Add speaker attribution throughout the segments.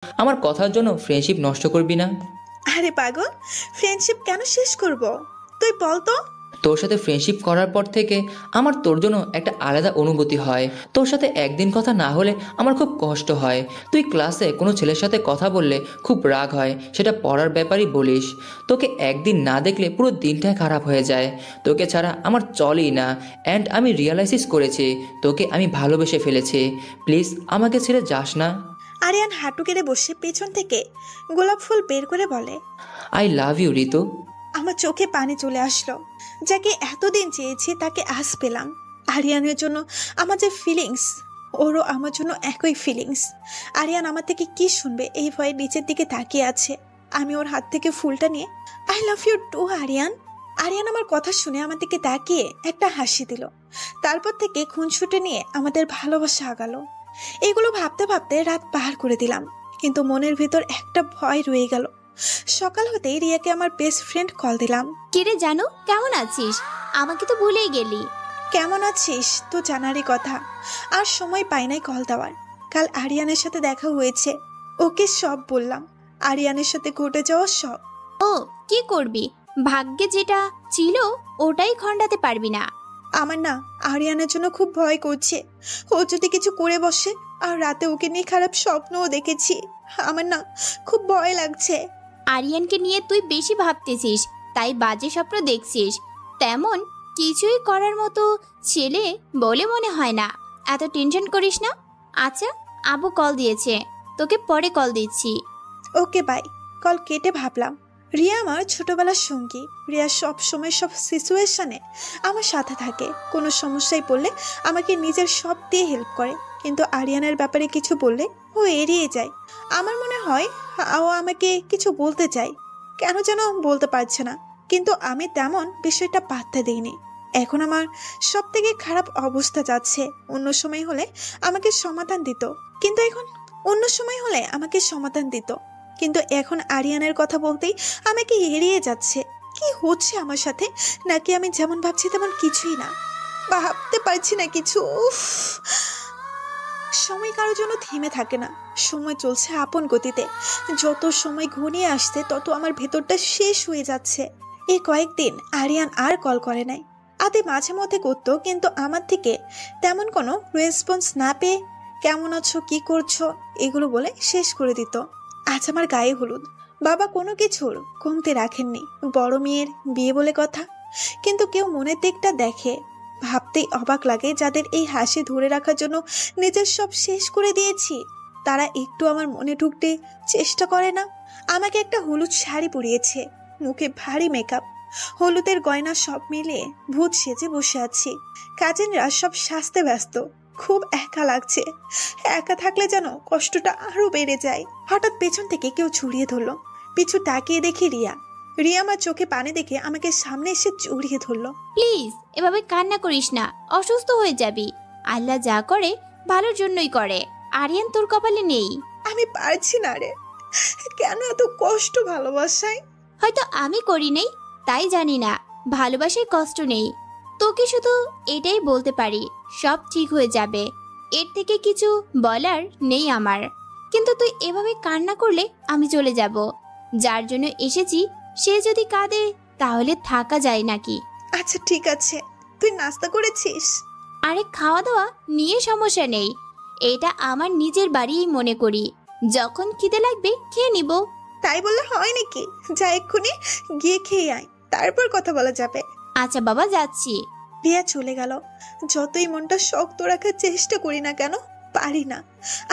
Speaker 1: আমার কথার জন্য ফ্রেন্ডশিপ নষ্ট করবি না।
Speaker 2: আরে পাগল, ফ্রেন্ডশিপ কেন শেষ করব? তুই বল তো।
Speaker 1: তোর সাথে ফ্রেন্ডশিপ করার পর থেকে আমার তোর জন্য একটা আলাদা অনুভূতি হয়। তোর সাথে একদিন কথা না হলে আমার খুব কষ্ট হয়। তুই ক্লাসে কোনো ছেলের সাথে কথা বললে খুব রাগ হয়, সেটা পড়ার ব্যাপারই বলিস। তোকে একদিন না দেখলে পুরো দিনটাই খারাপ হয়ে যায়। তোকে ছাড়া আমার চলেই না। অ্যান্ড আমি রিয়ালাইসিস করেছি তোকে আমি ভালোবেসে ফেলেছি। প্লিজ আমাকে ছেড়ে যাস না।
Speaker 2: আরিয়ান হাঁটু গেড়ে বসে পেছন থেকে গোলাপ ফুল বের করে বলে,
Speaker 1: আই লাভ ইউ ঋতু।
Speaker 2: আমার চোখে পানি চলে আসলো। যাকে এতদিন চেয়েছি তাকে আজ পেলাম। আরিয়ানের জন্য আমার যে ফিলিংস, ওরও আমার জন্য একই ফিলিংস। আরিয়ান আমার থেকে কি শুনবে এই ভয়ে নিচের দিকে তাকিয়ে আছে। আমি ওর হাত থেকে ফুলটা নিয়ে, I love you too Aryan. Aryan আমার কথা শুনে আমার দিকে তাকিয়ে একটা হাসি দিল। তারপর থেকে খুনসুটি নিয়ে আমাদের ভালোবাসা আগালো। এগুলো ভাবতে ভাবতে রাত পার করে দিলাম, কিন্তু মনের ভিতর একটা ভয় রয়ে গেল। সকাল হতেই রিয়াকে আমার বেস্ট ফ্রেন্ড কল দিলাম।
Speaker 3: কিরে জানু, কেমন আছিস? আমাকে তো ভুলেই গেলি।
Speaker 2: কেমন আছিস তো জানারই কথা, আর সময় পাই নাই কল দেওয়ার। কাল আরিয়ানের সাথে দেখা হয়েছে, ওকে সব বললাম, আরিয়ানের সাথে ঘটে যাওয়া সব।
Speaker 3: ও কি করবি, ভাগ্যে যেটা ছিল ওটাই খণ্ডাতে পারবি না।
Speaker 2: আমার না আরিয়ানের জন্য খুব ভয় করছে। ও যদি কিছু করে বসে, আর রাতে ওকে নিয়ে খারাপ স্বপ্নও দেখেছি। আমার না খুব ভয় লাগছে।
Speaker 3: আরিয়ানকে নিয়ে তুই বেশি ভাবতেছিস, তাই বাজে স্বপ্ন দেখছিস। তেমন কিছুই করার মতো ছেলে বলে মনে হয় না। এত টেনশন করিস না। আচ্ছা, আবু কল দিয়েছে, তোকে পরে কল দিচ্ছি।
Speaker 2: Okay bye. কল কেটে ভাবলাম, রিয়া আমার ছোটবেলার সঙ্গী। রিয়া সব সময় সব সিচুয়েশনে আমার সাথে থাকে। কোনো সমস্যায় পড়লে আমাকে নিজের সব দিয়ে হেল্প করে, কিন্তু আরিয়ানের ব্যাপারে কিছু বললে ও এড়িয়ে যায়। আমার মনে হয় ও আমাকে কিছু বলতে চায়, কেন যেন বলতে পারছে না, কিন্তু আমি তেমন বিষয়টা পাত্তা দিইনি। এখন আমার সব থেকে খারাপ অবস্থা যাচ্ছে। অন্য সময় হলে আমাকে সমাধান দিত, কিন্তু এখন অন্য সময় হলে আমাকে সমাধান দিত কিন্তু এখন আরিয়ানের কথা বলতেই আমাকে এড়িয়ে যাচ্ছে। কি হচ্ছে আমার সাথে? নাকি আমি যেমন ভাবছি তেমন কিছুই না? ভাবতে পারছি না কিছু। উফ, সময় কারোর জন্য থেমে থাকে না। সময় চলছে আপন গতিতে। যত সময় ঘনিয়ে আসছে তত আমার ভেতরটা শেষ হয়ে যাচ্ছে। এই কয়েকদিন আরিয়ান আর কল করে নাই। আদে মাঝে মধ্যে করতো, কিন্তু আমার থেকে তেমন কোনো রেসপন্স না পেয়ে কেমন আছো, কি করছো এগুলো বলে শেষ করে দিত। আজ আমার গায়ে হলুদ, বাবা কোনো কিছুর কমতে রাখেননি। বড় মেয়ের বিয়ে বলে কথা, কিন্তু কেউ মনের দিকটা দেখে। ভাবতেই অবাক লাগে, যাদের এই হাসি ধরে রাখার জন্য নিজের সব শেষ করে দিয়েছি, তারা একটু আমার মনে ঢুকতে চেষ্টা করে না। আমাকে একটা হলুদ শাড়ি পরিয়েছে, মুখে ভারী মেকআপ, হলুদের গয়না সব মিলিয়ে ভূত সেজে বসে আছি। কাজিনরা সব সাজতে ব্যস্ত। খুব একা লাগছে। একা থাকলে যেন কষ্টটা আরো বেড়ে যায়। হঠাৎ পেছন থেকে কেউ ছড়িয়ে ধরলো। পিছু তাকিয়ে দেখি রিয়া। রিয়া আমার চোখে পানি দেখে আমাকে সামনে এসে জড়িয়ে ধরলো।
Speaker 3: প্লিজ এভাবে কান্না করিস না, অসুস্থ হয়ে যাবি। আল্লাহ যা করে ভালোর জন্যই করে। আরিয়ান তোর কপালে নেই।
Speaker 2: আমি পারছি না রে, কেন এত কষ্ট ভালোবাসায়?
Speaker 3: হয়তো আমি করি নেই, তাই জানি না ভালোবাসায় কষ্ট নেই। তোকে শুধু এটাই বলতে পারি, সব ঠিক হয়ে যাবে। এর থেকে কিছু বলার নেই আমার। কিন্তু তুই এভাবে কান্না করলে আমি চলে যাব। যার জন্য এসেছি সে যদি কাঁদে তাহলে থাকা যায় নাকি?
Speaker 2: আচ্ছা ঠিক আছে, তুই নাস্তা করেছিস?
Speaker 3: আরে খাওয়া দাওয়া নিয়ে সমস্যা নেই, এটা আমার নিজের বাড়িই মনে করি। যখন খিদে লাগবে খেয়ে নিব।
Speaker 2: তাই বললে হয় নাকি? যা এক্ষুনি গিয়ে খেয়ে আয়, তারপর কথা বলা যাবে।
Speaker 3: আচ্ছা বাবা, যাচ্ছি।
Speaker 2: রিয়া চলে গেল। যতই মনটা শক্ত রাখার চেষ্টা করি না কেন, পারি না।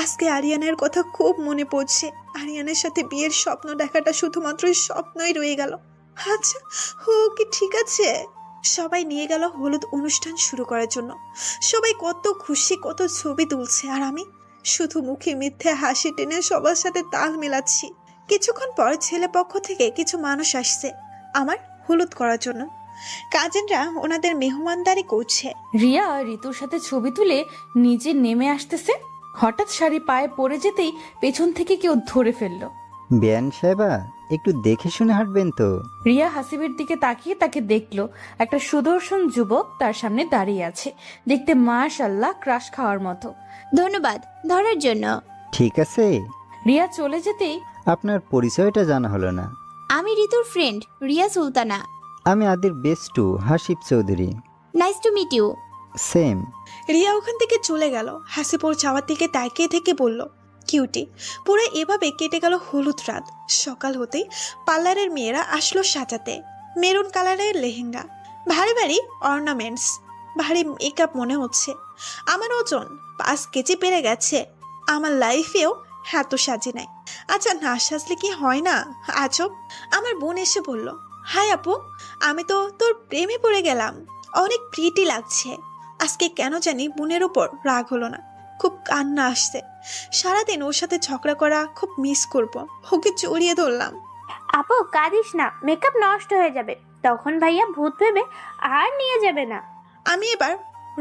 Speaker 2: আজকে আরিয়ানের কথা খুব মনে পড়ছে। আরিয়ানের সাথে বিয়ের স্বপ্ন দেখাটা শুধুমাত্র স্বপ্নই রয়ে গেল। আচ্ছা, ও কি ঠিক আছে? সবাই নিয়ে গেল হলুদ অনুষ্ঠান শুরু করার জন্য। সবাই কত খুশি, কত ছবি তুলছে, আর আমি শুধু মুখে মিথ্যে হাসি টেনে সবার সাথে তাল মেলাচ্ছি। কিছুক্ষণ পর ছেলে পক্ষ থেকে কিছু মানুষ আসছে আমার হলুদ করার জন্য। কাজিনরা ওনাদের মেহমানদারি করছে।
Speaker 4: রিয়া ঋতুর সাথে ছবি তুলে নিচে নেমে আসতেছে। হঠাৎ শাড়ি পায়ে পড়ে যেতেই পেছন থেকে কেউ ধরে ফেললো।
Speaker 5: বেয়ান সাহেবা, একটু দেখে শুনে হাঁটবেন তো।
Speaker 4: রিয়া হাসিবের দিকে তাকিয়ে তাকে দেখলো। একটা সুদর্শন যুবক তার সামনে দাঁড়িয়ে আছে, দেখতে মাশাআল্লাহ ক্রাশ খাওয়ার মতো।
Speaker 3: ধন্যবাদ ধরার জন্য।
Speaker 5: ঠিক আছে।
Speaker 4: রিয়া চলে যেতেই
Speaker 5: আপনার পরিচয়টা জানা হলো না।
Speaker 3: আমি ঋতুর ফ্রেন্ড রিয়া সুলতানা।
Speaker 5: আমি আদির বেস্টু Hasib Chowdhury.
Speaker 3: Nice to meet you.
Speaker 5: Same.
Speaker 2: Riya ওখান থেকে চলে গেল। হাসিপুর যাওয়ার দিকে তাকিয়ে থেকে বলল, কিউটি। পুরো এভাবে কেটে গেল হলুদ রাত। সকাল হতেই পার্লারের মেয়েরা আসলো সাজাতে। মেরুন কালারের লেহেঙ্গা, ভারী ভারী অর্নামেন্টস, ভারী মেকআপ মনে হচ্ছে। আমার ওজন 5 কেজি বেড়ে গেছে। আমার লাইফেও এত সাজি নাই। আচ্ছা, না সাজলে কি হয় না? আজব। আমার বোন এসে বলল, হাই আপু, আমি তো তোর প্রেমে পড়ে গেলাম, অনেক প্রিটি লাগছে। আজকে কেন জানি বোনের উপর রাগ হলো না, খুব কান্না আসছে। সারাদিন ওর সাথে ঝগড়া করা খুব মিস করব। ওকে জড়িয়ে ধরলাম।
Speaker 6: আপু কাঁদিস না, মেকআপ নষ্ট হয়ে যাবে, তখন ভাইয়া ভূত ভেবে আর নিয়ে যাবে না।
Speaker 2: আমি এবার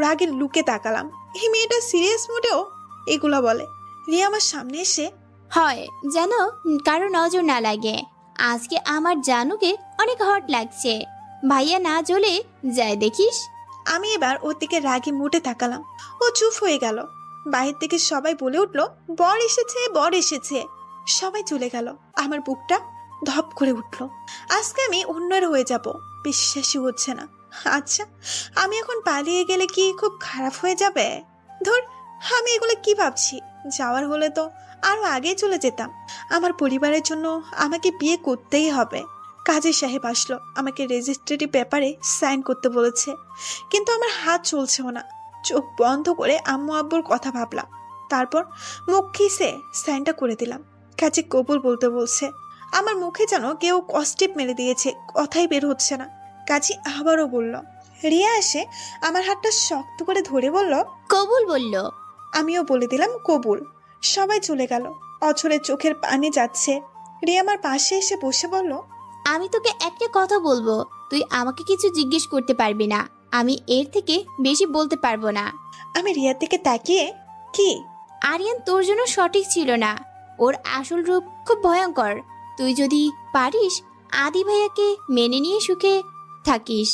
Speaker 2: রাগের লুকে তাকালাম। এই মেয়েটা সিরিয়াস মোডেও এগুলা বলে। রিয়া আমার সামনে এসে,
Speaker 3: হয় যেন কারো নজর না লাগে। আজকে আমার জানুকে অনেক হট লাগছে। ভাইয়া না জ্বলে যায় দেখিস।
Speaker 2: আমি এবার ওর দিকে রাগে মুটে তাকালাম। ও চুপ হয়ে গেল। বাহির থেকে সবাই বলে উঠলো, বর এসেছে, বর এসেছে। সবাই চলে গেল। আমার বুকটা ধপ করে উঠল। আজকে আমি অন্যের হয়ে যাব, বিশ্বাসই হচ্ছে না। আচ্ছা, আমি এখন পালিয়ে গেলে কি খুব খারাপ হয়ে যাবে? ধর, আমি এগুলো কি ভাবছি? যাওয়ার হলে তো আরো আগেই চলে যেতাম। আমার পরিবারের জন্য আমাকে বিয়ে করতেই হবে। কাজী সাহেব আসলো, আমাকে রেজিস্ট্রি পেপারে সাইন করতে বলেছে, কিন্তু আমার হাত চলছেও না। চোখ বন্ধ করে আম্মু আব্বুর কথা ভাবলাম, তারপর মুখ খিসে সাইনটা করে দিলাম। কাজী কবুল বলতে বলছে। আমার মুখে যেন কেউ কষ্টিপ মেরে দিয়েছে, কথাই বের হচ্ছে না। কাজী আবারও বলল। রিয়া এসে আমার হাতটা শক্ত করে ধরে বলল,
Speaker 3: কবুল বলল।
Speaker 2: আমিও বলে দিলাম কবুল। সবাই চলে গেল। অঝরে চোখের পানি যাচ্ছে। রিয়া আমার পাশে এসে বসে বলল,
Speaker 3: আমি তোকে একটা কথা বলবো, তুই আমাকে কিছু জিজ্ঞেস করতে পারবি না। আমি এর থেকে বেশি বলতে পারবো না।
Speaker 2: আমি রিয়ার দিকে তাকিয়ে, কি?
Speaker 3: আরিয়ান তোর জন্য সঠিক ছিল না। ওর আসল রূপ খুব ভয়ঙ্কর। তুই যদি পারিস আদি ভাইয়াকে মেনে নিয়ে সুখে থাকিস।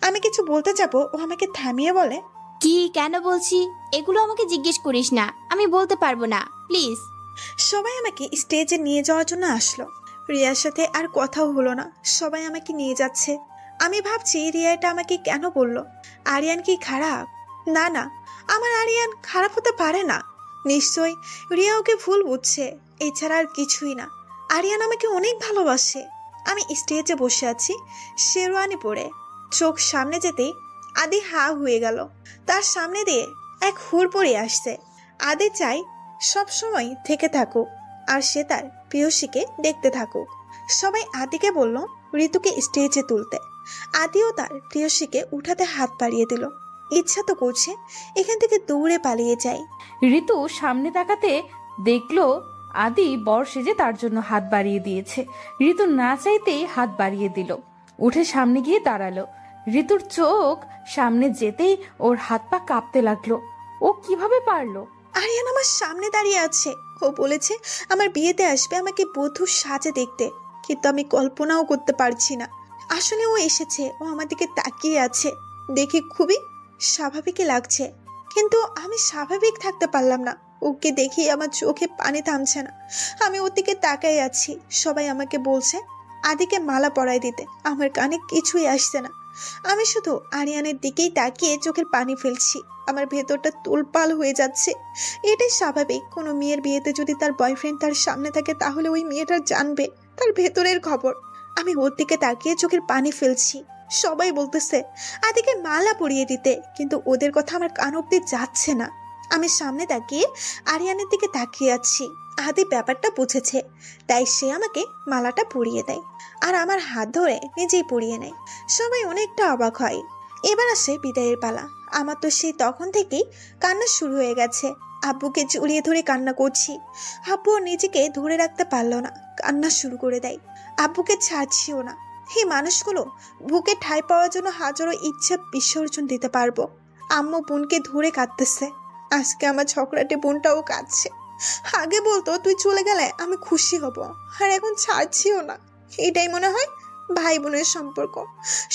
Speaker 2: আমি কিছু বলতে যাব, ও আমাকে থামিয়ে বলে,
Speaker 3: কি কেন বলছি এগুলো আমাকে জিজ্ঞেস করিস না, আমি বলতে পারবো না, প্লিজ।
Speaker 2: সবাই আমাকে স্টেজে নিয়ে যাওয়ার জন্য আসলো। রিয়ার সাথে আর কথাও হলো না। সবাই আমাকে নিয়ে যাচ্ছে। আমি ভাবছি রিয়া এটা আমাকে কেন বললো? আরিয়ান কি খারাপ? না না, আমার আরিয়ান খারাপ হতে পারে না। নিশ্চয়ই রিয়া ওকে ভুল বুঝছে, এছাড়া আর কিছুই না। আরিয়ান আমাকে অনেক ভালোবাসে। আমি স্টেজে বসে আছি শেরওয়ানি পরে। চোখ সামনে যেতেই আদি হা হয়ে গেল। তার সামনে দিয়ে এক হুর পরে আসছে। আদি চাই সব সময় থেকে থাকুক, আর সে তার প্রিয়সীকে দেখতে থাকুক। সবাই আদিকে বলল ঋতুকে স্টেজে তুলতে। আদিও তার প্রিয়সীকে উঠাতে হাত বাড়িয়ে দিল। ইচ্ছা তো করছে এখান থেকে দৌড়ে পালিয়ে যাই।
Speaker 4: ঋতু সামনে তাকাতে দেখলো আদি বর সেজে তার জন্য হাত বাড়িয়ে দিয়েছে। ঋতু না চাইতেই হাত বাড়িয়ে দিল, উঠে সামনে গিয়ে দাঁড়ালো। ঋতুর চোখ সামনে যেতেই ওর হাত পা কাঁপতে লাগলো। ও কিভাবে পারলো?
Speaker 2: আরিয়ান আমার সামনে দাঁড়িয়ে আছে। ও বলেছে আমার বিয়েতে আসবে আমাকে বধূর সাজে দেখতে, কিন্তু আমি কল্পনাও করতে পারছি না। আসলে ও এসেছে, ও আমার দিকে তাকিয়ে আছে। দেখে খুবই স্বাভাবিকই লাগছে, কিন্তু আমি স্বাভাবিক থাকতে পারলাম না। ওকে দেখি আমার চোখে পানি থামছে না। আমি ওর দিকে তাকাই আছি। সবাই আমাকে বলছে আদিকে মালা পরাই দিতে। আমার কানে কিছুই আসছে না। আমি শুধু আরিয়ানের দিকেই তাকিয়ে চোখের পানি ফেলছি। আমার ভেতরটা তোলপাল হয়ে যাচ্ছে। এটাই স্বাভাবিক। কোনো মেয়ের বিয়েতে যদি তার বয়ফ্রেন্ড তার সামনে থাকে, তাহলে ওই মেয়েটা জানবে তার ভেতরের খবর। আমি ওর দিকে তাকিয়ে চোখের পানি ফেলছি। সবাই বলতেছে আদিকে মালা পরিয়ে দিতে, কিন্তু ওদের কথা আমার কান অব্দি যাচ্ছে না। আমি সামনে তাকিয়ে আরিয়ানের দিকে তাকিয়ে আছি। আদি ব্যাপারটা বুঝেছে, তাই সে আমাকে মালাটা পরিয়ে দেয়, আর আমার হাত ধরে নিজেই পরিয়ে নেয়। সবাই অনেকটা অবাক হয়। এবার আসে বিদায়ের পালা। আমার তো সেই তখন থেকেই কান্না শুরু হয়ে গেছে। আব্বুকে জড়িয়ে ধরে কান্না করছি। আব্বু নিজেকে ধরে রাখতে পারলো না, কান্না শুরু করে দেয়। আব্বুকে ছাড়ছিও না। এই মানুষগুলো বুকে ঠাঁই পাওয়ার জন্য হাজারো ইচ্ছা বিসর্জন দিতে পারবো। আম্মু বোনকে ধরে কাঁদতেছে। আজকে আমার ঝগড়াটে বোনটাও কাঁদছে। আগে বলতো তুই চলে গেলে আমি খুশি হব, আর এখন ছাড়ছিও না। এটাই মনে হয় ভাই বোনের সম্পর্ক।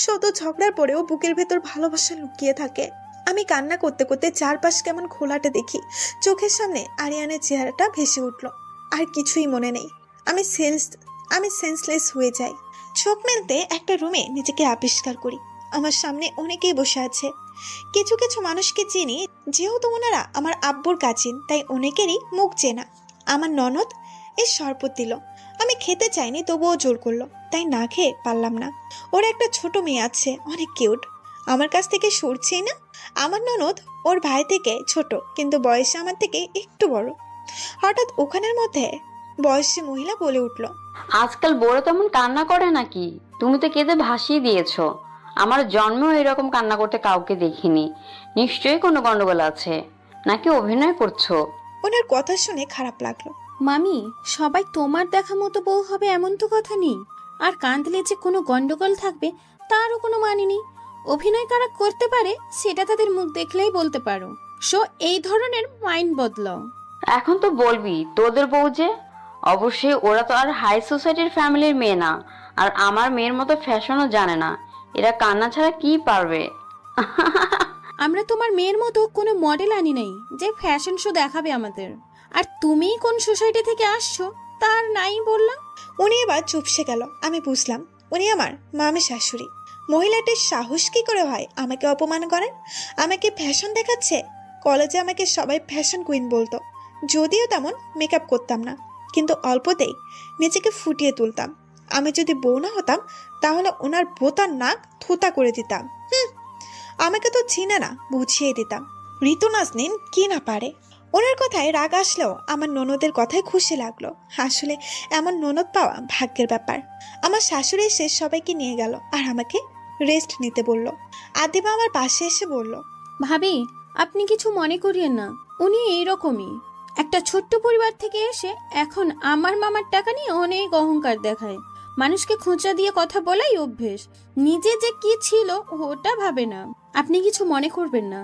Speaker 2: শত ঝগড়ার পরেও বুকের ভেতর ভালোবাসা লুকিয়ে থাকে। আমি কান্না করতে করতে চারপাশ কেমন খোলাটে দেখি। চোখের সামনে আরিয়ানের চেহারাটা ভেসে উঠল। আর কিছুই মনে নেই। আমি সেন্সলেস হয়ে যাই। চোখ মেলতে একটা রুমে নিজেকে আবিষ্কার করি। আমার সামনে অনেকেই বসে আছে। কিছু কিছু মানুষকে চিনি, যেহেতু ওনারা আমার আব্বুর কাজিন তাই অনেকেরই মুখ চেনা। আমার ননদ এর শরবত দিল। আমি খেতে চাইনি, তবুও জোর করলো, তাই না খেয়ে পারলাম না। ওর একটা ছোট মেয়ে আছে, অনেক কিউট, আমার কাছ থেকে সরছেই না। আমার ননদ ওর ভাই থেকে ছোট, কিন্তু বয়সে আমার থেকে একটু বড়। হঠাৎ ওখানের মধ্যে বয়সী মহিলা বলে উঠল,
Speaker 7: আজকাল বড় তেমন কান্না করে নাকি? তুমি তো কেঁদে ভাসিয়ে দিয়েছো। আমার জন্মেও এরকম কান্না করতে কাউকে দেখিনি। নিশ্চয়ই কোনো গন্ডগোল আছে, নাকি অভিনয় করছো?
Speaker 2: ওনার কথা শুনে খারাপ লাগলো।
Speaker 8: মামি, সবাই তোমার দেখা মতো বউ হবে এমন তো কথা নেই। আর কাঁদলে যে কোনো গন্ডগোল থাকবে তারও কোনো মানে নেই। অভিনয় কারা করতে পারে সেটা তাদের মুখ দেখলেই বলতে পারো। সো এই ধরনের মাইন্ড বদলাও।
Speaker 7: এখন তো বলবি তোদের বউ যে। অবশ্যই ওরা তো আর হাই সোসাইটির ফ্যামিলির মেয়ে না, আর আমার মেয়ের মতো ফ্যাশনও জানে না। এরা কান্না ছাড়া কি পারবে?
Speaker 8: আমরা তোমার মেয়ের মতো কোনো মডেল আনি নাই যে ফ্যাশন শো দেখাবে আমাদের। আর তুমি কোন সোসাইটি থেকে আসছো তার নাই বললাম।
Speaker 2: উনি এবার চুপসে গেল। আমি বুঝলাম উনি আমার মামি শাশুড়ি। মহিলাটির সাহস কি করে হয় আমাকে অপমান করেন? আমাকে ফ্যাশন দেখাচ্ছে। কলেজে আমাকে সবাই ফ্যাশন কুইন বলতো, যদিও তেমন মেকআপ করতাম না, কিন্তু অল্পতেই নিজেকে ফুটিয়ে তুলতাম। আমি যদি বউ না হতাম তাহলে ওনার বোতার নাক থুতা করে দিতাম। আমাকে তো চিনে না, বুঝিয়ে দিতাম। ঋতু নাজনীন কি না পারে। ওনার কথায় রাগ আসলেও আমার ননদের কথায় খুশি লাগলো। আসলে এমন ননদ পাওয়া ভাগ্যের ব্যাপার। আমার শাশুড়ি এসে সবাইকে নিয়ে গেল আর আমাকে রেস্ট নিতে বলল। আদিবা আমার পাশে এসে বলল,
Speaker 8: ভাবি, আপনি কিছু মনে করিয়েন না। উনি এইরকমই একটা ছোট্ট পরিবার থেকে এসে এখন আমার মামার টাকা নিয়ে অনেক অহংকার দেখায়। মানুষকে খোঁচা দিয়ে কথা বলাই অভ্যেস। নিজে যে কি ছিল ওটা ভাবে না। আপনি কিছু মনে করবেন না।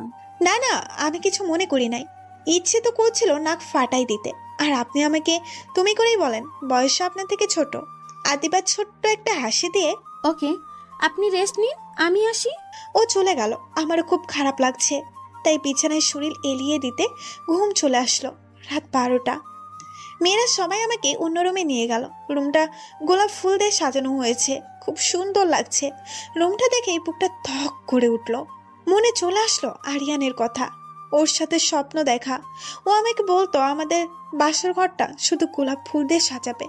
Speaker 2: না না, আমি কিছু মনে করি নাই। ইচ্ছে তো করছিল নাক ফাটাই দিতে। আর আপনি আমাকে তুমি করেই বলেন, বয়সে আপনার থেকে ছোট। আদিবা ছোট্ট একটা হাসি দিয়ে,
Speaker 8: ওকে, আপনি রেস্ট নিন, আমি আসি।
Speaker 2: ও চলে গেল। আমারও খুব খারাপ লাগছে, তাই বিছানায় শরীর এলিয়ে দিতে ঘুম চলে আসলো। রাত 12টা। মেয়েরা সবাই আমাকে অন্য রুমে নিয়ে গেল। রুমটা গোলাপ ফুল দিয়ে সাজানো হয়েছে, খুব সুন্দর লাগছে। রুমটা দেখে বুকটা ধক করে উঠল। মনে চলে আসলো আরিয়ানের কথা, ওর সাথে স্বপ্ন দেখা। ও আমাকে বলতো আমাদের বাসর ঘরটা শুধু গোলাপ ফুল দিয়ে সাজাবে,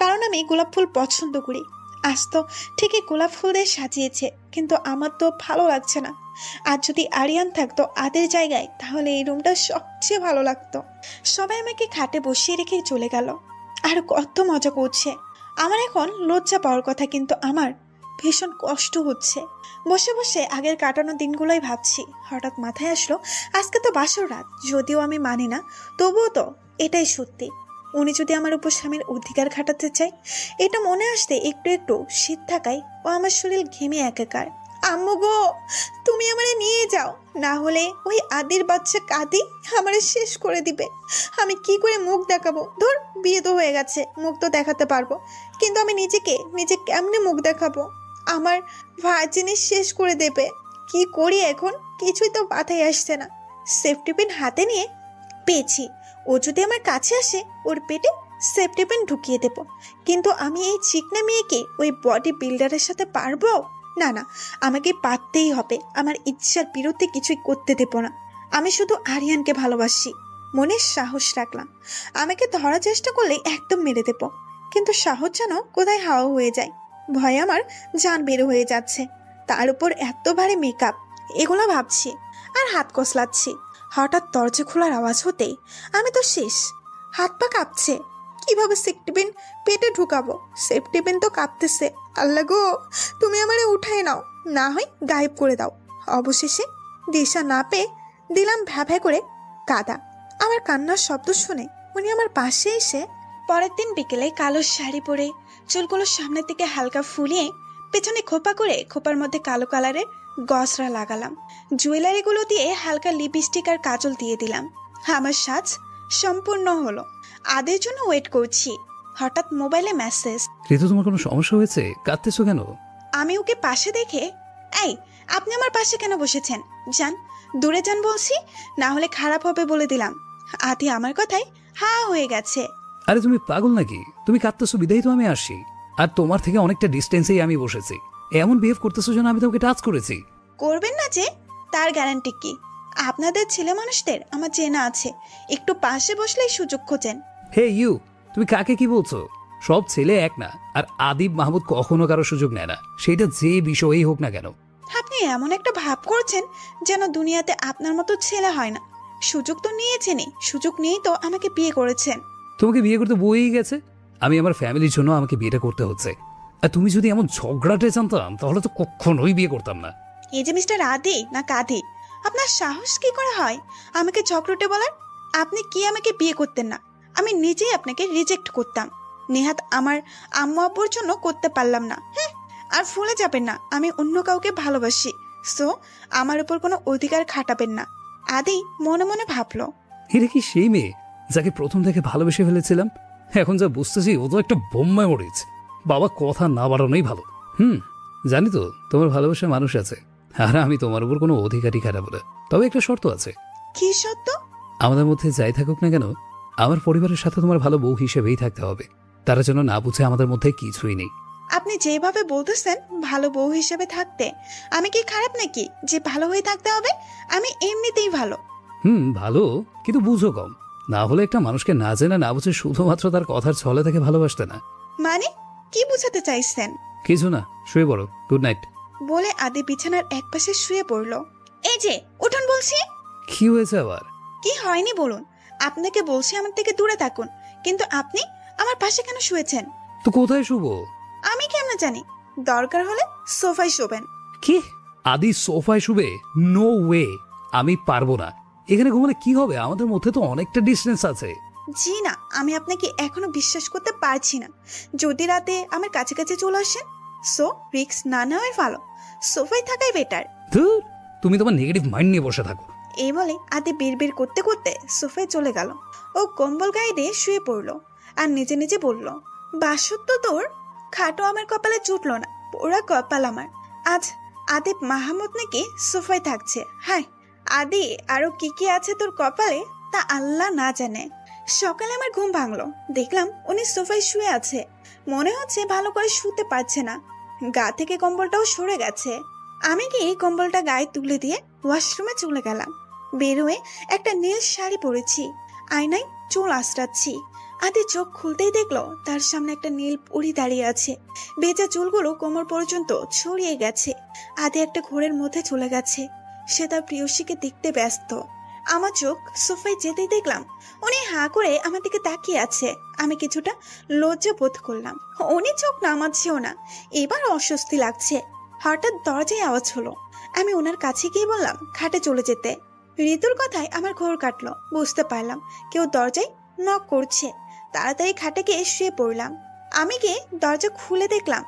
Speaker 2: কারণ আমি গোলাপ ফুল পছন্দ করি। আজ তো ঠিকই গোলাপ ফুল দিয়ে সাজিয়েছে, কিন্তু আমার তো ভালো লাগছে না। আর যদি আরিয়ান থাকতো আদের জায়গায়, তাহলে এই রুমটা সবচেয়ে ভালো লাগতো। সবাই আমাকে খাটে বসিয়ে রেখে চলে গেল। আর কত মজা করছে। আমার এখন লজ্জা পাওয়ার কথা, কিন্তু আমার ভীষণ কষ্ট হচ্ছে। বসে বসে আগের কাটানো দিনগুলোই ভাবছি। হঠাৎ মাথায় আসলো আজকে তো বাসর রাত। যদিও আমি মানি না, তবুও তো এটাই সত্যি। উনি যদি আমার উপর স্বামীর অধিকার খাটাতে চায়, এটা মনে আসতে একটু একটু শীত থাকায় ও আমার শরীর ঘেমে একাকার। আম্মু গো, তুমি আমারে নিয়ে যাও, না হলে ওই আদির বাচ্চা কাদি আমারে শেষ করে দিবে। আমি কি করে মুখ দেখাবো? ধর, বিয়ে তো হয়ে গেছে, মুখ তো দেখাতে পারবো, কিন্তু আমি নিজে কেমনে মুখ দেখাবো? আমার ভার্জিনি শেষ করে দেবে। কি করি এখন? কিছুই তো মাথায় আসছে না। সেফটি পিন হাতে নিয়ে পেয়েছি, ও যদি আমার কাছে আসে ওর পেটে সেফটি পিন ঢুকিয়ে দেব। কিন্তু আমি এই চিকনা মেয়েকে ওই বডি বিল্ডারের সাথে পারবো? না না, আমাকে পারতেই হবে। আমার ইচ্ছার বিরুদ্ধে কিছুই করতে দেব না। আমি শুধু আরিয়ানকে ভালোবাসি। মনে সাহস রাখলাম, আমাকে ধরার চেষ্টা করলে একদম মেরে দেব, কিন্তু সাহস যেন কোথায় হাওয়া হয়ে যায়। ভয়ে আমার জান বের হয়ে যাচ্ছে। তার উপর এত ভারী মেকআপ, এগুলো ভাবছি আর হাত কসলাচ্ছি। হঠাৎ দরজা খোলার আওয়াজ হতেই আমি তো শেষ। হাত পা কাঁপছে। কিভাবে সেফটি পিন পেটে ঢুকাবো? সেফটি পিন তো কাঁপতেছে। আল্লাহ গো, তুমি আমারে উঠাই নাও, না হয় গায়েব করে দাও। অবশেষে দিশা না পেয়ে দিলাম ভ্যা করে কাদা। আমার কান্নার শব্দ শুনে উনি আমার পাশে এসে, পরের দিন বিকেলে কালো শাড়ি পরে চুলগুলো সামনের দিকে হালকা ফুলিয়ে পেছনে খোপা করে খোপার মধ্যে কালো কালারের গজরা লাগালাম। জুয়েলারিগুলো দিয়ে হালকা লিপস্টিক আর কাজল দিয়ে দিলাম। আমার সাজ সম্পূর্ণ হলো। আদের জন্য ওয়েট করছি। হঠাৎ মোবাইলে মেসেজ।
Speaker 9: ঋতু, তোমার কোনো সমস্যা হয়েছে? কাঁদতেছো কেন?
Speaker 2: আমি ওকে পাশে দেখে, এই আপনি আমার পাশে কেন বসেছেন? যান, দূরে যান বলছি, না হলে খারাপ হবে বলে দিলাম। আদি আমার কথায় হা হয়ে গেছে।
Speaker 9: আরে তুমি পাগল নাকি? তুমি কাঁদতেছো বিদায় তো আমি আসি, আর তোমার থেকে অনেকটা ডিস্টেন্সেই আমি বসেছি। এমন বিহেভ করতেছো যেন আমি তোমাকে টাচ করেছি।
Speaker 2: করবেন না যে, তার গ্যারান্টি কি? আপনাদের ছেলে মানুষদের আমার চেনা আছে, একটু পাশে বসলেই সুযোগ খোঁজেন।
Speaker 9: হে ইউ, তুমি কাকে কি বলছো? সব ছেলে এক না, আর আদিব মাহমুদ কখনো কারো সুযোগ নেয় না, সেটা যে বিষয়েই হোক না কেন।
Speaker 2: আপনি এমন একটা ভাব করছেন যেন দুনিয়াতে আপনার মতো ছেলে হয় না। সুযোগ তো নিয়েছেনই, সুযোগ নিয়েই তো আমাকে বিয়ে করেছেন।
Speaker 9: তোমাকে বিয়ে করতে বইই গেছে, আমি আমার ফ্যামিলির জন্য আমাকে বিয়েটা করতে হচ্ছে। আর তুমি যদি এমন ঝগড়াটে জানতাম তাহলে তো কখনোই বিয়ে করতাম না।
Speaker 2: এই যে মিস্টার আদি না কাদি, আপনার সাহস কি করে হয় আমাকে ঝগড়টে বলার? আপনি কি আমাকে বিয়ে করতেন না? আমি নিজেই আপনাকে রিজেক্ট করতাম। নেহাত আমার আম্মু আব্বুর জন্য করতে পারলাম না। হ্যাঁ, আর ভুলে যাবেন না আমি অন্য কাউকে ভালোবাসি, সো আমার উপর কোনো অধিকার খাটাবেন না। আদি মনে মনে ভাবলো,
Speaker 9: এটা কি সেই মেয়ে যাকে প্রথম থেকে ভালোবেসে ফেলেছিলাম? এখন যা বুঝতেছি ও তো একটা বোম্বায় মরিচ। বাবা, কথা না বাড়ানোই ভালো। জানি তো তোমার ভালোবাসার মানুষ আছে, আর আমি তোমার উপর কোনো অধিকারই খাটাবো না। তবে একটা শর্ত আছে।
Speaker 2: কি সত্য?
Speaker 9: আমাদের মধ্যে যাই থাকুক না কেন, আমার পরিবারের সাথে তোমার ভালো বউ হিসেবেই থাকতে হবে। তারা যেন না বুঝে আমাদের মধ্যে কিছুই নেই।
Speaker 2: আপনি যেভাবে বলতেছেন ভালো বউ হিসেবে থাকতে, আমি কি খারাপ নাকি যে ভালো হয়ে থাকতে হবে? আমি এমনিতেই ভালো।
Speaker 9: ভালো, কিন্তু বুঝো কম। না হলে একটা মানুষকে না জেনে না বুঝে শুধুমাত্র তার কথার ছলে তাকে ভালোবাসতে না।
Speaker 2: মানে কি বুঝাতে চাইছেন?
Speaker 9: কিছু না, শুয়ে পড়ো। Good night.
Speaker 2: বলে আদি বিছানার একপাশে শুয়ে পড়লো। এই যে উঠুন বলছি।
Speaker 9: কি হয়েছে আবার?
Speaker 2: কি হয়নি বলুন? আপনাকে বলছি আমার থেকে দূরে থাকুন, কিন্তু আপনি আমার পাশে কেন শুয়েছেন?
Speaker 9: তো কোথায় শুবো?
Speaker 2: আমি কেমন জানি? দরকার হলে সোফায় শোবেন।
Speaker 9: কি? আদি সোফায় শুবে? নো ওয়ে, আমি পারবো না। এখানে ঘুমালে কি হবে? আমাদের মধ্যে তো অনেকটা ডিস্টেন্স আছে।
Speaker 2: জি না, আমি আপনাকে এখনো বিশ্বাস করতে পারছি না। যদি রাতে আমার কাছাকাছি চলে আসেন, সো রিস্ক না নেওয়াই ভালো। সোফায় থাকাই বেটার।
Speaker 9: ধুর, তুমি তোমার নেগেটিভ মাইন্ড নিয়ে বসে থাকো।
Speaker 2: এই বলে আদি বিড়বিড় করতে করতে সোফায় চলে গেল। ও কম্বল গায়ে দিয়ে শুয়ে পড়লো আর নিজে নিজে বলল, বাসুর তো তোর, খাটো আমার কপালে জুটলো না, পোড়া কপাল আমার। আজ আদিব মাহমুদ নাকি সোফায় থাকছে। হ্যাঁ, আদি আরো কি কি আছে তোর কপালে তা আল্লাহ না জানে। সকালে আমার ঘুম ভাঙলো, দেখলাম উনি সোফায় শুয়ে আছে। মনে হচ্ছে ভালো করে শুতে পারছে না, গা থেকে কম্বলটাও সরে গেছে। আমি গিয়ে কম্বলটা গায়ে তুলে দিয়ে ওয়াশরুমে চলে গেলাম। বেরোয় একটা নীল শাড়ি পরেছি, আয়নায় চুল আঁচড়াচ্ছি। আদি চোখ খুলতেই দেখলো তার সামনে একটা নীল পরী দাঁড়িয়ে আছে। বেজা চুলগুলো কোমর পর্যন্ত ছড়িয়ে গেছে। আদি একটা ঘোরের মধ্যে চলে গেছে, সে তার প্রিয়সীকে দেখতে ব্যস্ত। আমার চোখ সোফায় যেতেই দেখলাম উনি হাঁ করে আমার দিকে তাকিয়ে আছে। আমি কিছুটা লজ্জা বোধ করলাম। উনি চোখ নামাচ্ছেও না, এবার অস্বস্তি লাগছে। হঠাৎ দরজায় আওয়াজ হলো। আমি ওনার কাছে গিয়ে বললাম খাটে চলে যেতে। ঋতুর কথায় আমার ঘোর কাটলো, বুঝতে পারলাম কেউ দরজায় নক করছে। তাড়াতাড়ি খাটে গিয়ে শুয়ে পড়লাম। আমি গিয়ে দরজা খুলে দেখলাম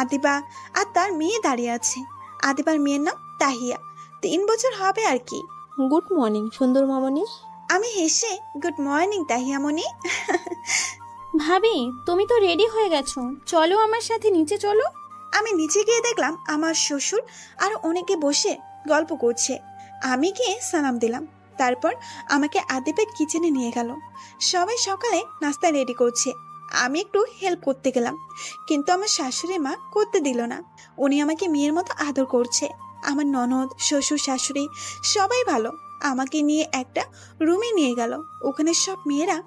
Speaker 2: আদিবা আর তার মেয়ে দাঁড়িয়ে আছে। আদিবার মেয়ের নাম তাহিয়া, 3 বছর হবে আর কি।
Speaker 10: গুড মর্নিং সুন্দর মামনি।
Speaker 2: আমি হেসে গুড মর্নিং তাহিয়ামণি।
Speaker 8: ভাবি, তুমি তো রেডি হয়ে গেছো, চলো আমার সাথে নিচে চলো।
Speaker 2: আমি নিচে গিয়ে দেখলাম আমার শ্বশুর আর অনেকে বসে গল্প করছে। আমি গিয়ে সালাম দিলাম, তারপর আমাকে আদিবের কিচেনে নিয়ে গেল। সবাই সকালে নাস্তা রেডি করছে, আমি একটু হেল্প করতে গেলাম, কিন্তু আমার শাশুড়ি মা করতে দিল না। উনি আমাকে মেয়ের মতো আদর করছে। আমার ননদ, শ্বশুর, শাশুড়ি সবাই ভালো। আমাকে নিয়ে একটা রুমে নিয়ে গেল। ওখানে সব মেয়েরা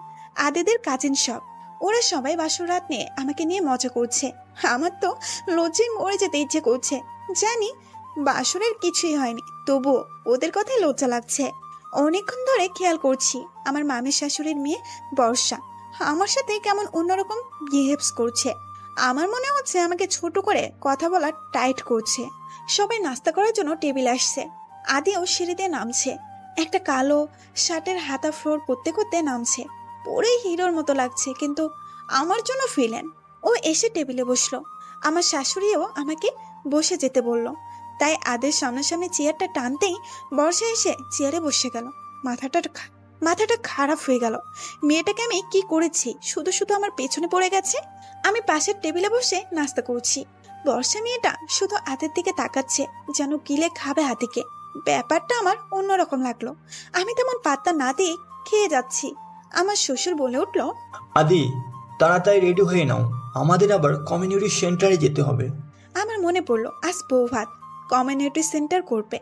Speaker 2: আদিদের কাজিন সব। ওরা সবাই বাসর রাত নিয়ে আমাকে নিয়ে মজা করছে। আমার তো লজ্জায় মরে যেতে ইচ্ছে করছে। জানি বাসরের কিছুই হয়নি, তবুও ওদের কথাই লজ্জা লাগছে। অনেকক্ষণ ধরে খেয়াল করছি আমার মামির শাশুড়ির মেয়ে বর্ষা আমার সাথে কেমন অন্যরকম বিহেভস করছে। আমার মনে হচ্ছে আমাকে ছোট করে কথা বলা টাইট করছে। সবাই নাস্তা করার জন্য টেবিল আসছে। আদিও সিঁড়ি দিয়ে নামছে, একটা কালো শার্টের হাতা ফ্লোর করতে করতে নামছে। পরে হিরোর মতো লাগছে, কিন্তু আমার জন্য ফিলেন। ও এসে টেবিলে বসলো। আমার শাশুড়িও আমাকে বসে যেতে বলল, তাই আদের সামনাসামনি চেয়ারটা টানতেই বর্ষা এসে চেয়ারে বসে গেল। মাথাটা খারাপ হয়ে গেল। মেয়েটাকে আমি কি করেছি, শুধু শুধু আমার পেছনে পড়ে গেছে। আমি পাশের টেবিলে বসে নাস্তা করছি। বর্ষা মেয়েটা শুধু আদের দিকে তাকাচ্ছে, যেন গিলে খাবে হাতিকে। ব্যাপারটা আমার অন্যরকম লাগলো। আমি তেমন পাত্তা না দিয়ে খেয়ে যাচ্ছি। আমার শ্বশুর বলে উঠল,
Speaker 11: আদি, তাড়াতাড়ি রেডি হয়ে নাও, আমাদের আবার কমিউনিটি সেন্টারে যেতে হবে।
Speaker 2: আমার মনে পড়লো আজ বৌভাত, কমিউনিটি সেন্টার করবে।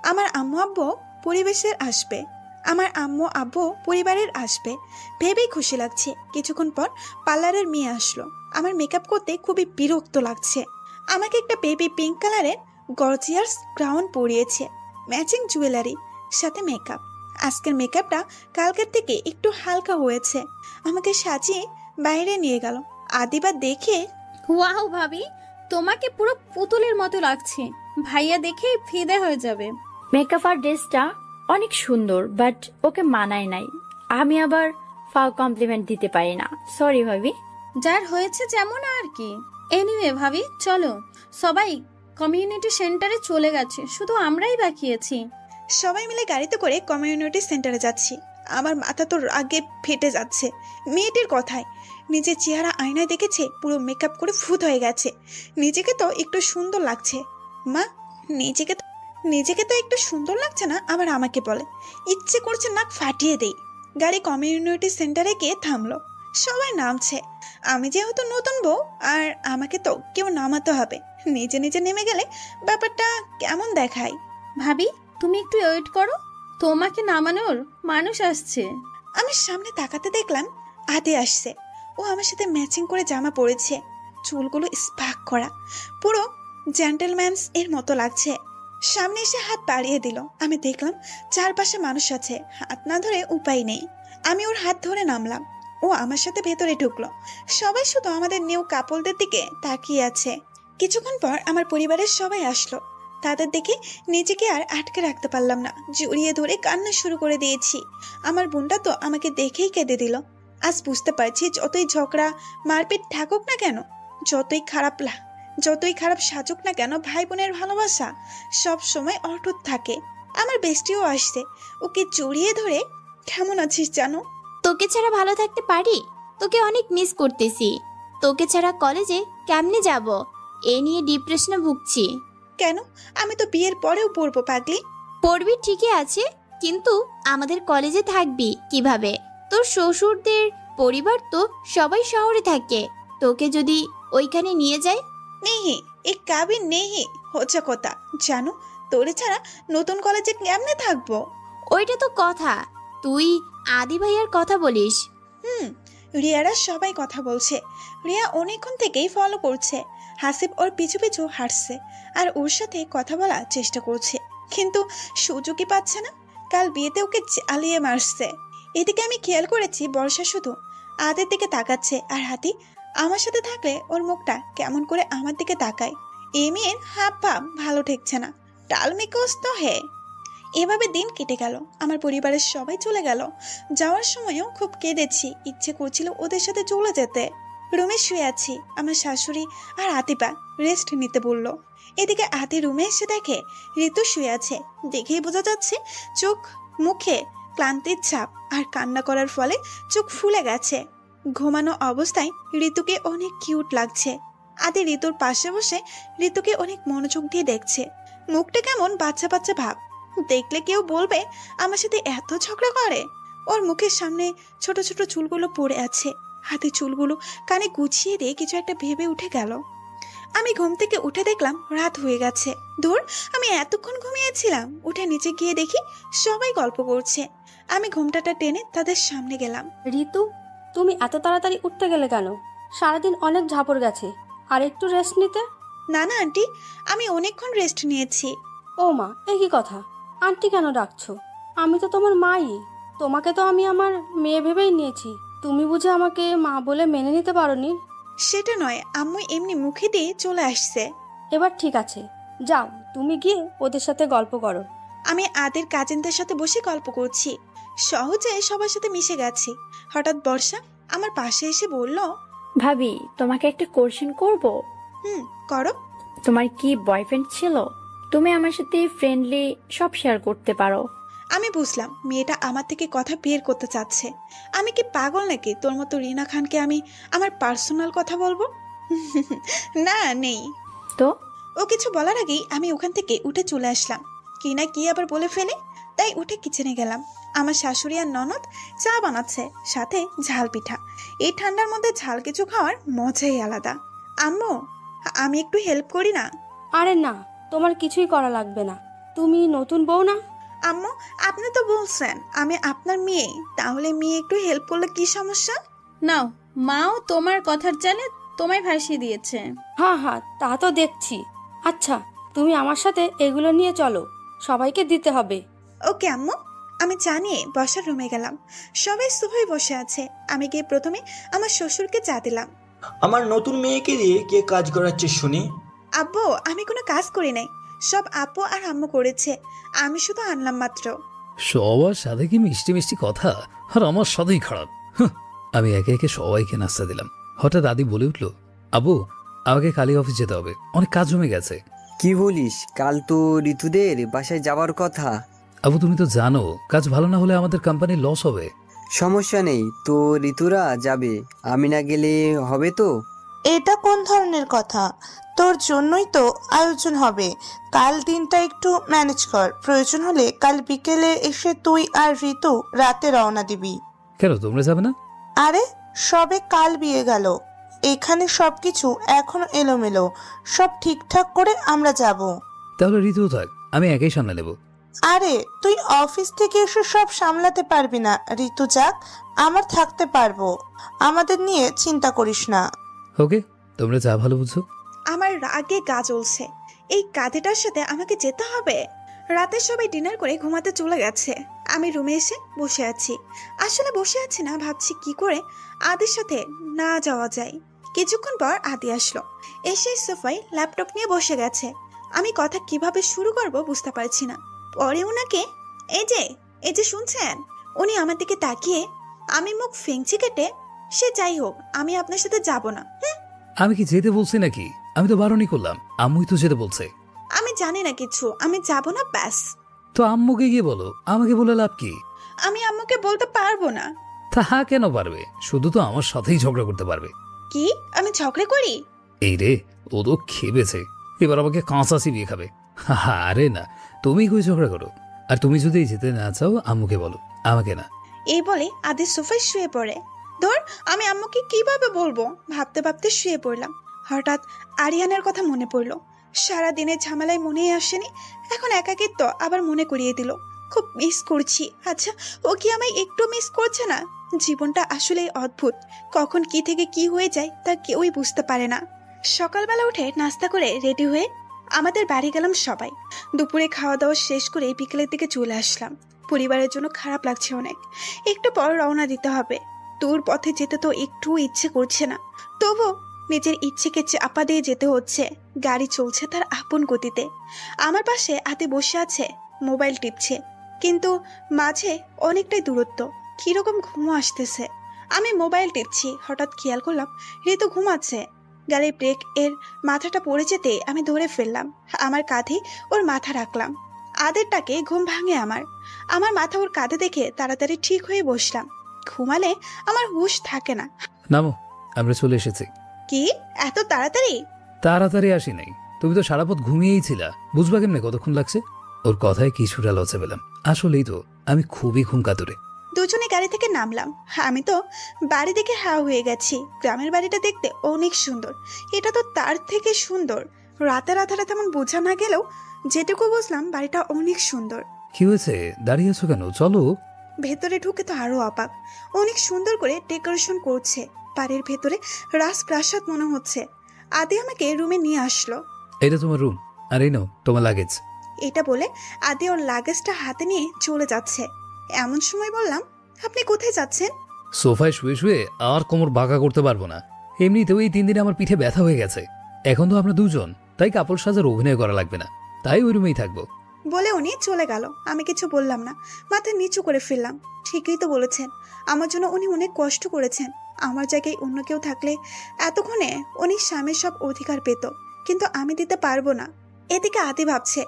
Speaker 2: আমার আম্মু আব্বু পরিবারের আসবে ভেবেই খুশি লাগছে। কিছুক্ষণ পর পার্লারের মেয়ে আসলো। আমার মেকআপ করতে খুবই বিরক্ত লাগছে। আমাকে একটা বেবি পিঙ্ক কালারের গর্জিয়াস গ্রাউন পরিয়েছে, ম্যাচিং জুয়েলারি সাথে মেকআপ। আজকের মেকআপটা কালকের থেকে একটু হালকা হয়েছে। আমাকে সাজিয়ে বাইরে নিয়ে গেল। আদিবা দেখে,
Speaker 8: ওয়াও ভাবি, তোমাকে পুরো পুতুলের মতো লাগছে। ভাইয়া দেখে ফিদে হয়ে যাবে।
Speaker 12: মেকআপ আর ড্রেসটা অনেক সুন্দর, বাট ওকে মানায় নাই। আমি আবার ফাও কমপ্লিমেন্ট দিতে পারি না, সরি ভাবি।
Speaker 8: যার হয়েছে যেমন আর কি। এনিওয়ে ভাবি, চলো, সবাই কমিউনিটি সেন্টারে চলে গেছে, শুধু আমরাই বাকি আছি।
Speaker 2: সবাই মিলে গাড়িতে করে কমিউনিটি সেন্টারে যাচ্ছি। আমার মাথা তো রাগে ফেটে যাচ্ছে মেয়েটির কথায়। নিজের চেহারা আয়নায় দেখেছে, পুরো মেকআপ করে ভূত হয়ে গেছে। নিজেকে তো একটু সুন্দর লাগছে। মা, নিজেকে তো একটু সুন্দর লাগছে না, আবার আমাকে বলে। ইচ্ছে করছে নাক ফাটিয়ে দেই। গাড়ি কমিউনিটি সেন্টারে গিয়ে থামলো। সবাই নামছে। আমি যেহেতু নতুন বউ, আর আমাকে তো কেউ নামাতে হবে। নিজে নিজে নেমে গেলে ব্যাপারটা কেমন দেখায়।
Speaker 8: ভাবি, তুমি একটু ওয়েট করো, তোমাকে নামানোর মানুষ আসছে।
Speaker 2: আমি সামনে তাকাতে দেখলাম আদি আসছে। ও আমার সাথে ম্যাচিং করে জামা পরেছে, চুলগুলো স্পার্ক করা, পুরো জেন্টলম্যানস এর মতো লাগছে। সামনে এসে হাত বাড়িয়ে দিল। আমি দেখলাম চারপাশে মানুষ আছে, হাত না ধরে উপায় নেই। আমি ওর হাত ধরে নামলাম। ও আমার সাথে ভেতরে ঢুকলো। সবাই শুধু আমাদের নিউ কাপলদের দিকে তাকিয়ে আছে। কিছুক্ষণ পর আমার পরিবারের সবাই আসলো। তাদের দেখে নিজেকে আর আটকে রাখতে পারলাম না, জড়িয়ে ধরে কান্না শুরু করে দিয়েছি। আমার বোনটা তো আমাকে দেখেই কেঁদে দিল। আজ বুঝতে পারছি, যতই ঝগড়া মারপিট থাকুক না কেন, যতই খারাপ সাজুক না কেন, ভাই বোনের ভালোবাসা সব সময় অটুট থাকে। আমার বেস্টিও আসছে, ওকে জড়িয়ে ধরে, কেমন আছিস জানো?
Speaker 3: তোকে ছাড়া ভালো থাকতে পারি? তোকে অনেক মিস করতেছি। তোকে ছাড়া কলেজে কেমনে যাব, এ নিয়ে ডিপ্রেশনে ভুগছি।
Speaker 2: কেন? আমি তো বিয়ের পরেও পড়বো পাগলি।
Speaker 3: পড়বি ঠিকই আছে, কিন্তু আমাদের কলেজে থাকবি কিভাবে? তোর শ্বশুরদের পরিবার তো সবাই শহরে থাকে, তোকে যদি ওইখানে নিয়ে যায়।
Speaker 2: নেহি এ কাবিন নেহি হচ্ছে কথা জানো, তোরে ছাড়া নতুন কলেজে কেমনে থাকবো?
Speaker 3: ওইটা তো কথা, তুই আদি ভাইয়ার কথা বলিস।
Speaker 2: রিয়ারা সবাই কথা বলছে। রিয়া অনেকক্ষণ থেকেই ফলো করছে। হাসিব ওর পিছু পিছু হাঁটছে আর ওর সাথে কথা বলার চেষ্টা করছে, কিন্তু সুযোগই পাচ্ছে না। কাল বিয়েতে ওকে জ্বালিয়ে মারছে। এদিকে আমি খেয়াল করেছি বর্ষা শুধু আদের দিকে তাকাচ্ছে, আর হাতি আমার সাথে থাকলে ওর মুখটা কেমন করে আমার দিকে তাকায়। এই মেয়ের হাব ভাব ভালো ঠেকছে না। টাল মেকোস তো হে। এভাবে দিন কেটে গেল। আমার পরিবারের সবাই চলে গেল। যাওয়ার সময়ও খুব কেঁদেছি, ইচ্ছে করছিল ওদের সাথে চলে যেতে। রুমে শুয়ে আছি, আমার শাশুড়ি আর আতিপা রেস্ট নিতে বলল। এদিকে আতি রুমে এসে দেখে ঋতু শুয়ে আছে। দেখেই বোঝা যাচ্ছে চোখ মুখে ক্লান্তির ছাপ, আর কান্না করার ফলে চোখ ফুলে গেছে। ঘুমানো অবস্থায় ঋতুকে অনেক কিউট লাগছে। আদি ঋতুর পাশে বসে ঋতুকে অনেক মনোযোগ দিয়ে দেখছে। মুখটা কেমন বাচ্চা বাচ্চা ভাব। দেখলে কেউ বলবে আমার সাথে এত ঝগড়া করে। ওর মুখের সামনে ছোট ছোট চুলগুলো পড়ে আছে। হাতে চুলগুলো কানে গুছিয়ে দিয়ে কিছু একটা ভেবে উঠে গেল। আমি ঘুম থেকে উঠে দেখলাম রাত হয়ে গেছে। দূর, আমি এতক্ষণ ঘুমিয়েছিলাম। উঠে নিচে গিয়ে দেখি সবাই গল্প করছে। আমি ঘুমটাটা টেনে তাদের সামনে গেলাম।
Speaker 10: ঋতু, তুমি এত তাড়াতাড়ি উঠতে গেলে কেন? সারাদিন অনেক ঝাপড় গেছে, আর একটু রেস্ট নিতে।
Speaker 2: না না আন্টি, আমি অনেকক্ষণ রেস্ট নিয়েছি।
Speaker 10: ও মা, এই কি কথা? আন্টি কেন ডাকছো? আমি তো তোমার মাই। তোমাকে তো আমি আমার মেয়ে ভেবেই নিয়েছি। তুমি বুঝে আমাকে মা বলে মেনে নিতে পারোনি?
Speaker 2: সেটা নয়, আম্মু এমনি মুখে দিয়ে চলে আসছে।
Speaker 10: এবার ঠিক আছে, যাও তুমি গিয়ে ওদের সাথে গল্প করো।
Speaker 2: আমি আদের কাজিনদের সাথে বসে গল্প করছি। সহজে সবার সাথে মিশে গেছি। হঠাৎ বর্ষা আমার পাশে এসে বলল,
Speaker 12: ভাবি, তোমাকে একটা কোশ্চেন করব।
Speaker 2: করো।
Speaker 12: তোমার কি বয়ফ্রেন্ড ছিল? তুমি আমার সাথে ফ্রেন্ডলি সব শেয়ার করতে পারো।
Speaker 2: আমি বুঝলাম মেয়েটা আমার থেকে কথা বের করতে চাচ্ছে। আমি কি পাগল নাকি তোর মতো রিনা খানকে আমি আমার পার্সোনাল কথা বলবো? না, নেই।
Speaker 12: তো
Speaker 2: ও কিছু বলার আগেই আমি ওখান থেকে উঠে চলে আসলাম। কি না কি আবার বলে ফেলে, তাই উঠে কিচেনে গেলাম। আমার শাশুড়ি আর ননদ চা বানাচ্ছে, সাথে ঝাল পিঠা। এই ঠান্ডার মধ্যে ঝাল কিছু খাওয়ার মজাই আলাদা। আম্মু, আমি একটু হেল্প করি না?
Speaker 10: আরে না, তোমার কিছুই করা লাগবে না, তুমি নতুন বউ না?
Speaker 2: আম্মু, আপনি তো বলছেন আমি আপনার মেয়ে, তাহলে মেয়ে একটু হেল্প করলে কি সমস্যা?
Speaker 8: নাও, মাও তোমার কথার জালে তোমায় ভাসিয়ে দিয়েছে।
Speaker 10: হ্যাঁ হ্যাঁ, তা তো দেখছি। আচ্ছা, তুমি আমার সাথে এগুলো নিয়ে চলো, সবাইকে দিতে হবে।
Speaker 2: ওকে আম্মু। আমি চা নিয়ে বসার রুমে গেলাম। সবাই সোফায় বসে আছে। আমি গিয়ে প্রথমে আমার শ্বশুরকে চা দিলাম।
Speaker 11: আমার নতুন মেয়েকে দিয়ে কে কাজ করাচ্ছে শুনি?
Speaker 2: আব্বু, আমি কোনো কাজ করি নাই, সব আপু আর আম্মু করেছে, আমি শুধু আনলাম মাত্র।
Speaker 9: সবার সাথে কি মিষ্টি মিষ্টি কথা, আর আমার সাথেই খারাপ। আমি একে একে সবাইকে নাস্তা দিলাম। হঠাৎ দাদি বলে উঠল, আবু আমাকে কালি অফিস যেতে হবে, অনেক কাজ জমে গেছে।
Speaker 13: কি বলিস? কাল তো ঋতুদের বাসায় যাওয়ার কথা।
Speaker 9: আবু তুমি তো জানো কাজ ভালো না হলে আমাদের কোম্পানির লস হবে।
Speaker 13: সমস্যা নেই তো, ঋতুরা যাবে, আমি না গেলে হবে তো?
Speaker 14: এটা কোন ধরনের কথা? তোর জন্যই তো আয়োজন হবে। কাল দিনটা একটু ম্যানেজ কর, প্রয়োজন হলে কাল বিকেলে এসে তুই আর ঋতু রাতে রওনা দিবি।
Speaker 9: কেন তোমরা যাবে না?
Speaker 14: আরে সবে কাল বিয়ে গেল, এখানে সবকিছু এখনো এলোমেলো, সব ঠিকঠাক করে আমরা যাব।
Speaker 9: তাহলে ঋতু থাক, আমি একাই সামনে নেব।
Speaker 14: আরে তুই অফিস থেকে এসে সব সামলাতে পারবি না, ঋতু যাক, আমার থাকতে পারবো, আমাদের নিয়ে চিন্তা করিস না।
Speaker 9: ওকে, তোমরা যা ভালো বুঝো।
Speaker 2: আমার রাগে গা জ্বলছে, এই কাঁধেটার সাথে আমাকে যেতে হবে। রাতে সবাই ডিনার করে ঘুমাতে চলে গেছে। আমি রুমে এসে বসে আছি। আসলে বসে আছি না, ভাবছি কি করে আদির সাথে না যাওয়া যায়। কিছুক্ষণ পর আদি আসলো, এসে সোফায় ল্যাপটপ নিয়ে বসে গেছে। আমি কথা কিভাবে শুরু করব বুঝতে পারছি না। পরে ওনাকে এই যে শুনছেন, উনি আমার দিকে তাকিয়ে আমি মুখ ফেংচি কেটে, সে যাই হোক আমি আপনার সাথে যাব না।
Speaker 9: আমি কি যেতে বলছি নাকি? আমি তো বারণই করলাম, আম্মুই তো যেতে বলছে।
Speaker 2: আমি জানি না কিছু, আমি যাব না ব্যাস।
Speaker 9: তো আম্মুকে গিয়ে বলো, আমাকে বলে লাভ কি?
Speaker 2: আমি আম্মুকে বলতে পারবো না।
Speaker 9: তা কেন পারবে? শুধু তো আমার সাথেই ঝগড়া করতে পারবে।
Speaker 2: কি আমি ঝগড়া করি?
Speaker 9: এই রে, ও তো খেপেছে, এবার আমাকে কাঁচা চিবিয়ে খাবে। আরে না, তুমি কই ঝগড়া করো। আর তুমি যদি যেতে না চাও আম্মুকে বলো, আমাকে না।
Speaker 2: এই বলে আদি সোফায় শুয়ে পড়ে। ধর, আমি আম্মুকে কিভাবে বলবো ভাবতে ভাবতে শুয়ে পড়লাম। হঠাৎ আরিয়ানের কথা মনে পড়লো। সারাদিনের ঝামেলায় মনেই আসেনি, এখন একাকিত্ব আবার মনে করিয়ে দিল। খুব মিস করছি। আচ্ছা, ও কি আমায় একটু মিস করছে না? জীবনটা আসলেই অদ্ভুত, কখন কি থেকে কি হয়ে যায় তা কেউই বুঝতে পারে না। সকালবেলা উঠে নাস্তা করে রেডি হয়ে আমাদের বাড়ি গেলাম সবাই। দুপুরে খাওয়া দাওয়া শেষ করে বিকেলের দিকে চলে আসলাম। পরিবারের জন্য খারাপ লাগছে অনেক। একটু পর রওনা দিতে হবে। দূর পথে যেতে তো একটু ইচ্ছে করছে না, তবু নিজের ইচ্ছেকে চাপা দিয়ে যেতে হচ্ছে। গাড়ি চলছে তার আপন গতিতে। আমার পাশে আদি বসে আছে, মোবাইল টিপছে, কিন্তু মাঝে অনেকটাই দূরত্ব। কিরকম ঘুমো আসতেছে। আমি মোবাইল টিপছি, হঠাৎ খেয়াল করলাম ঋতু ঘুমাচ্ছে। গাড়ির ব্রেক এর মাথাটা পড়ে যেতে আমি ধরে ফেললাম, আমার কাঁধে ওর মাথা রাখলাম। আদেরটাকে ঘুম ভাঙে আমার মাথা ওর কাঁধে দেখে তাড়াতাড়ি ঠিক হয়ে বসলাম। ঘুমালে আমার হুঁশ থাকে না।
Speaker 9: নামো, আমরা চলে এসেছি।
Speaker 2: কি এত তাড়াতাড়ি?
Speaker 9: তাড়াতাড়ি আসি নাই, তুমি তো সারা পথ ঘুমিয়েই ছিলা, বুঝবা কেমনে কতক্ষণ লাগছে? ওর কথায় কিছুটা লজ্জা পেলাম। আসলেই তো আমি খুবই ঘুম কাতুরে।
Speaker 2: দুজনে গাড়ি থেকে নামলাম। আমি তো বাড়ি দেখে হাঁ হয়ে গেছি। গ্রামের বাড়িটা দেখতে অনেক সুন্দর, এটা তো তার থেকে সুন্দর। রাতে তেমন বোঝা না গেলেও যেটুকু বুঝলাম বাড়িটা অনেক সুন্দর।
Speaker 9: কি হয়েছে, দাঁড়িয়ে আছো কেন? চলো।
Speaker 2: ভেতরে ঢুকে তো আরো অবাক, অনেক সুন্দর করে ডেকোরেশন করছে। বাড়ির ভেতরে রাজপ্রাসাদ মনে হচ্ছে। আদি আমাকে রুমে নিয়ে আসলো।
Speaker 9: এটা তোমার রুম, আর এই নাও তোমার লাগেজ।
Speaker 2: এটা বলে আদি ওর লাগেজটা হাতে নিয়ে চলে যাচ্ছে। এমন সময় বললাম, আপনি কোথায় যাচ্ছেন?
Speaker 9: সোফায় শুয়ে শুয়ে আর কোমর বাঁকা করতে পারবো না। এমনিতেও এই 3 দিনে আমার পিঠে ব্যথা হয়ে গেছে। এখন তো আমরা দুজন, তাই কাপড় সাজার অভিনয় করা লাগবে না, তাই ওই রুমেই থাকবো।
Speaker 2: বলে উনি চলে গেল। আমি কিছু বললাম না, মাথা নিচু করে ফেললাম। ঠিকই তো বলেছেন, আমার জন্য উনি অনেক কষ্ট করেছেন। আমার জায়গায় অন্য কেউ থাকলে এতক্ষণে উনি স্বামীর সব অধিকার পেত, কিন্তু আমি দিতে পারবো না। এদিকে আদি ভাবছে,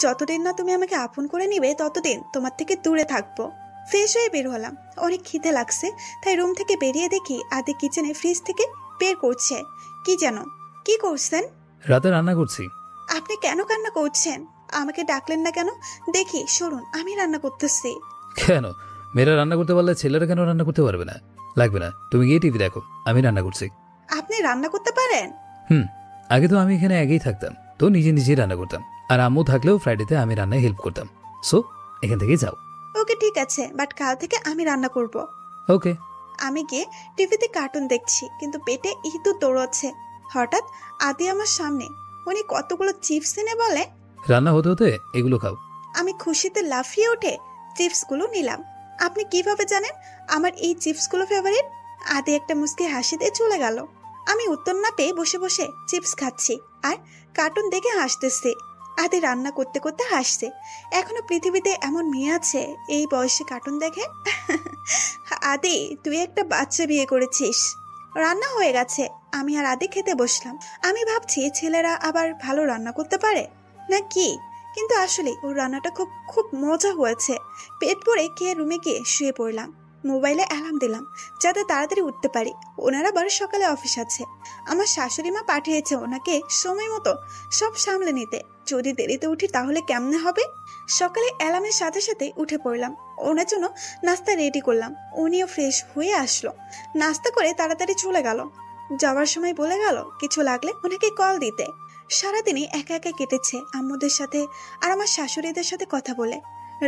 Speaker 2: যতদিন না তুমি আমাকে আপন করে নিবে ততদিন তোমার থেকে দূরে থাকবো। ফ্রেশ হয়ে বের হলাম, অনেক খিদে লাগছে, তাই রুম থেকে বেরিয়ে দেখি আদি কিচেনে ফ্রিজ থেকে বের করছে কি যেন। কি করছেন?
Speaker 9: রাতে রান্না করছি।
Speaker 2: আপনি কেন কান্না করছেন? আমাকে ডাকলেন না কেন? দেখি সরুন, আমি রান্না করতেছি।
Speaker 9: কেন মেয়েরা রান্না করতে পারলে ছেলেরা কেন রান্না করতে পারবে না? লাগবে না, তুমি গিয়ে টিভি দেখো, আমি রান্না করছি।
Speaker 2: আপনি রান্না করতে পারেন?
Speaker 9: আগে তো আমি এখানে একাই থাকতাম, তো নিজে নিজেই রান্না করতাম, আর আম্মু থাকলেও ফ্রাইডেতে আমি রান্নায় হেল্প করতাম। সো এখান থেকে যাও।
Speaker 2: ওকে ঠিক আছে, বাট কাল থেকে আমি রান্না করব।
Speaker 9: ওকে।
Speaker 2: আমি গিয়ে টিভিতে কার্টুন দেখছি, কিন্তু পেটে ইঁদুর দৌড়াচ্ছে। হঠাৎ আদি আমার সামনে, উনি কতগুলো চিপস এনে বলে,
Speaker 9: রান্না হতে হতে এগুলো খাও।
Speaker 2: আমি খুশিতে লাফিয়ে উঠে চিপসগুলো নিলাম। আপনি কিভাবে জানেন আমার এই চিপসগুলো ফেভারিট? আদি একটা মুচকি হাসি দিয়ে চলে গেল। আমি উত্তর না পেয়ে বসে বসে চিপস খাচ্ছি আর কার্টুন দেখে হাসতেছি। আদি রান্না করতে করতে হাসছে। এখনো পৃথিবীতে এমন মেয়ে আছে এই বয়সে কার্টুন দেখে? আদি, তুই একটা বাচ্চা বিয়ে করেছিস। রান্না হয়ে গেছে, আমি আর আদি খেতে বসলাম। আমি ভাবছি ছেলেরা আবার ভালো রান্না করতে পারে না কি, কিন্তু আসলে ওর রান্নাটা খুব খুব মজা হয়েছে। পেট ভরে খেয়ে রুমে গিয়ে শুয়ে পড়লাম। মোবাইলে অ্যালার্ম দিলাম যাতে তাড়াতাড়ি উঠতে পারি। ওনার আবার সকালে অফিস আছে। আমার শাশুড়ি মা পাঠিয়েছে ওনাকে সময় মতো সব সামলে নিতে। যদি দেরিতে উঠি তাহলে কেমনে হবে? সকালে অ্যালার্মের সাথে সাথে উঠে পড়লাম। ওনার জন্য নাস্তা রেডি করলাম। উনিও ফ্রেশ হয়ে আসলো। নাস্তা করে তাড়াতাড়ি চলে গেল। যাওয়ার সময় বলে গেল কিছু লাগলে ওনাকে কল দিতে। সারাদিনই একা একা কেটেছে আম্মুদের সাথে আর আমার শাশুড়িদের সাথে কথা বলে।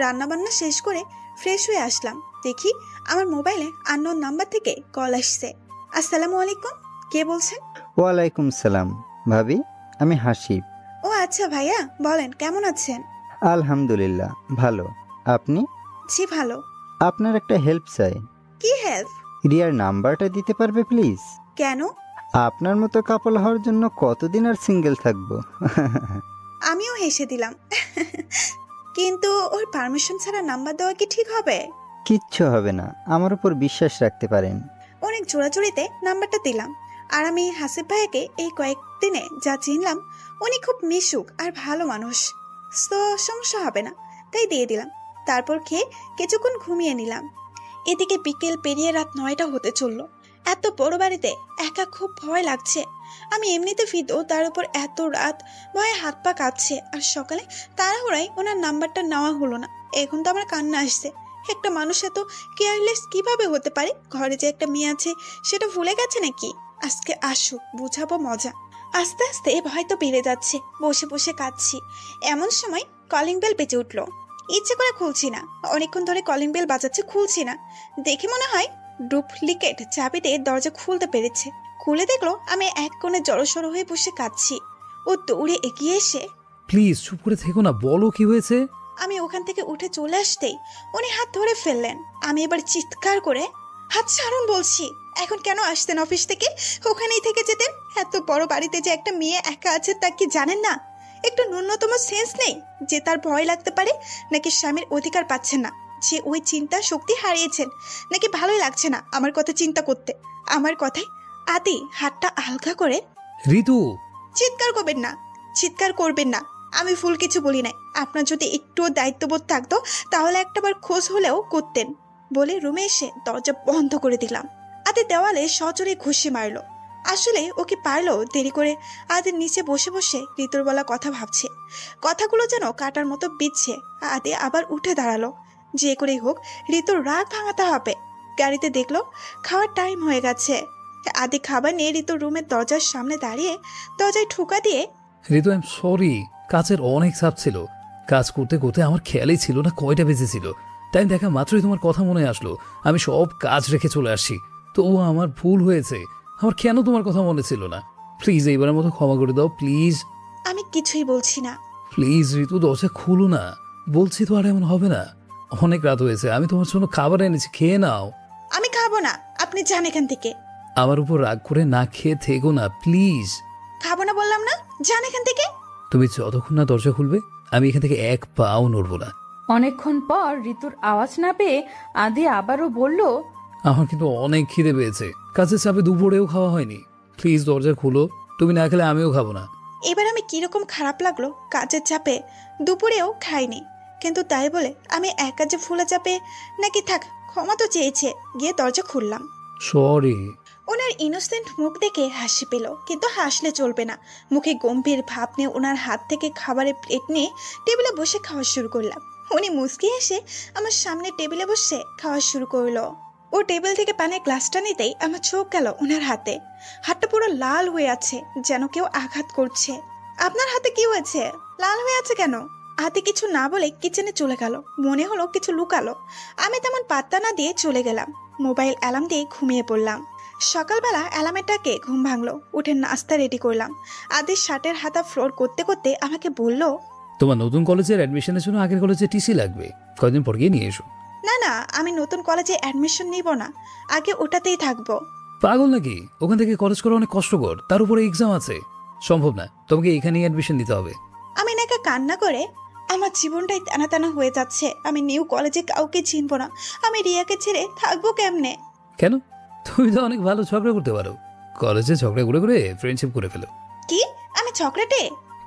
Speaker 2: রান্না বান্না শেষ করে ফ্রেশ হয়ে আসলাম। দেখি আমার মোবাইলে আননোন নাম্বার থেকে কল আসছে। আসসালামু আলাইকুম, কে বলছেন?
Speaker 5: ওয়ালাইকুম সালাম ভাবি, আমি হাসিব।
Speaker 2: ও আচ্ছা ভাইয়া, বলেন কেমন আছেন?
Speaker 5: আলহামদুলিল্লাহ ভালো, আপনি?
Speaker 2: জি ভালো।
Speaker 5: আপনার একটা হেল্প চাই।
Speaker 2: কি হেল্প?
Speaker 5: রিয়ার নাম্বারটা দিতে পারবে প্লিজ?
Speaker 2: কেন?
Speaker 5: আপনার মতো কাপল হওয়ার জন্য কতদিন আর সিঙ্গেল থাকবো।
Speaker 2: আমিও হেসে দিলাম। কিন্তু ওর পারমিশন ছাড়া নাম্বার দেওয়া কি ঠিক হবে?
Speaker 5: কিচ্ছু হবে না, আমার উপর বিশ্বাস রাখতে পারেন।
Speaker 2: অনেক জোড়াজুড়িতে নাম্বারটা দিলাম। আর আমি হাসিব ভাইয়াকে এই কয়েকদিনে যা চিনলাম, উনি খুব মিশুক আর ভালো মানুষ, তো সমস্যা হবে না, তাই দিয়ে দিলাম। তারপর খেয়ে কিছুক্ষণ ঘুমিয়ে নিলাম। এদিকে বিকেল পেরিয়ে রাত 9টা হতে চললো। এত বড় বাড়িতে একা খুব ভয় লাগছে। আমি এমনিতে ফিরো, তার উপর এত রাত, ভয়ে হাত পা কাঁপছে। আর সকালে তাড়াহুড়ায় ওনার নাম্বারটা নেওয়া হলো না। এখন তো আমার কান্না আসছে। একটা মানুষ এত কেয়ারলেস কিভাবে হতে পারে? ঘরে যে একটা মেয়ে আছে সেটা ভুলে গেছে নাকি? আজকে আসুক, বুঝাবো মজা। আস্তে আস্তে ভয় তো বেড়ে যাচ্ছে। বসে বসে কাঁদছি। এমন সময় কলিং বেল বেজে উঠলো। ইচ্ছে করে খুলছি না, অনেকক্ষণ ধরে কলিং বেল বাজাচ্ছে, খুলছি না। দেখে মনে হয় ডুপ্লিকেট চাবিতে দরজা খুলতে পেরেছে। খুলে দেখলো আমি এক কোণে জড়সড় হয়ে বসে কাঁদছি। ও দৌড়ে এগিয়ে এসে,
Speaker 9: প্লিজ চুপ করে থেকো না, বলো কি হয়েছে।
Speaker 2: আমি ওখান থেকে উঠে চলে আসতেই উনি হাত ধরে ফেললেন। আমি এবার চিৎকার করে, হাত ছাড়ুন বলছি। এখন কেন আসতেন অফিস থেকে? ওখানেই থেকে যেতেন। এত বড় বাড়িতে যে একটা মেয়ে একা আছে তা কি জানেন না? একটু ন্যূনতম সেন্স নেই যে তার ভয় লাগতে পারে? নাকি স্বামীর অধিকার পাচ্ছেন না, যে ওই চিন্তা শক্তি হারিয়েছেন? নাকি ভালোই লাগছে না আমার কথা চিন্তা করতে? আমার কথায় আদি হাতটা হালকা করে,
Speaker 9: ঋতু
Speaker 2: চিৎকার করবেন না, চিৎকার করবেন না। আমি ভুল কিছু বলি নাই। আপনার যদি একটুও দায়িত্ববোধ থাকতো তাহলে একটাবার খোঁজ হলেও করতেন বলে রুমে এসে দরজা বন্ধ করে দিলাম। আদি দেওয়ালে সজোরে ঘুষি মারলো। আসলে ওকে পারলো দেরি করে। আদির নিচে বসে বসে ঋতুর বলা কথা ভাবছে। কথাগুলো যেন কাটার মতো বিচ্ছে। আদি আবার উঠে দাঁড়ালো। যে করেই হোক ঋতুর রাগ ভাঙাতে হবে। গাড়িতে দেখলো খাওয়ার টাইম হয়ে গেছে। আদি খাবার নিয়ে ঋতুর রুমের দরজার সামনে দাঁড়িয়ে দরজায় ঠুকা দিয়ে,
Speaker 9: ঋতু আই এম সরি, কাজের অনেক চাপ ছিল। কাজ করতে করতে আমার খেয়ালই ছিল না কয়টা বেজেছিল। টাইম দেখা মাত্রই তোমার কথা মনে আসলো। আমি সব কাজ রেখে চলে আসছি। তো আমার ভুল হয়েছে। আমার কেন তোমার কথা মনে ছিল না? প্লিজ এইবারের মতো ক্ষমা করে দাও প্লিজ।
Speaker 2: আমি কিছুই বলছি না।
Speaker 9: প্লিজ ঋতু, দরজা খুলো না বলছি তো। আর এমন হবে না, অনেক রাত হয়েছে। আমি তোমার জন্য খাবার এনেছি, খেয়ে নাও।
Speaker 2: আমি খাবো না, আপনি যান এখান থেকে।
Speaker 9: আমার উপর রাগ করে না খেয়ে থেকো না প্লিজ।
Speaker 2: খাবো না বললাম না, যান এখান থেকে।
Speaker 9: তুমি যতক্ষণ না দরজা খুলবে আমি এখান থেকে এক পাও নড়বো না।
Speaker 4: অনেকক্ষণ পর ঋতুর আওয়াজ না পেয়ে আদি আবারও বলল,
Speaker 9: আমার কিন্তু অনেক খিদে পেয়েছে। কাজের চাপে দুপুরেও খাওয়া হয়নি। প্লিজ দরজা খুলো, তুমি না খেলে আমিও খাবো না।
Speaker 2: এবার আমি কিরকম খারাপ লাগলো, কাজের চাপে দুপুরেও খাইনি, কিন্তু তাই বলে আমি এক কাজে ফুলে চাপে নাকি? থাক, ক্ষমা তো চেয়েছে, গিয়ে দরজা খুললাম।
Speaker 9: সরি।
Speaker 2: ওনার ইনোসেন্ট মুখ দেখে হাসি পেল, কিন্তু হাসলে চলবে না। মুখে গম্ভীর ভাব নিয়ে ওনার হাত থেকে খাবারের প্লেট নিয়ে টেবিলে বসে খাওয়া শুরু করলাম। উনি মুচকি এসে আমার সামনে টেবিলে বসে খাওয়া শুরু করলো। ও টেবিল থেকে পানির গ্লাসটা নিতেই আমার চোখ গেল ওনার হাতে। হাতটা পুরো লাল হয়ে আছে, যেন কেউ আঘাত করছে। আপনার হাতে কি হয়েছে? লাল হয়ে আছে কেন? হাতে কিছু না বলে কিচেনে চলে গেল। মনে হলো কিছু লুকালো। আমি তেমন পাত্তা না দিয়ে চলে গেলাম। মোবাইল অ্যালার্ম দিয়ে ঘুমিয়ে পড়লাম। সকালবেলা অ্যালার্মের ডাকে ঘুম ভাঙলো। উঠে নাস্তা রেডি করলাম। আদির শার্টের হাতা ফ্লোর করতে করতে আমাকে বলল,
Speaker 9: তোমার নতুন কলেজের অ্যাডমিশনের জন্য আগের কলেজে টিসি লাগবে, কয়েকদিন পর গিয়ে নিয়ে এসো।
Speaker 2: না না, আমি নতুন কলেজে অ্যাডমিশন নিব না, আগে ওটাতেই থাকবো।
Speaker 9: পাগল নাকি? ওখান থেকে কলেজ করা অনেক কষ্টকর, তার উপরে এক্সাম আছে। সম্ভব না, তোমাকে এখানেই অ্যাডমিশন নিতে হবে।
Speaker 2: আমি নাকি কান্না করে, আমার জীবনটাই টানা টানা হয়ে যাচ্ছে। আমি নিউ কলেজে কাউকে চিনবো না। আমি রিয়াকে ছেড়ে থাকবো কেমনে?
Speaker 9: কেন? তুমি তো অনেক ভালো ঝগড়া করতে পারো। কলেজে ঝগড়া করে করে ফ্রেন্ডশিপ করে ফেলো।
Speaker 2: কি? আমি চকলেটে?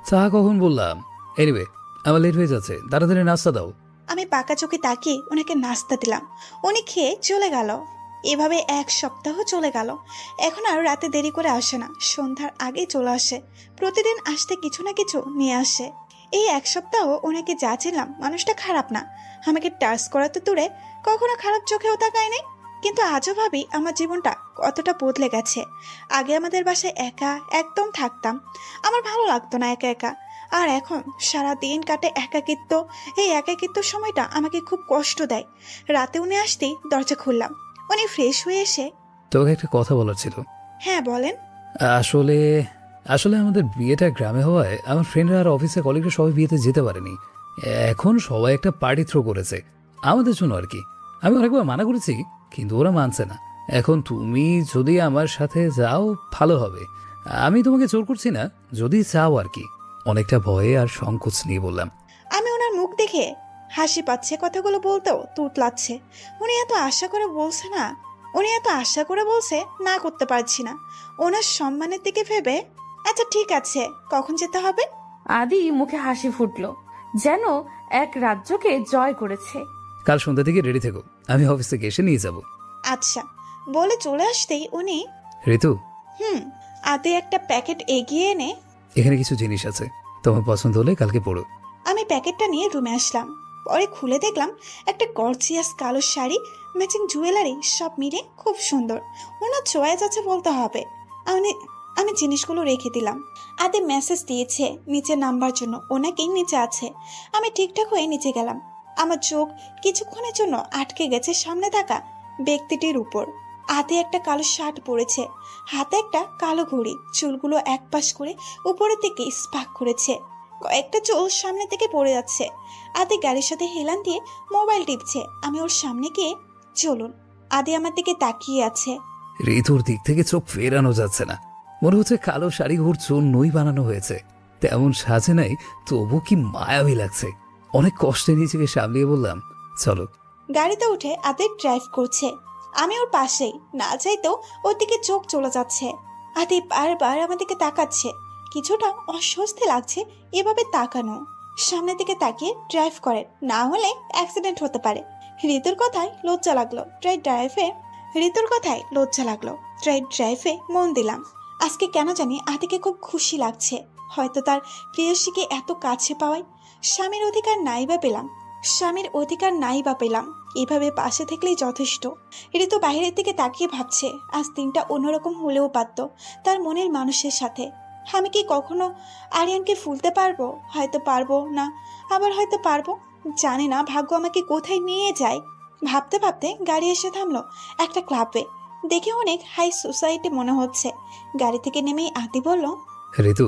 Speaker 9: তা কখন বললাম? এনিওয়ে, আমার লেট হয়ে যাচ্ছে, তাড়াতাড়ি নাস্তা দাও।
Speaker 2: আমি পাকা চোখে তাকিয়ে ওনাকে নাস্তা দিলাম। উনি খেয়ে চলে গেল। এভাবে 1 সপ্তাহ চলে গেল। এখন আর রাতে দেরি করে আসে না, সন্ধ্যার আগেই চলে আসে। প্রতিদিন আসতে কিছু না কিছু নিয়ে আসে। এই 1 সপ্তাহ ওনাকে যা ছিলাম, মানুষটা খারাপ না। আমাকে টাচ করা তো দূরে, কখনো খারাপ চোখেও তাকায় নাই। কিন্তু আজও ভাবি আমার জীবনটা কতটা বদলে গেছে। আগে আমাদের বাসায় একা একদম থাকতাম, আমার ভালো লাগতো না একা একা। আর এখন সারা দিন কাটে একাকিত্ব। এই একাকিত্ব সময়টা আমাকে খুব কষ্ট দেয়। রাতে উনি আসতেই দরজা খুললাম। উনি ফ্রেশ হয়ে এসে,
Speaker 9: তোকে একটা কথা বলার ছিল।
Speaker 2: হ্যাঁ বলেন।
Speaker 9: আসলে আসলে আমাদের বিয়েটা গ্রামে হওয়ায় আমার ফ্রেন্ডরা আর অফিসে কলিগরা সবাই বিয়েতে যেতে পারেনি। এখন সবাই একটা পার্টি থ্রো করেছে আমাদের জন্য আর কি। আমি অনেকবার মানা করেছি, কিন্তু ওরা মানছে না। এখন তুমি যদি আমার সাথে যাও ভালো হবে। আমি তোমাকে জোর করছি না, যদি চাও আর কি। অনেকটা ভয়ে আর সংকোচ নিয়ে বললাম।
Speaker 2: আমি ওনার মুখ দেখে হাসি পাচ্ছে, কথাগুলো বলতেও তুতলাচ্ছে। উনি এত আশা করে বলছে, না করতে পারছি না। ওনার সম্মানের দিকে ভেবে, আচ্ছা ঠিক আছে, কখন যেতে হবে?
Speaker 4: আদি মুখে হাসি ফুটলো, যেন এক রাজ্যকে জয় করেছে।
Speaker 9: কাল সন্ধ্যা থেকে রেডি থেকো, আমি অফিস থেকে এসে নিয়ে যাব।
Speaker 2: আচ্ছা বলে চলে আসতেই উনি,
Speaker 9: ঋতু।
Speaker 2: আদে একটা প্যাকেট এগিয়ে এনে,
Speaker 9: এখানে কিছু জিনিস আছে, তোমার পছন্দ হলে কালকে পড়ো।
Speaker 2: আমি প্যাকেটটা নিয়ে রুমে আসলাম। পরে খুলে দেখলাম একটা গর্জিয়াস কালো শাড়ি, ম্যাচিং জুয়েলারি, সব মিলে খুব সুন্দর। ওনার চয়েস আছে বলতে হবে। আমি জিনিসগুলো রেখে দিলাম। আদে মেসেজ দিয়েছে নিচে নাম্বার জন্য, ওনাকেই নিচে আছে। আমি ঠিকঠাক হয়ে নিচে গেলাম। আমার চোখ কিছুক্ষণের জন্য আটকে গেছে সামনে থাকা ব্যক্তিটির উপর। হাতে একটা কালো শার্ট পরেছে, হাতে একটা কালো ঘড়ি, চুলগুলো এক পাশ করে উপরের দিকে স্পার্ক করেছে, কয়েকটা চুল সামনে থেকে পড়ে যাচ্ছে। আদি গাড়ির সাথে হেলান দিয়ে মোবাইল টিপছে। আমি ওর সামনে গিয়ে, চলুন। আদি আমার দিকে তাকিয়ে আছে।
Speaker 9: ঋতুর দিক থেকে চোখ ফেরানো যাচ্ছে না। মনে হচ্ছে কালো শাড়ি ওর জন্যই বানানো হয়েছে। তেমন সাজে নাই, তবু কি মায়াবী লাগছে। অনেক কষ্টে নিজেকে সামলিয়ে বললাম, চলো।
Speaker 2: গাড়িতে উঠে আদি ড্রাইভ করছে। আমি ওর পাশেই, না চাইতেও ওর দিকে চোখ চলে যাচ্ছে। আদি বারবার আমার দিকে তাকাচ্ছে। কিছুটা অস্বস্তি লাগছে এভাবে তাকানো। সামনের দিকে তাকিয়ে ড্রাইভ করে, না হলে অ্যাক্সিডেন্ট হতে পারে। ঋতুর কথায় লজ্জা লাগলো, ট্রাই ড্রাইভে মন দিলাম। আজকে কেন জানি আদিকে খুব খুশি লাগছে। হয়তো তার প্রেয়সীকে এত কাছে পাওয়ায়। স্বামীর অধিকার নাই বা পেলাম, এভাবে পাশে থাকলেই যথেষ্ট। ঋতু বাইরের দিকে তাকিয়ে ভাবছে, আজ দিনটা অন্যরকম হলেও পারত তার মনের মানুষের সাথে। আমি কি কখনো আরিয়ানকে ভুলতে পারবো? হয়তো পারবো না, আবার হয়তো পারবো, জানি না ভাগ্য আমাকে কোথায় নিয়ে যায়। ভাবতে ভাবতে গাড়ি এসে থামলো একটা ক্লাবে। দেখে অনেক হাই সোসাইটি মনে হচ্ছে। গাড়ি থেকে নেমেই আদি বলল,
Speaker 9: ঋতু,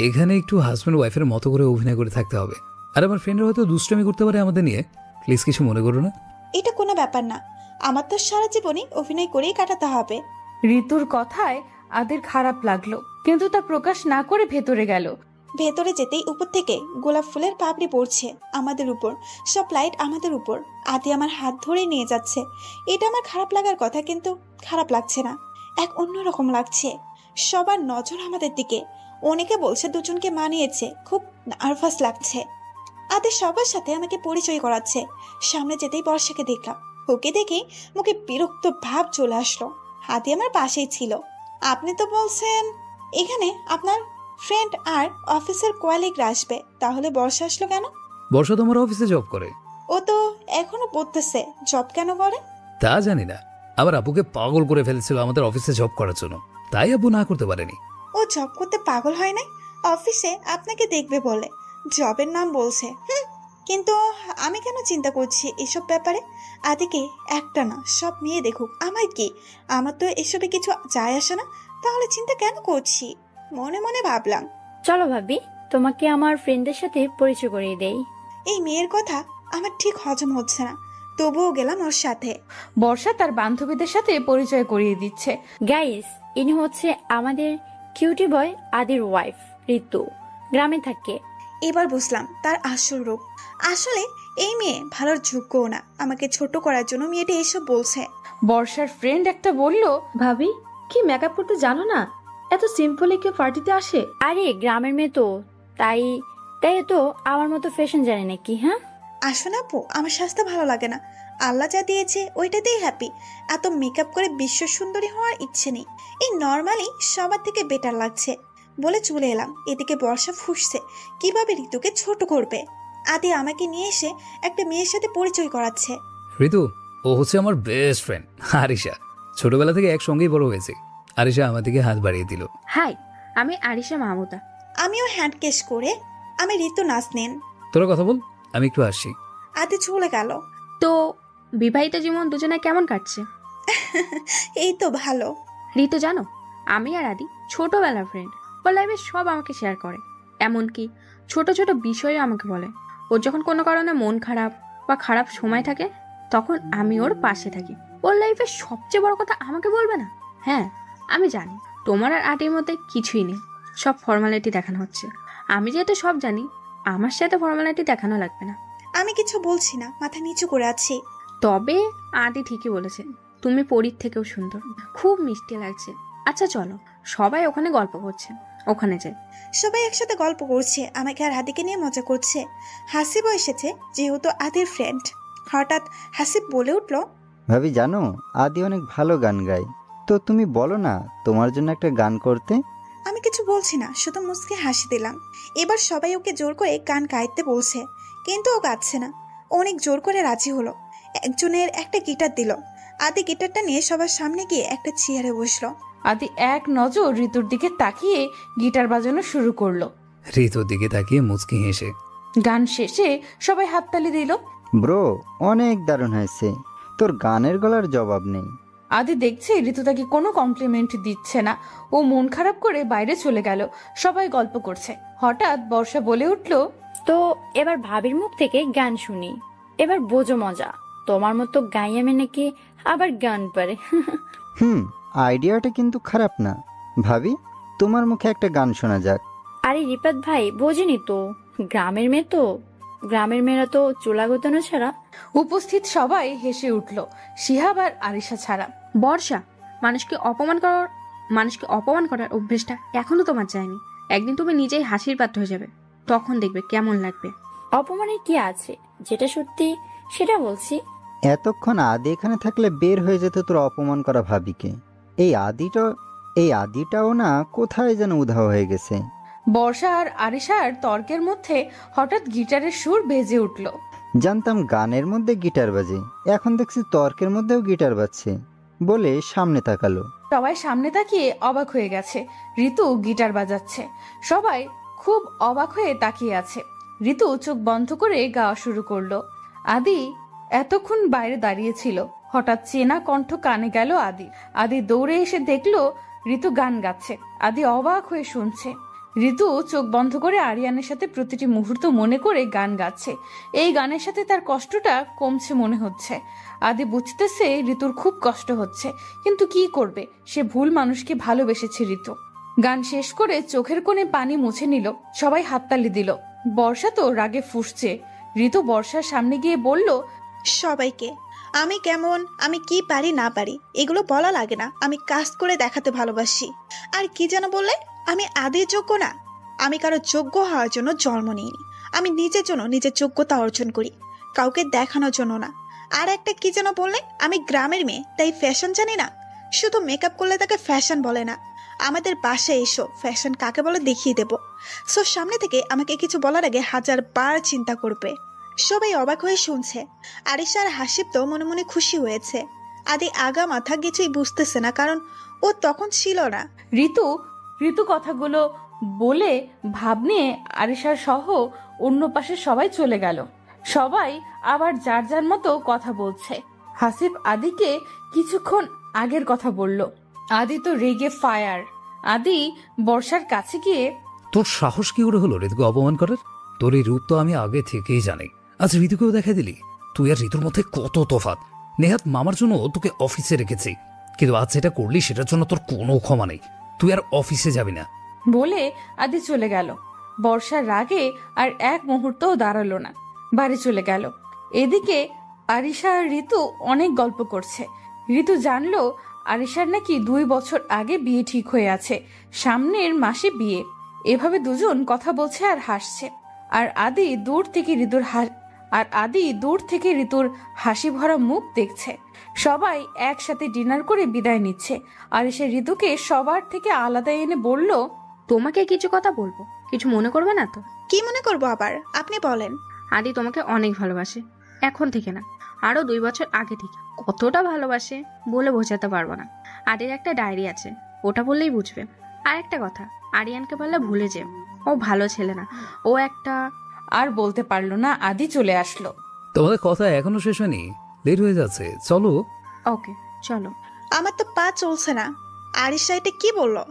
Speaker 9: এখানে একটু হাজব্যান্ড ওয়াইফের মতো করে অভিনয় করে থাকতে হবে। আর আমার ফ্রেন্ডরা হয়তো দুষ্টামি করতে পারে আমাদের নিয়ে, প্লিজ কিছু মনে করো না।
Speaker 2: এটা কোনো ব্যাপার না, আমার তো সারা জীবনই অভিনয় করেই কাটাতে হবে।
Speaker 4: ঋতুর কথায় আদের খারাপ লাগলো, কিন্তু তা প্রকাশ না করে ভেতরে গেল।
Speaker 2: ভেতরে যেতেই উপর থেকে গোলাপ ফুলের পাপড়ি পড়ছে আমাদের উপর, সব লাইট আমাদের উপর। আদি আমার হাত ধরে নিয়ে যাচ্ছে। এটা আমার খারাপ লাগার কথা, কিন্তু খারাপ লাগছে না, এক অন্যরকম লাগছে। সবার নজর আমাদের দিকে। অনেকে বলছে দুজনকে মানিয়েছে, খুব নার্ভাস লাগছে। আদি সবার সাথে আমাকে পরিচয় করাচ্ছে। সামনে যেতেই বর্ষাকে দেখলাম। ওকে দেখেই মুখে বিরক্ত ভাব চলে আসলো। আদি আমার পাশেই ছিল। আপনি তো বলছেন এখানে আপনার ফ্রেন্ড আর অফিসের কোয়ালিগরা আসবে, তাহলে বর্ষা আসলো কেন?
Speaker 9: বর্ষা তোমার অফিসে জব করে,
Speaker 2: ও তো এখনো পড়তেছে, জব কেন করে?
Speaker 9: তা জানি না, আবার আব্বুকে পাগল করে ফেলেছিল আমাদের অফিসে জব করার জন্য, তাই আব্বু না করতে পারেনি।
Speaker 2: ও জব করতে পাগল হয় নাই, অফিসে আপনাকে দেখবে বলে জবের নাম বলছে। কিন্তু আমি কেন চিন্তা করছি এসব ব্যাপারে? আদিকে একটা না, সব মেয়ে দেখুক, আমার কি? আমার তো এসবে কিছু যায় আসে না, তাহলে চিন্তা কেন করছি? মনে মনে ভাবলাম,
Speaker 12: চলো ভাবি, তোমাকে আমার ফ্রেন্ডদের সাথে পরিচয় করিয়ে দেই।
Speaker 2: এই মেয়ের কথা আমার ঠিক হজম হচ্ছে না, তবুও গেলাম ওর সাথে।
Speaker 4: বর্ষা তার বান্ধবীদের সাথে পরিচয় করিয়ে দিচ্ছে।
Speaker 12: গাইস, ইনি হচ্ছে আমাদের কিউটি বয় আদির ওয়াইফ ঋতু, গ্রামে থাকে।
Speaker 2: এবার বুঝলাম তার আসল রূপ। আসলে এই মেয়ে ভালোর যোগ্যও না, আমাকে ছোট করার জন্য মেয়েটা এসব বলছে।
Speaker 4: বর্ষার ফ্রেন্ড একটা বলল,
Speaker 15: ভাবি কি মেকআপ করতে জানো না? এত সিম্পলি কেউ পার্টিতে আসে?
Speaker 12: আরে গ্রামের মেয়ে তো, তাই তো আমার মতো ফ্যাশন জানে নাকি? হ্যাঁ
Speaker 2: আসলে আপু, আমার স্বাস্থ্য ভালো লাগে না, আল্লাহ যা দিয়েছে ওইটাতেই হ্যাপি। এত মেকআপ করে বিশ্ব সুন্দরী হওয়ার ইচ্ছে নেই, এই নর্মালি সবার থেকে বেটার লাগছে বলে চলে এলাম। এদিকে বর্ষা ফুসছে কিভাবে ঋতুকে ছোট করবে। আদি আমাকে নিয়ে এসে একটা মেয়ের সাথে পরিচয় করাচ্ছে।
Speaker 9: ঋতু, ও হচ্ছে আমার বেস্ট ফ্রেন্ড আরিশা, ছোটবেলা থেকে একসঙ্গেই বড় হয়েছে। আরিশা আমার দিকে হাত বাড়িয়ে দিল।
Speaker 15: হাই, আমি আরিশা মাহমুদা।
Speaker 2: আমিও হ্যান্ড কেস করে আমি ঋতু নাচ নেন।
Speaker 9: তোরা কথা বল, আমি একটু আসছি।
Speaker 2: আদি চলে গেল।
Speaker 15: তো বিবাহিত জীবন দুজনে কেমন কাটছে?
Speaker 2: এই তো ভালো।
Speaker 15: ঋতু জানো, আমি আর আদি ছোটবেলার ফ্রেন্ড। ওর লাইফে সব আমাকে শেয়ার করে, এমনকি ছোট ছোট বিষয়ে আমাকে বলে। ওর যখন কোনো কারণে মন খারাপ বা খারাপ সময় থাকে, তখন আমি ওর পাশে থাকি। ওর লাইফে সবচেয়ে বড় কথা আমাকে বলবে না। হ্যাঁ, আমি জানি তোমার আর আদির মধ্যে কিছুই নেই, সব ফর্মালিটি দেখানো হচ্ছে। আমি যেহেতু সব জানি, আমার সাথে ফর্মালিটি দেখানো লাগবে না।
Speaker 2: আমি কিছু বলছি না, মাথা নিচু করে আছি।
Speaker 15: তবে আদি ঠিকই বলেছে, তুমি পরীর থেকেও সুন্দর, খুব মিষ্টি লাগছে। আচ্ছা চলো, সবাই ওখানে গল্প করছে, ওখানে যাই।
Speaker 2: সবাই একসাথে গল্প করছে, আমাকে আর আদিকে নিয়ে মজা করছে। হাসিবও এসেছে, যেহেতু আদির ফ্রেন্ড। হঠাৎ হাসিব বলে উঠলো,
Speaker 5: ভাবি জানো আদি অনেক ভালো গান গায়, তো তুমি বলো না তোমার জন্য একটা গান করতে।
Speaker 2: আমি কিছু বলছি না, শুধু মুচকে হাসি দিলাম। এবার সবাই ওকে জোর করে গান গাইতে বলছে, কিন্তু ও গাচ্ছে না। অনেক জোর করে রাজি হলো। একজনের একটা গিটার দিল। আদি গিটারটা নিয়ে সবার সামনে গিয়ে একটা চেয়ারে বসলো।
Speaker 4: আদি এক নজর ঋতুর দিকে তাকিয়ে গিটার বাজানো শুরু করলো।
Speaker 9: ঋতুর দিকে তাকিয়ে মুচকি হেসে
Speaker 4: গান শেষে সবাই হাততালি দিল।
Speaker 5: ব্রো, অনেক দারুণ হয়েছে, তোর গানের গলার জবাব নেই।
Speaker 4: আদি দেখছে ঋতু তাকে কোনো কমপ্লিমেন্ট দিচ্ছে না, ও মন খারাপ করে বাইরে চলে গেল। সবাই গল্প করছে। হঠাৎ বর্ষা বলে উঠলো,
Speaker 12: তো এবার ভাবির মুখ থেকে গান শুনি, এবার বোঝো মজা। তোমার মতো গাইয়ামে নাকি আবার গান পারে।
Speaker 5: আইডিয়াটা কিন্তু খারাপ না। ভাবি, তোমার মুখে একটা গান শোনা যাক।
Speaker 12: আরে রিপাত ভাই, বোঝেনি তো, গ্রামের মেয়ে তো, গ্রামের মেয়েরা তো চুলা গোতানো ছাড়া।
Speaker 4: উপস্থিত সবাই হেসে উঠল, শিহাব আর আরিশা ছাড়া।
Speaker 15: বর্ষা, মানুষকে অপমান করার অভ্যেসটা এখনো তোমার যায়নি। একদিন তুমি নিজেই হাসির পাত্র হয়ে যাবে, তখন দেখবে কেমন লাগবে।
Speaker 12: অপমানের কি আছে, যেটা সত্যি সেটা বলছি।
Speaker 5: এতক্ষণ আদি এখানে থাকলে বের হয়ে যেত তোর অপমান করা ভাবিকে। এই আদিটাও না কোথায় যেন উধাও হয়ে গেছে।
Speaker 4: বর্ষা আর আরিশার তর্কের মধ্যে হঠাৎ গিটারের সুর বেজে উঠল।
Speaker 5: জানতাম গানের মধ্যে গিটার বাজে, এখন দেখছি তর্কের মধ্যেও গিটার বাজছে বলে সামনে তাকালো।
Speaker 4: সবাই সামনে তাকিয়ে অবাক হয়ে গেছে। ঋতু গিটার বাজাচ্ছে, সবাই খুব অবাক হয়ে তাকিয়ে আছে। ঋতু চোখ বন্ধ করে গাওয়া শুরু করলো। আদি এতক্ষণ বাইরে দাঁড়িয়েছিল, হঠাৎ চেনা কণ্ঠ কানে গেল আদি দৌড়ে এসে দেখলো ঋতু গান গাচ্ছে। আদি অবাক হয়ে শুনছে। ঋতু চোখ বন্ধ করে আরিয়ানের সাথে প্রতিটি মুহূর্ত মনে করে গান গাচ্ছে। এই গানের সাথে তার কষ্টটা কমছে মনে হচ্ছে। আদি বুঝতেছে ঋতুর খুব কষ্ট হচ্ছে, কিন্তু কি করবে, সে ভুল মানুষকে ভালোবেসেছে ঋতু। গান শেষ করে চোখের কোণে পানি মুছে নিল। সবাই হাততালি দিল। বর্ষা তো রাগে ফুঁসছে। ঋতু বর্ষার সামনে গিয়ে বলল,
Speaker 2: সবাইকে আমি কেমন, আমি কি পারি না পারি এগুলো বলা লাগে না, আমি কাজ করে দেখাতে ভালোবাসি। আর কি যেন বললে, আমি আদির যোগ্য না। আমি কারো যোগ্য হওয়ার জন্য জন্ম নিইনি, আমি নিজের জন্য নিজের যোগ্যতা অর্জন করি, কাউকে দেখানোর জন্য না। আর একটা কি যেন বললে, আমি গ্রামের মেয়ে, তাই ফ্যাশন জানি না। শুধু মেকআপ করলে তাকে ফ্যাশন বলে না। আমাদের বাসায় এসো, ফ্যাশন কাকে বলে দেখিয়ে দেব। সো সামনে থেকে আমাকে কিছু বলার আগে 1000 বার চিন্তা করবে। সবাই অবাক হয়ে শুনছে। আরিশা আর হাসিব তো মনে মনে খুশি হয়েছে। আদি আগা মাথা কিছুই বুঝতেছে না, কারণ ও তখন ছিল না।
Speaker 4: ঋতু কথাগুলো বলে ভাব নিয়ে আরিশার সহ অন্য পাশে সবাই চলে গেল। সবাই আবার যার যার মতো কথা বলছে। হাসিব আদিকে কিছুক্ষণ আগের কথা বলল। আদি তো রেগে ফায়ার। আদি বর্ষার কাছে গিয়ে,
Speaker 9: তোর সাহস কি করে হলো ঋতুকে অপমান করার? তোর এই রূপ তো আমি আগে থেকেই জানি। আজ ঋতুকেও দেখা দিলি। তুই আর ঋতুর মধ্যে কত তফাৎ। নেহাত মামার জন্য তোকে অফিসে রেখেছি, কিন্তু আজ যেটা করলি সেটার জন্য তোর কোনো ক্ষমা নেই। তুই আর অফিসে যাবি না
Speaker 4: বলে আদি চলে গেল। বর্ষার রাগে আর এক মুহূর্তও দাঁড়ালো না, বাড়ি চলে গেল। এদিকে আরিশা আর ঋতু অনেক গল্প করছে। ঋতু জানলো আরিশার নাকি 2 বছর আগে বিয়ে ঠিক হয়ে আছে, সামনের মাসে বিয়ে। এভাবে দুজন কথা বলছে আর হাসছে। আর আদি দূর থেকে ঋতুর হাসি ভরা মুখ দেখছে। সবাই একসাথে ডিনার করে বিদায় নিচ্ছে। আরিশা ঋতুকে সবার থেকে আলাদা এনে বলল,
Speaker 15: তোমাকে কিছু কথা বলবো, কিছু মনে করবে না তো?
Speaker 2: কি মনে করবো আবার, আপনি বলেন।
Speaker 15: আদি তোমাকে অনেক ভালোবাসে, এখন থেকে না, আরো 2 বছর আগে থেকে। কতটা ভালোবাসে বলে বোঝাতে পারবো না। আদির একটা ডায়েরি আছে, ওটা বললেই বুঝবে। আর একটা কথা, আরিয়ানকে বললে ভুলে যে, ও ভালো ছেলে না, ও একটা।
Speaker 4: আর বলতে পারলো না, আদি চলে আসলো।
Speaker 9: তোমাদের কথা এখনো শেষ হয়নি, লেট হয়ে যাচ্ছে, চলো।
Speaker 15: ওকে চলো।
Speaker 2: আমার তো পা চলছে না। আরিশা এটা কি বললো?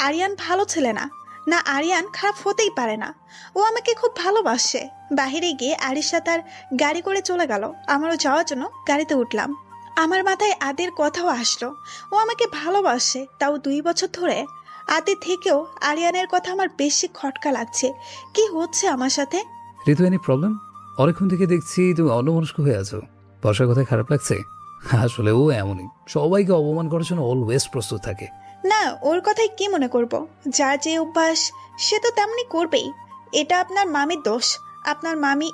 Speaker 2: আরিয়ান ভালো ছেলে না? না, আরিয়ান খারাপ হতেই পারে না। ও আমাকে খুব ভালোবাসে। বাহিরে গিয়ে আরিশা তার গাড়ি করে চলে গেল। আমারও যাওয়ার জন্য গাড়িতে উঠলাম। আমার মাথায় আদির কথাও আসলো। ও আমাকে ভালোবাসে, তাও 2 বছর ধরে। আদি থেকেও আরিয়ানের কথা আমার বেশি খটকা লাগছে। কি হচ্ছে আমার সাথে?
Speaker 9: ঋতু, এনি প্রবলেম? অনেকক্ষণ থেকে দেখছি তুমি অন্যমনস্ক হয়ে আছো। বর্ষার কথা খারাপ লাগছে? আসলে ও এমনই, সবাইকে অপমান করার জন্য অলওয়েজ প্রস্তুত থাকে।
Speaker 2: না, ওর কথাই কি মনে করব? যার যে অভ্যাস সে তো তেমনি করবেই। এটা আপনার মামির দোষ। আপনার মামি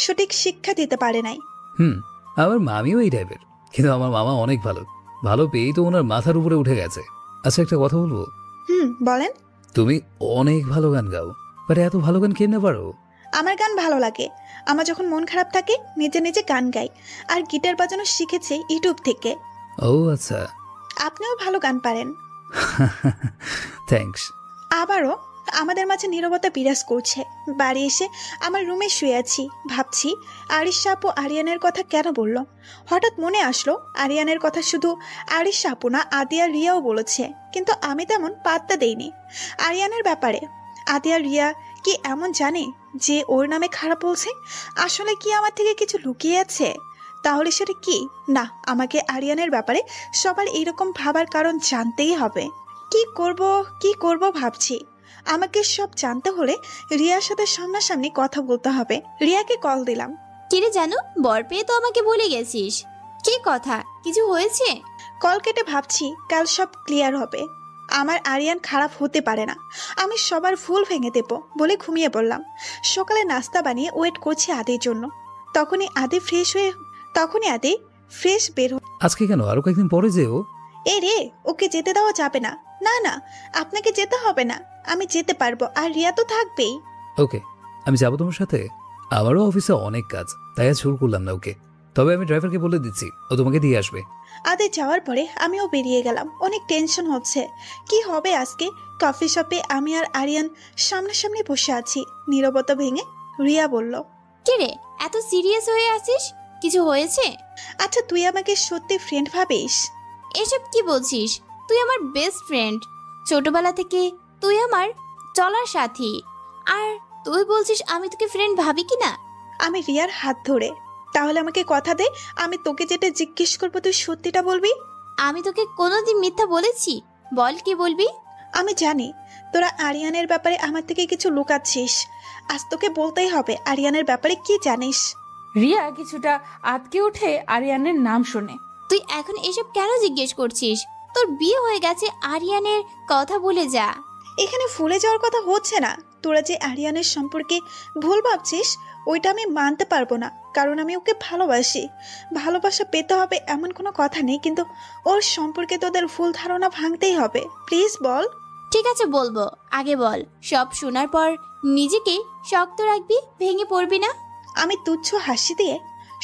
Speaker 2: সঠিক শিক্ষা দিতে পারে নাই।
Speaker 9: আমার মামিও এই টাইপের, কিন্তু আমার মামা অনেক ভালো। ভালো পেয়েই তো ওনার মাথার উপরে উঠে গেছে। আচ্ছা, একটা কথা বলবো?
Speaker 2: বলেন।
Speaker 9: তুমি অনেক ভালো গান গাও, বাট এত ভালো গান কেমনে পারো?
Speaker 2: আমার গান ভালো লাগে। আমার যখন মন খারাপ থাকে নিজে নিজে গান গাই। আর গিটার বাজানো শিখেছি ইউটিউব থেকে।
Speaker 9: ও আচ্ছা।
Speaker 2: আপনিও ভালো গান পারেন।
Speaker 9: থ্যাঙ্কস।
Speaker 2: আবারও আমাদের মাঝে নীরবতা বিরাজ করছে। বাড়ি এসে আমার রুমে শুয়ে আছি, ভাবছি আরিশা আপু আরিয়ানের কথা কেন বলল। হঠাৎ মনে আসলো আরিয়ানের কথা শুধু আরিশা আপু না, আদি আর রিয়াও বলেছে, কিন্তু আমি তেমন পাত্তা দেইনি। আরিয়ানের ব্যাপারে আদি আর রিয়া কি এমন জানে যে ওর নামে খারাপ বলছে? আসলে কি আমার থেকে কিছু লুকিয়ে আছে? তাহলে সেটা কি? না, আমাকে আরিয়ানের ব্যাপারে সবার এইরকম ভাবার কারণ জানতেই হবে। কি করব ভাবছি। আমাকে সব জানতে হলে রিয়ার সাথে সামনাসামনি কথা বলতে হবে। রিয়াকে কল দিলাম।
Speaker 3: কিরে জানো, বর পেয়ে তো আমাকে ভুলে গেছিস। কি কথা, কিছু হয়েছে?
Speaker 2: কল কেটে ভাবছি কাল সব ক্লিয়ার হবে। আমার আরিয়ান খারাপ হতে পারে না। আমি সবার ভুল ভেঙে দেব বলে ঘুমিয়ে পড়লাম। সকালে নাস্তা বানিয়ে ওয়েট করছি আদির জন্য। তখনই আদি ফ্রেশ বের
Speaker 9: আজকে কেন? আরো কয়েকদিন পরে যেও।
Speaker 2: রে, ওকে যেতে দেওয়া যাবে না। না না, আপনাকে যেতে হবে না, আমি যেতে পারবো। আর রিয়া তো থাকবেই।
Speaker 9: ওকে, আমি যাবো তোমার সাথে। আমারও অফিসে অনেক কাজ, তাই আর শুরু করলাম না ওকে। তবে আমি ড্রাইভারকে বলে দিচ্ছি, ও তোমাকে দিয়ে আসবে।
Speaker 2: আদে যাওয়ার পরে আমিও বেরিয়ে গেলাম। অনেক টেনশন হচ্ছে, কি হবে আজকে। কফি শপে আমি আর আরিয়ান সামনাসামনি বসে আছি। নীরবতা ভেঙে রিয়া বলল,
Speaker 3: কিরে এত সিরিয়াস হয়ে আছিস, কিছু হয়েছে?
Speaker 2: আচ্ছা, তুই আমাকে সত্যি ফ্রেন্ড ভাবিস?
Speaker 3: এসব কি বলছিস? তুই আমার বেস্ট ফ্রেন্ড, ছোটবেলা থেকে তুই আমার চলার সাথী। আর তুই বলছিস আমি তোকে ফ্রেন্ড ভাবি কিনা?
Speaker 2: আমি রিয়ার হাত ধরে, তাহলে আমাকে কথা দে, আমি তোকে যেটা জিজ্ঞেস করবো তুই সত্যিটা বলবি।
Speaker 3: আমি তোকে কোনোদিন মিথ্যা বলেছি? বল, কি বলবি?
Speaker 2: আমি জানি তোরা আরিয়ানের ব্যাপারে আমার থেকে কিছু লুকাচ্ছিস। আজ তোকে বলতেই হবে আরিয়ানের ব্যাপারে কি জানিস।
Speaker 4: রিয়া কিছুটা আটকে উঠে আরিয়ানের নাম শুনে।
Speaker 3: তুই এখন এসব কেন জিজ্ঞেস করছিস? তোর বিয়ে হয়ে গেছে, আরিয়ানের কথা ভুলে যা।
Speaker 2: এখানে ভুলে যাওয়ার কথা হচ্ছে না। তোরা যে আরিয়ানের সম্পর্কে ভুল ভাবছিস ওইটা আমি মানতে পারবো না, কারণ আমি ওকে ভালোবাসি। ভালোবাসা পেতে হবে এমন কোনো কথা নেই, কিন্তু ওর সম্পর্কে তোদের ভুল ধারণা ভাঙতেই হবে। প্লিজ বল।
Speaker 3: ঠিক আছে বলবো, আগে বল। সব শোনার পর নিজেকে শক্ত রাখবি, ভেঙে পড়বি না।
Speaker 2: আমি তুচ্ছ হাসি দিয়ে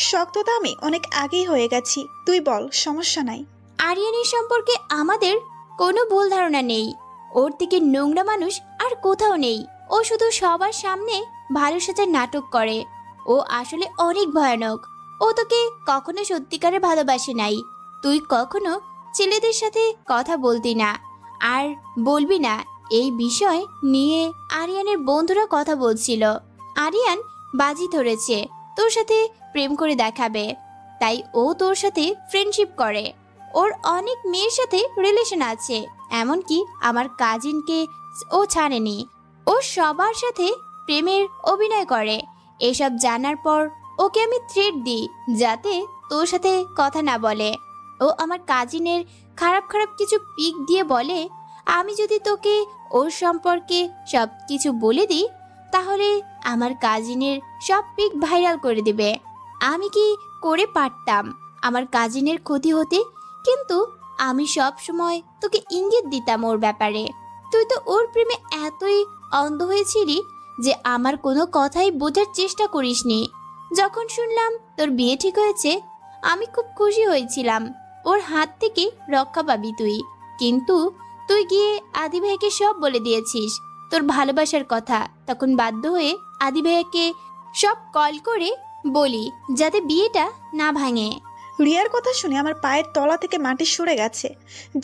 Speaker 2: শক্ততা আমি অনেক আগেই হয়ে গেছি, তুই বল, সমস্যা নাই।
Speaker 3: আরিয়ানের সম্পর্কে আমাদের কোনো ভুল ধারণা নেই। ওর থেকে নোংরা মানুষ আর কোথাও নেই। ও শুধু সবার সামনে ভালো সাজার নাটক করে। ও আসলে অনেক ভয়ানক। ও তোকে কখনো সত্যিকারে ভালোবাসে নাই। তুই কখনো ছেলেদের সাথে কথা বলতি না আর বলবি না। এই বিষয় নিয়ে আরিয়ানের বন্ধুরা কথা বলছিল। আরিয়ান বাজি ধরেছে তোর সাথে প্রেম করে দেখাবে, তাই ও তোর সাথে ফ্রেন্ডশিপ করে। ওর অনেক মেয়ের সাথে রিলেশন আছে, এমনকি আমার কাজিনকে ও ছাড়েনি। ও সবার সাথে প্রেমের অভিনয় করে। এসব জানার পর ওকে আমি থ্রেট দিই যাতে তোর সাথে কথা না বলে। ও আমার কাজিনের খারাপ খারাপ কিছু পিক দিয়ে বলে, আমি যদি তোকে ওর সম্পর্কে সব কিছু বলে দিই তাহলে আমার কাজিনের সব পিক ভাইরাল করে দিবে। আমি কি করে পারতাম আমার কাজিনের ক্ষতি হতে, কিন্তু আমি সব সময় তোকে ইঙ্গিত দিতাম ওর ব্যাপারে। তুই তো ওর প্রেমে এতই অন্ধ হয়েছিলি যে আমার কোনো কথাই বোঝার চেষ্টা করিসনি। যখন শুনলাম তোর বিয়ে ঠিক হয়েছে আমি খুব খুশি হয়েছিলাম। ওর হাত থেকে রক্ষা পাবি তুই। কিন্তু তুই গিয়ে আদি ভাইকে সব বলে দিয়েছিস তোর ভালোবাসার কথা। তখন বাধ্য হয়ে আদি ভাইকে সব কল করে বলি যাতে বিয়েটা না ভাঙে।
Speaker 2: রিয়ার কথা শুনে আমার পায়ের তলা থেকে মাটি সরে গেছে।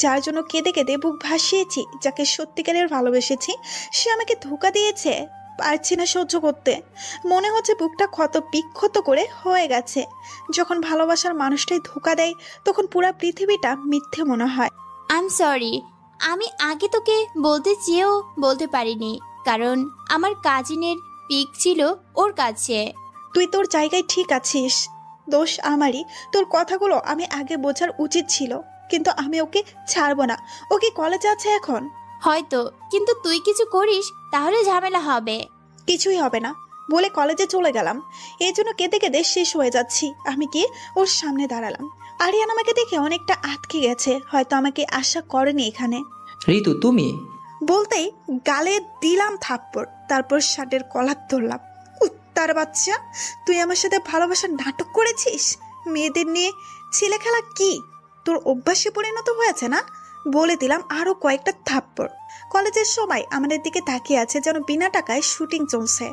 Speaker 2: যার জন্য কেঁদে কেঁদে বুক ভাসিয়েছি, যাকে সত্যিকারের ভালোবেসেছি, সে আমাকে ধোঁকা দিয়েছে। পারছি না সহ্য করতে। মনে হচ্ছে বুকটা ক্ষত বিক্ষত করে হয়ে গেছে। যখন ভালোবাসার মানুষটাই ধোঁকা দেয় তখন পুরো পৃথিবীটা মিথ্যে মনে হয়।
Speaker 3: আই এম সরি, আমি আগে তোকে বলতে চেয়েও বলতে পারিনি, কারণ আমার কাজিনের পিক ছিল ওর কাছে।
Speaker 2: তুই তোর জায়গায় ঠিক আছিস, দোষ আমারই। তোর কথাগুলো আমি আগে বোঝার উচিত ছিল, কিন্তু আমি ওকে ছাড়বো না। ও কি কলেজে আছে এখন?
Speaker 3: হয়তো, কিন্তু তুই কিছু করিস তাহলে ঝামেলা হবে।
Speaker 2: কিছুই হবে না বলে কলেজে চলে গেলাম। এই জন্য কেঁদে কেঁদে শেষ হয়ে যাচ্ছি। আমি গিয়ে ওর সামনে দাঁড়ালাম। আরিয়ান আমাকে দেখে অনেকটা আটকে গেছে, হয়তো আমাকে আশা করেনি এখানে।
Speaker 1: ঋতু তুমি?
Speaker 2: বলতেই গালে দিলাম থাপ্পড়, তারপর শার্টের কলার ধরলাম। উত্তার বাচ্চা, তুই আমার সাথে ভালোবাসার নাটক করেছিস? মেয়েদের নিয়ে ছেলে খেলা কি তোর অভ্যাসে পরিণত হয়েছে না? বলে দিলাম আরো কয়েকটা থাপ্পড়। কলেজের সবাই আমাদের দিকে তাকিয়ে আছে যেন বিনা টাকায় শুটিং চলছে।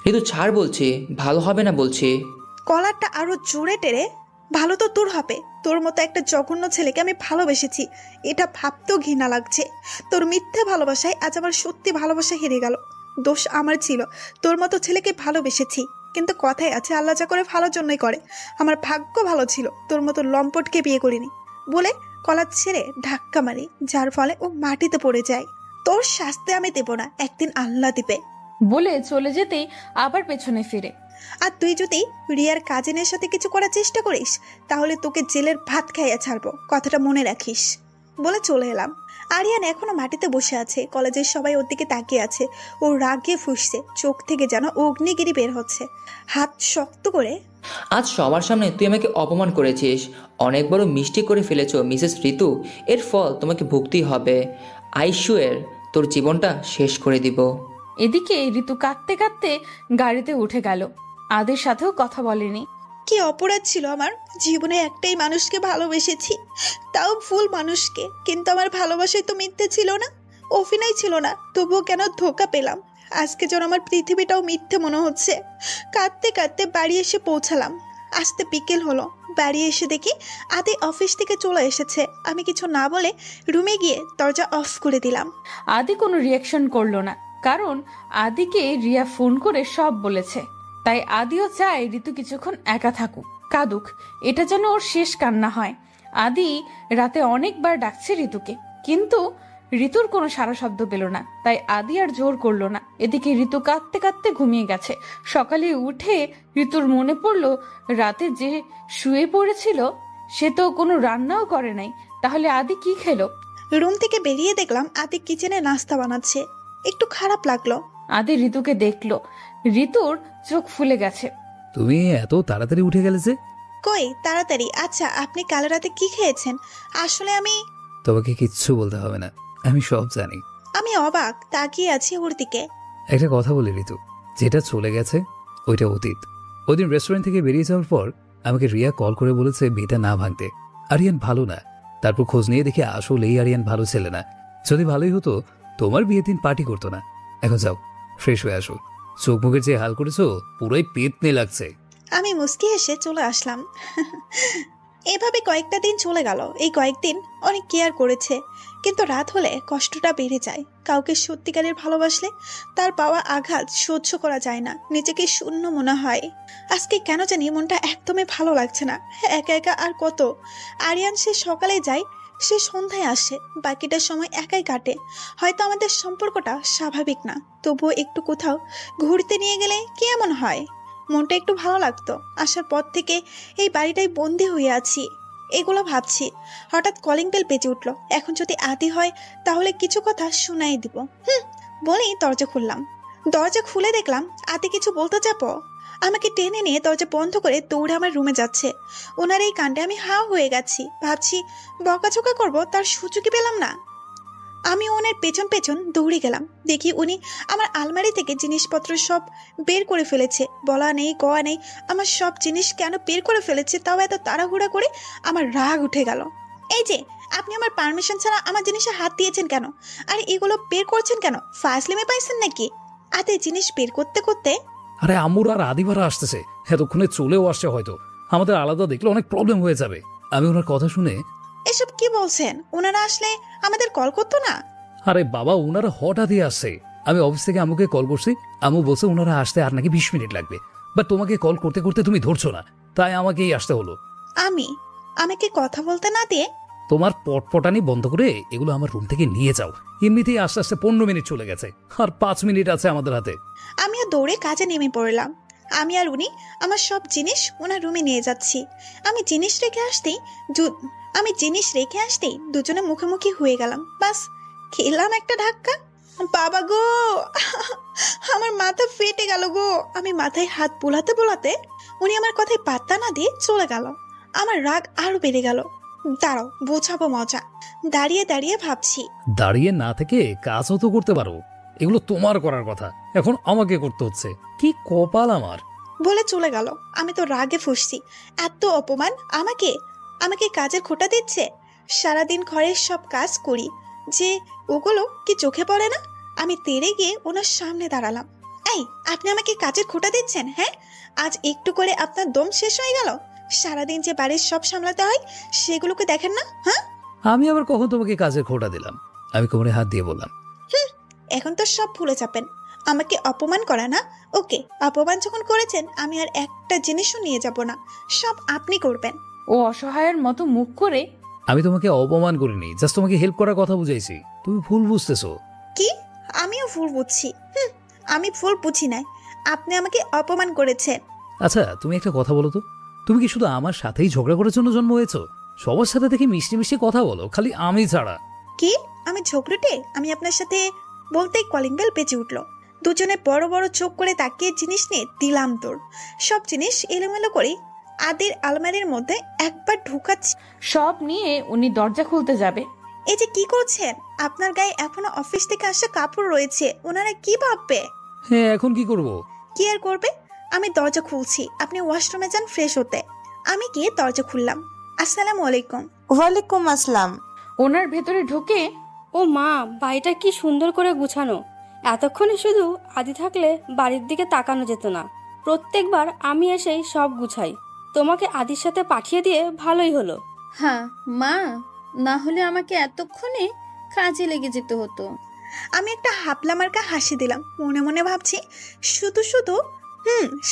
Speaker 1: ঋতু ছাড় বলছি, ভালো হবে না বলছি।
Speaker 2: কলারটা আরো জোরে টেরে, ভালো তো তোর হবে। তোর মতো একটা জঘন্য ছেলেকে আমি ভালোবেসেছি, এটা ভাবতেও ঘৃণা লাগছে। তোর মিথ্যে ভালোবাসায় আজ আমার সত্যি ভালোবাসা হেরে গেল। দোষ আমার ছিল, তোর মতো ছেলেকে ভালোবেসেছি। কিন্তু কথাই আছে আল্লাহ যা করে ভালোর জন্যই করে। আমার ভাগ্য ভালো ছিল তোর মতো লম্পটকে বিয়ে করিনি। বলে কলার ছেড়ে ধাক্কা মারি, যার ফলে ও মাটিতে পড়ে যায়। তোর শাস্তি আমি দেব না, একদিন আল্লাহ দিবে।
Speaker 4: বলে চলে যেতেই আবার পেছনে ফিরে,
Speaker 2: আর তুই যদি রিয়ার কাজিনের সাথে কিছু করার চেষ্টা করিস তাহলে তোকে জেলের ভাত খাইয়া ছাড়বো, কথাটা মনে রাখিস। বলে চলে এলাম। আরিয়ান এখনো মাটিতে বসে আছে, কলেজের সবাই ওর দিকে তাকিয়ে আছে। ও রাগে ফুঁসছে, চোখ থেকে যেন অগ্নিগিরি বের হচ্ছে। হাত শক্ত করে,
Speaker 1: আজ সবার সামনে তুই আমাকে অপমান করেছিস, অনেক বড় মিষ্টি করে ফেলেছো মিসেস ঋতু। এর ফল তোমাকে ভুগতেই হবে। আইসুয়ের তোর জীবনটা শেষ করে দিব।
Speaker 4: এদিকে ঋতু কাঁদতে কাঁদতে গাড়িতে উঠে গেল। আদের সাথেও কথা বলেনি।
Speaker 2: কি অপরাধ ছিল আমার? জীবনে একটাই মানুষকে ভালোবেসেছি, তাও ভুল মানুষকে। কিন্তু আমার ভালোবাসায় তো মিথ্যে ছিল না, অভিনয় ছিল না, তবুও কেন ধোঁকা পেলাম। আজকে যেন আমার পৃথিবীটাও মিথ্যে মনে হচ্ছে। কাঁদতে কাঁদতে বাড়ি এসে পৌঁছালাম। আসতে বিকেল হলো। বাড়ি এসে দেখি আদি অফিস থেকে চলে এসেছে। আমি কিছু না বলে রুমে গিয়ে দরজা অফ করে দিলাম।
Speaker 4: আদি কোনো রিয়াকশন করলো না, কারণ আদিকে রিয়া ফোন করে সব বলেছে। তাই আদিও চায় ঋতু কিছুক্ষণ একা থাকুক, কাঁদুক। এটা যেন ওর শেষ কান্না হয়। আদি রাতে অনেকবার ডাকছে ঋতুকে, কিন্তু ঋতুর কোনো সারা শব্দ পেল না। তাই আদি আর জোর করলো না। এদিকে ঋতু কাঁদতে কাঁদতে ঘুমিয়ে গেছে। সকালে উঠে ঋতুর মনে পড়লো রাতে যে শুয়ে পড়েছিল সে তো কোনো রান্নাও করে নাই, তাহলে আদি কি খেলো?
Speaker 2: রুম থেকে বেরিয়ে দেখলাম আদি কিচেনে নাস্তা বানাচ্ছে। একটু খারাপ লাগলো।
Speaker 4: আদি ঋতুকে দেখলো, ঋতুর চোখ ফুলে গেছে।
Speaker 9: তুমি এত তাড়াতাড়ি উঠে গেলে যে?
Speaker 2: কই তাড়াতাড়ি? আচ্ছা, আপনি কাল রাতে কি খেয়েছেন? আসলে
Speaker 9: তোমাকে কিচ্ছু বলতে হবে না, আমি সব জানি।
Speaker 2: আমি অবাক তাকিয়ে আছি ওর দিকে।
Speaker 9: একটা কথা বলি ঋতু, যেটা চলে গেছে ওইটা অতীত। ওই দিন রেস্টুরেন্ট থেকে বেরিয়ে যাওয়ার পর আমাকে রিয়া কল করে বলেছে বিয়েটা না ভাঙতে, আরিয়ান ভালো না। তারপর খোঁজ নিয়ে দেখি আসলেই আরিয়ান ভালো ছেলে না। যদি ভালোই হতো তোমার বিয়ের দিন পার্টি করতো না। এখন যাও ফ্রেশ হয়ে আসো, চোখ মুখের যে হাল করেছো পুরোই পেতনি লাগছে।
Speaker 2: আমি মুস্কি এসে চলে আসলাম। এভাবে কয়েকটা দিন চলে গেল। এই কয়েকদিন অনেক কেয়ার করেছে, কিন্তু রাত হলে কষ্টটা বেড়ে যায়। কাউকে সত্যিকারের ভালোবাসলে তার পাওয়া আঘাত সহ্য করা যায় না, নিজেকে শূন্য মনে হয়। আজকে কেন জানি মনটা একদমই ভালো লাগছে না। একা একা আর কত। আরিয়ান সে সকালে যায়, সে সন্ধ্যায় আসে, বাকিটা সময় একাই কাটে। হয়তো আমাদের সম্পর্কটা স্বাভাবিক না, তবুও একটু কোথাও ঘুরতে নিয়ে গেলে কি এমন হয়, মনটা একটু ভালো লাগতো। আসার পর থেকে এই বাড়িটাই বন্দি হয়ে আছি, এগুলো ভাবছি। হঠাৎ কলিং বেল বেজে উঠলো। এখন যদি আদি হয় তাহলে কিছু কথা শুনাই দিব। বলেই দরজা খুললাম। দরজা খুলে দেখলাম আদি কিছু বলতে যাবো, আমাকে টেনে নিয়ে দরজা বন্ধ করে দৌড়ে আমার রুমে যাচ্ছে। ওনার এই কাণ্ডে আমি হাঁ হয়ে গেছি। ভাবছি বকাঝোকা করবো, তার সুযোগই পেলাম না। আমি ওনার পেছন পেছন দৌড়ে গেলাম। দেখি উনি আমার আলমারি থেকে জিনিসপত্র সব বের করে ফেলেছে। বলা নেই কওয়া নেই, আমার সব জিনিস কেন বের করে ফেলেছে, তাও এত তাড়াহুড়া করে। আমার রাগ উঠে গেল। এই যে আপনি আমার পারমিশন ছাড়া আমার জিনিসে হাত দিয়েছেন কেন? আর এগুলো বের করছেন কেন? ফাজলামি পাইছেন নাকি? আতে জিনিস বের করতে করতে
Speaker 9: আরে আমুর আর আদিবারা আসতেছে, এতক্ষণে চলেও আসছে। হয়তো আমাদের আলাদা দেখলে অনেক প্রবলেম হয়ে যাবে। আমি ওনার কথা শুনে,
Speaker 2: এসব কি বলছেন? ওনারা আসলে আমাদের কল করতো না?
Speaker 9: আরে বাবা ওনারা হঠাৎই আসছে। আমি অফিস থেকে আম্মুকে কল করছি, আম্মু বলছে ওনারা আসতে আর নাকি 20 মিনিট লাগবে। বাট তোমাকে কল করতে করতে তুমি ধরছো না, তাই আমাকেই আসতে হলো।
Speaker 2: আমাকে কথা বলতে না দিয়ে
Speaker 9: তোমার পটপটানি বন্ধ করে এগুলো আমার রুম থেকে নিয়ে যাও। এমনিতেই আস্তে আস্তে 15 মিনিট চলে গেছে, আর 5 মিনিট আছে আমাদের হাতে।
Speaker 2: আমি আর দৌড়ে কাজে নেমে পড়লাম। আমি আর উনি আমার সব জিনিস ওনার রুমে নিয়ে যাচ্ছি। আমি জিনিস রেখে আসতেই দুজনে মুখোমুখি হয়ে গেলাম। বাস খেলাম একটা ধাক্কা। বাবা গো, আমার মাথা ফেটে গেল গো। আমি মাথায় হাত বোলাতে বোলাতে উনি আমার কথায় পাত্তা না দিয়ে চলে গেল। আমার রাগ আরো বেড়ে গেল। দাঁড়াও, বোঝাবো মজা। দাঁড়িয়ে দাঁড়িয়ে ভাবছি,
Speaker 9: দাঁড়িয়ে না থেকে কাজও তো করতে পারো। এগুলো তোমার করার কথা, এখন আমাকে করতে হচ্ছে। কি কপাল আমার।
Speaker 2: বলে চলে গেল। আমি তো রাগে ফুঁসছি। এত অপমান! আমাকে কাজের খোঁটা দিচ্ছে। সারাদিন ঘরের সব কাজ করি, যে ওগুলো কি চোখে পড়ে না? আমি তেড়ে গিয়ে ওনার সামনে দাঁড়ালাম। এই, আপনি আমাকে কাজের খোঁটা দিচ্ছেন? হ্যাঁ, আজ একটু করে আপনার দম শেষ হয়ে গেল? সারাদিন যে বাড়ির সব সামলাতে হয় সেগুলোকে দেখেন না? হ্যাঁ,
Speaker 9: আমি আবার কখন তোমাকে কাজের খোঁটা দিলাম? আমি কোমরে হাত দিয়ে বললাম,
Speaker 2: এখন তো সব ভুলে যাবেন। আমাকে অপমান করা না? ওকে, অপমান যখন করেছেন আমি আর একটা জিনিসও নিয়ে যাব না, সব আপনি করবেন।
Speaker 4: ও অসহায়ের মতো মুখ করে,
Speaker 9: আমি তোমাকে অপমান করিনি, জাস্ট তোমাকে হেল্প করার কথা বুঝাইছি। তুমি ভুল বুঝতেছো।
Speaker 2: কি? আমিও ভুল বুঝছি? আমি ভুল বুঝি নাই, আপনি আমাকে অপমান করেছেন।
Speaker 9: আচ্ছা তুমি একটা কথা বলো তো, তুমি কি শুধু আমার সাথেই ঝগড়া করার জন্য জন্ম হয়েছো? সবার সাথে দেখি মিষ্টি মিষ্টি কথা বলো, খালি আমি ছাড়া।
Speaker 2: কি? আমি ঝগড়ুটে? আমি আপনার সাথে বলতেই কলিং বেল বেজে উঠলো। দুজনে বড় বড় চোখ করে তাকিয়ে জিনিস নিয়ে দিলাম তোর। সব জিনিস এলোমেলো করে আদির আলমারির মধ্যে একবার ঢুকাচ্ছি।
Speaker 4: সব নিয়ে উনি দরজা খুলতে যাবে।
Speaker 2: এই যে কি করছেন? আপনার গায়ে এখনো অফিস থেকে আসা কাপড় রয়েছে, ওনারা কি ভাববে?
Speaker 9: হ্যাঁ, এখন কি করব?
Speaker 2: কি আর করবে? আমি দরজা খুলছি, আপনি ওয়াশরুমে যান ফ্রেশ হতে। আমি গিয়ে দরজা খুললাম। আসসালামু আলাইকুম।
Speaker 14: ওয়ালাইকুম আসসালাম।
Speaker 4: ওনার ভেতরে ঢুকে,
Speaker 10: ও মা, বাড়িটা কি সুন্দর করে গুছানো। এতক্ষণে শুধু আদি থাকলে বাড়ির দিকে তাকানো যেত না। প্রত্যেকবার আমি এসেই সব গুছাই। তোমাকে আদির সাথে পাঠিয়ে দিয়ে ভালোই হলো।
Speaker 8: হ্যাঁ মা, না হলে আমাকে এতক্ষণে কাজে লেগে যেতে হতো।
Speaker 2: আমি একটা হাপলা মার্কা হাসি দিলাম। মনে মনে ভাবছি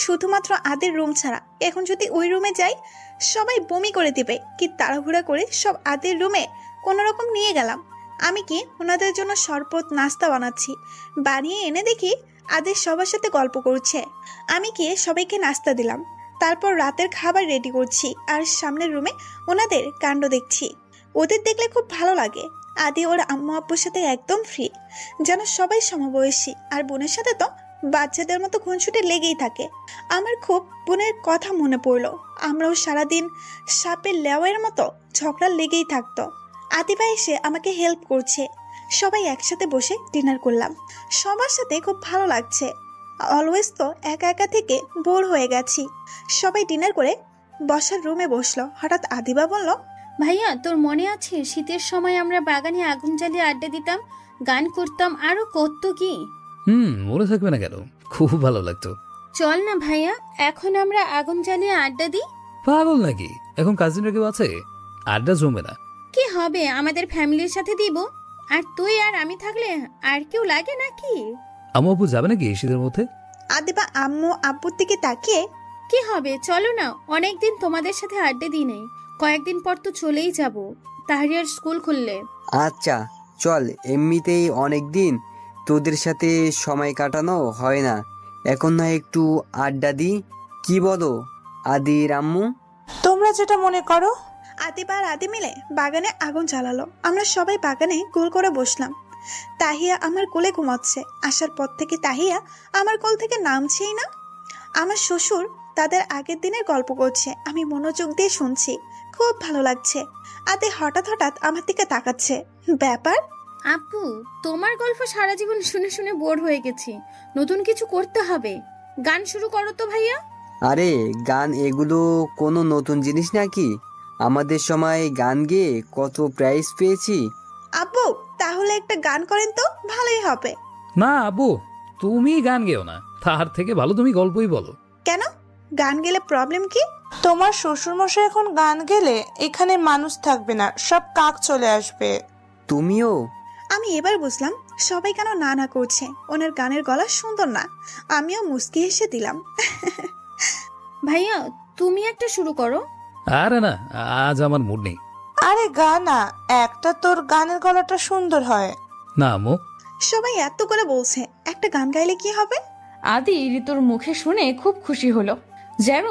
Speaker 2: শুধুমাত্র আদির রুম ছাড়া এখন যদি ওই রুমে যাই সবাই বমি করে দিবে। কি তাড়াহুড়া করে সব আদির রুমে কোনো রকম নিয়ে গেলাম। আমি কি ওনাদের জন্য শরবত নাস্তা বানাচ্ছি, বানিয়ে এনে দেখি আদির সবার সাথে গল্প করছে। আমি কি সবাইকে নাস্তা দিলাম, তারপর রাতের খাবার রেডি করছি আর সামনের রুমে ওনাদের কাণ্ড দেখছি। ওদের দেখলে খুব ভালো লাগে। আদি ওর আম্মু আব্বুর সাথে একদম ফ্রি, যেন সবাই সমবয়সী। আর বোনের সাথে তো বাচ্চাদের মতো খুনসুটি লেগেই থাকে। আমার খুব বোনের কথা মনে পড়লো। আমরাও সারাদিন সাপের লেওয়ার মতো ঝগড়া লেগেই থাকতো। আদিবা এসে আমাকে হেল্প করছে। সবাই একসাথে বসে ডিনার করলাম। সবার সাথে খুব ভালো লাগছে। অলওয়েজ তো একা একা থেকে বোর হয়ে গেছি। সবাই ডিনার করে বসার রুমে বসলো। হঠাৎ আদিবা বলল,
Speaker 8: ভাইয়া তোর মনে আছে শীতের সময় আমরা বাগানে আগুন জ্বালিয়ে আড্ডা দিতাম, গান করতাম, আরো কত কি।
Speaker 9: মনে থাকবে না কেন, খুব ভালো লাগতো।
Speaker 8: চল না ভাইয়া, এখন আমরা আগুন জ্বালিয়ে আড্ডা দিই।
Speaker 9: পাগল নাকি, এখন কাজিনরা কেউ আছে, আড্ডা জমবে না।
Speaker 8: কি হবে, আমাদের ফ্যামিলির সাথে দিব। আর তুই আর আমি থাকলে আর কেউ লাগে নাকি?
Speaker 9: আম্মু আপু যাবে নাকি এই শীতের মধ্যে?
Speaker 2: আদিবা আম্মু আব্বুর দিকে তাকিয়ে,
Speaker 8: কি হবে, চলো না, অনেকদিন তোমাদের সাথে আড্ডা দিই নাই, কয়েকদিন পর তো চলেই যাব, তাহরিয়ার স্কুল খুললে।
Speaker 13: আচ্ছা চল, এমনিতেই অনেক দিন তোদের সাথে সময় কাটানো হয় না, এখন না একটু আড্ডা দিই, কি বলো আদির আম্মু?
Speaker 14: তোমরা যেটা মনে করো।
Speaker 2: আদিবা আর আদি মিলে বাগানে আগুন জ্বালালো। আমরা সবাই বাগানে গোল করে বসলাম। তাহিয়া আমার কোলে ঘুমাচ্ছে। আসার পর থেকে তাহিয়া আমার কোল থেকে নামছেই না। আমার শ্বশুর তাদের আগের দিনের গল্প করছে, আমি মনোযোগ দিয়ে শুনছি, খুব ভালো লাগছে। আদি হঠাৎ হঠাৎ আমার দিকে তাকাচ্ছে। ব্যাপার?
Speaker 8: আপু, তোমার গল্প সারা জীবন শুনে শুনে বোর হয়ে গেছি, নতুন কিছু করতে হবে। গান শুরু করো তো ভাইয়া।
Speaker 13: আরে গান এগুলো কোনো নতুন জিনিস নাকি? আমাদের সময় গান গেয়ে কত প্রাইজ পেয়েছি।
Speaker 2: আব্বু তাহলে একটা গান করেন তো, ভালোই হবে।
Speaker 9: না আব্বু, তুমি গান গেও না, তার থেকে ভালো তুমি গল্পই বলো।
Speaker 2: কেন, গান গেলে প্রবলেম কি?
Speaker 14: তোমার শ্বশুরমশাই এখন গান গেলে এখানে মানুষ থাকবে না, সব কাক চলে আসবে।
Speaker 13: তুমিও?
Speaker 2: আমি এবার বুঝলাম সবাই কেন না না করছে। ওনার গানের গলা সুন্দর না। আমিও মুস্কি হেসে দিলাম।
Speaker 8: ভাইয়া তুমি একটা শুরু করো।
Speaker 9: আরে না, আজ আমার মুড নেই।
Speaker 14: আরে গানা একটা, তোর গানের গলাটা সুন্দর হয়।
Speaker 9: না আম্মু।
Speaker 2: সবাই এত করে বলছে, একটা গান গাইলে কি হবে?
Speaker 4: আদি ঋতুর মুখে শুনে খুব খুশি হলো, যেন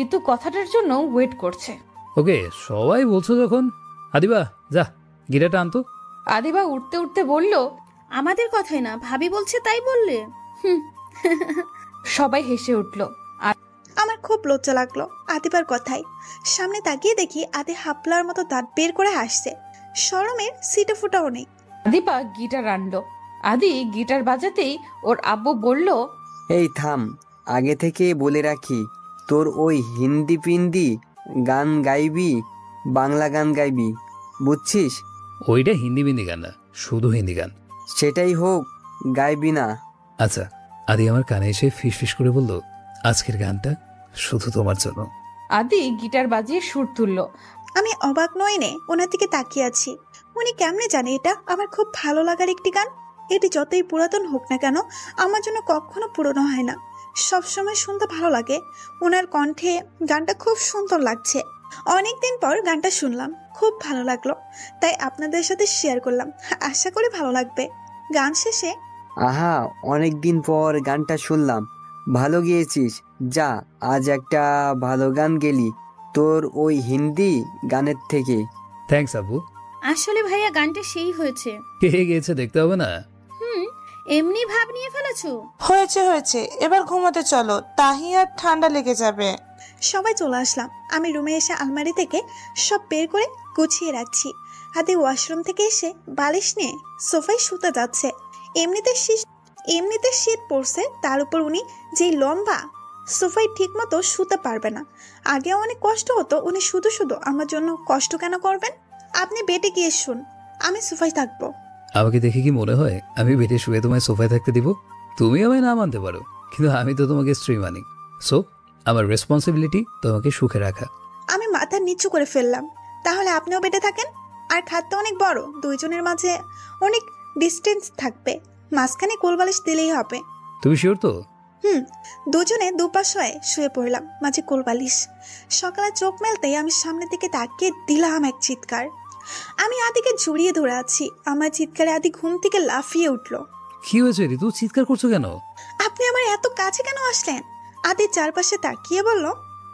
Speaker 4: ঋতু কথাটার জন্য ওয়েট করছে।
Speaker 9: ওকে, সবাই বলছো যখন, আদিবা যা গিটারটা আনতো।
Speaker 4: আদিবা উঠতে উঠতে বলল,
Speaker 8: আমাদের কথাই না, ভাবি বলছে তাই বললে।
Speaker 4: সবাই হেসে উঠল।
Speaker 2: আমার খুব লজ্জা লাগলো আদিবার কথায়। সামনে তাকিয়ে দেখি আদি হাপলার মতো দাঁত বের করে হাসছে। শরমের সিটে ফুটাও নেই।
Speaker 4: আদিবা গিটার আনলো। আদি গিটার বাজাতেই ওর আব্বু বলল,
Speaker 13: এই থাম, আগে থেকে বলে রাখি, তোর ওই হিন্দি পিন্দি গান গাইবি, বাংলা গান গাইবি, বুঝছিস?
Speaker 9: ওইটা হিন্দি বিন্দি গান না, শুধু হিন্দি গান।
Speaker 13: সেটাই হোক, গাইবি না?
Speaker 9: আচ্ছা। আদি আমার কানে এসে ফিস ফিস করে বলল, আজকের গানটা শুধু তোমার জন্য।
Speaker 4: আদি গিটার বাজিয়ে সুর তুলল।
Speaker 2: আমি অবাক নই নে ওনার দিকে তাকিয়ে আছি। উনি কেমনে জানে এটা আমার খুব ভালো লাগার একটি গান? এটি যতই পুরাতন হোক না কেন, আমার জন্য কখনো পুরনো হয় না, সবসময় শুনতে ভালো লাগে। ওনার কণ্ঠে গানটা খুব সুন্দর লাগছে। অনেকদিন পর গানটা শুনলাম, খুব ভালো লাগলো, তাই আপনাদের সাথে শেয়ার করলাম। আশা করি ভালো লাগবে। গান শেষে,
Speaker 13: আহা, অনেকদিন পর গানটা শুনলাম, ভালো গিয়েছিস। যা, আজ একটা ভালো গান গেলি তোর ওই হিন্দি গানের থেকে।
Speaker 9: থ্যাঙ্কস আব্বু।
Speaker 8: আসলে ভাইয়া গানটা সেই হয়েছে।
Speaker 9: কে গেয়েছে দেখতে হবে না?
Speaker 8: এমনি ভাব নিয়ে ফেলেছো।
Speaker 14: হয়েছে হয়েছে, এবার ঘুমাতে চলো, তাহিয়ার ঠান্ডা লেগে যাবে।
Speaker 2: সবাই চলে আসলাম। আমি রুমে এসে আলমারি থেকে সব বের করে গুছিয়ে রাখছি। হাতে ওয়াশরুম থেকে এসে বালিশ নিয়ে সোফায় শুতে যাচ্ছে। এমনিতে শীত পড়ছে, তার উপর উনি যেই লম্বা, সোফায় ঠিক মতো শুতে পারবে না। আগে অনেক কষ্ট হতো, উনি শুধু শুধু আমার জন্য কষ্ট কেন করবেন? আপনি বেডে গিয়ে শুন, আমি সোফায় থাকবো।
Speaker 9: আমাকে দেখে কি মনে হয় আমি বেডে শুয়ে তোমায় সোফায় থাকতে দিব? তুমি আমায় না মানতে পারো, কিন্তু আমি তো তোমাকে স্ত্রী মানি। সো আমার রেসপন্সিবিলিটি তোমাকে সুখে রাখা।
Speaker 2: আমি মাথা নিচু করে ফেললাম। তাহলে আপনিও বেডে থাকেন। আর খাটটা অনেক বড়, দুইজনের মাঝে অনেক ডিস্টেন্স থাকবে, মাঝখানে কোলবালিশ দিলেই হবে।
Speaker 9: তুমি শিওর তো?
Speaker 2: দুজনে দুপাশ হয়ে শুয়ে পড়লাম, মাঝে কোলবালিশ। সকালে চোখ মেলতেই আমি সামনের দিকে তাকিয়ে দিলাম এক চিৎকার। আমি আদিকে জড়িয়ে ধরে আছি। আমার চিৎকারে আদি ঘুম থেকে লাফিয়ে উঠলো।
Speaker 9: কি হয়েছে ঋতু, চিৎকার করছো কেন?
Speaker 2: আপনি আমার এত কাছে কেন আসলেন? আদি চারপাশে তাকিয়ে বলল,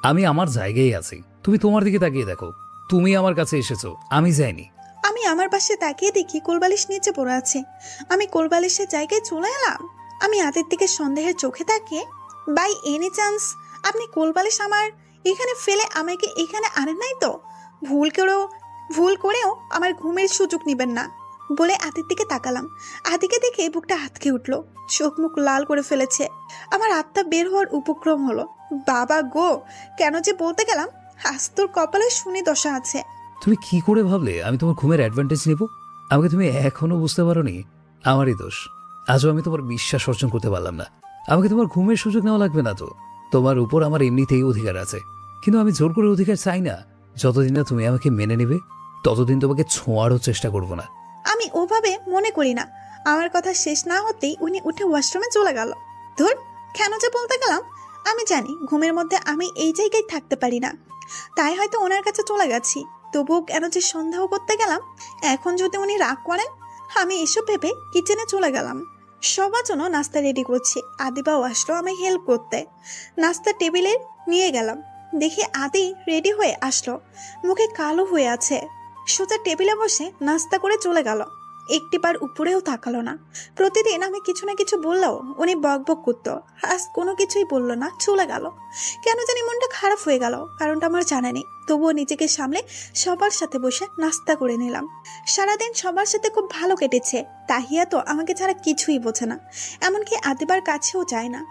Speaker 9: আমি আমার জায়গায় আছি, তুমি তোমার দিকে তাকিয়ে দেখো। তুমি আমার কাছে এসেছো, আমি যাইনি।
Speaker 2: আমি আমার পাশে তাকিয়ে দেখি কোলবালিশ নিচে পড়ে আছে। আমি কোলবালিশের জায়গায় চলে এলাম। আমি আদির দিকে সন্দেহের চোখে তাকিয়ে, বাই এনি চান্স আপনি কোলবালিশ আমার এখানে ফেলে আমাকে এখানে আনেন নাই তো? ভুল করেও আমার ঘুমের সুযোগ নেবেন না। বলে আদির দিকে তাকালাম। আদিকে দেখে বুকটা আটকে উঠলো, চোখ মুখ লাল করে ফেলেছে। আমার আত্মা বের হওয়ার উপক্রম হলো। বাবা গো, কেন যে বলতে গেলাম, আজ তোর কপালে শুনি দশা আছে।
Speaker 9: তুমি কি করে ভাবলে আমি তোমার ঘুমের অ্যাডভান্টেজ নিব? আমাকে তুমি এখনো বুঝতে পারোনি? আমারই দোষ। আজও আমি তোমার বিশ্বাস অর্জন করতে পারলাম না। আমাকে তোমার ঘুমের সুযোগ নেওয়া লাগবে না তো। তোমার উপর আমার এমনিতেই অধিকার আছে, কিন্তু আমি জোর করে অধিকার চাই না। যতদিন না তুমি আমাকে মেনে নেবে ততদিন তোমাকে ছোঁয়ারও চেষ্টা করব না।
Speaker 2: আমি ওভাবে মনে করি না। আমার কথা শেষ না হতেই উনি উঠে ওয়াশরুমে চলে গেল। ধুর, কেন যে বলতে গেলাম। আমি জানি ঘুমের মধ্যে আমি এই জায়গায় থাকতে পারি না, তাই হয়তো ওনার কাছে চলে গেছি। তবুও কেন যে সন্দেহ করতে গেলাম। এখন যদি উনি রাগ করেন। আমি এসব ভেবে কিচেনে চলে গেলাম। সবার জন্য নাস্তা রেডি করছি। আদিবাও আসলো আমি হেল্প করতে। নাস্তা টেবিলে নিয়ে গেলাম, দেখি আদি রেডি হয়ে আসলো, মুখে কালো হয়ে আছে। সোজা টেবিলে বসে নাস্তা করে চলে গেল। একটিবার উপরেও তাকালো না। প্রতিদিন আমি কিছু না কিছু বললেও উনি বক বক করতো, আজ কোনো কিছুই বললো না, চলে গেল। কেন জানি মনটা খারাপ হয়ে গেল, কারণটা আমার জানা নেই। তবুও নিজেকে সামলে সবার সাথে বসে নাস্তা করে নিলাম। সারাদিন সবার সাথে খুব ভালো কেটেছে। তাহিয়া তো আমাকে ছাড়া কিছুই বোঝে না, এমনকি আদিবার কাছেও যায় না।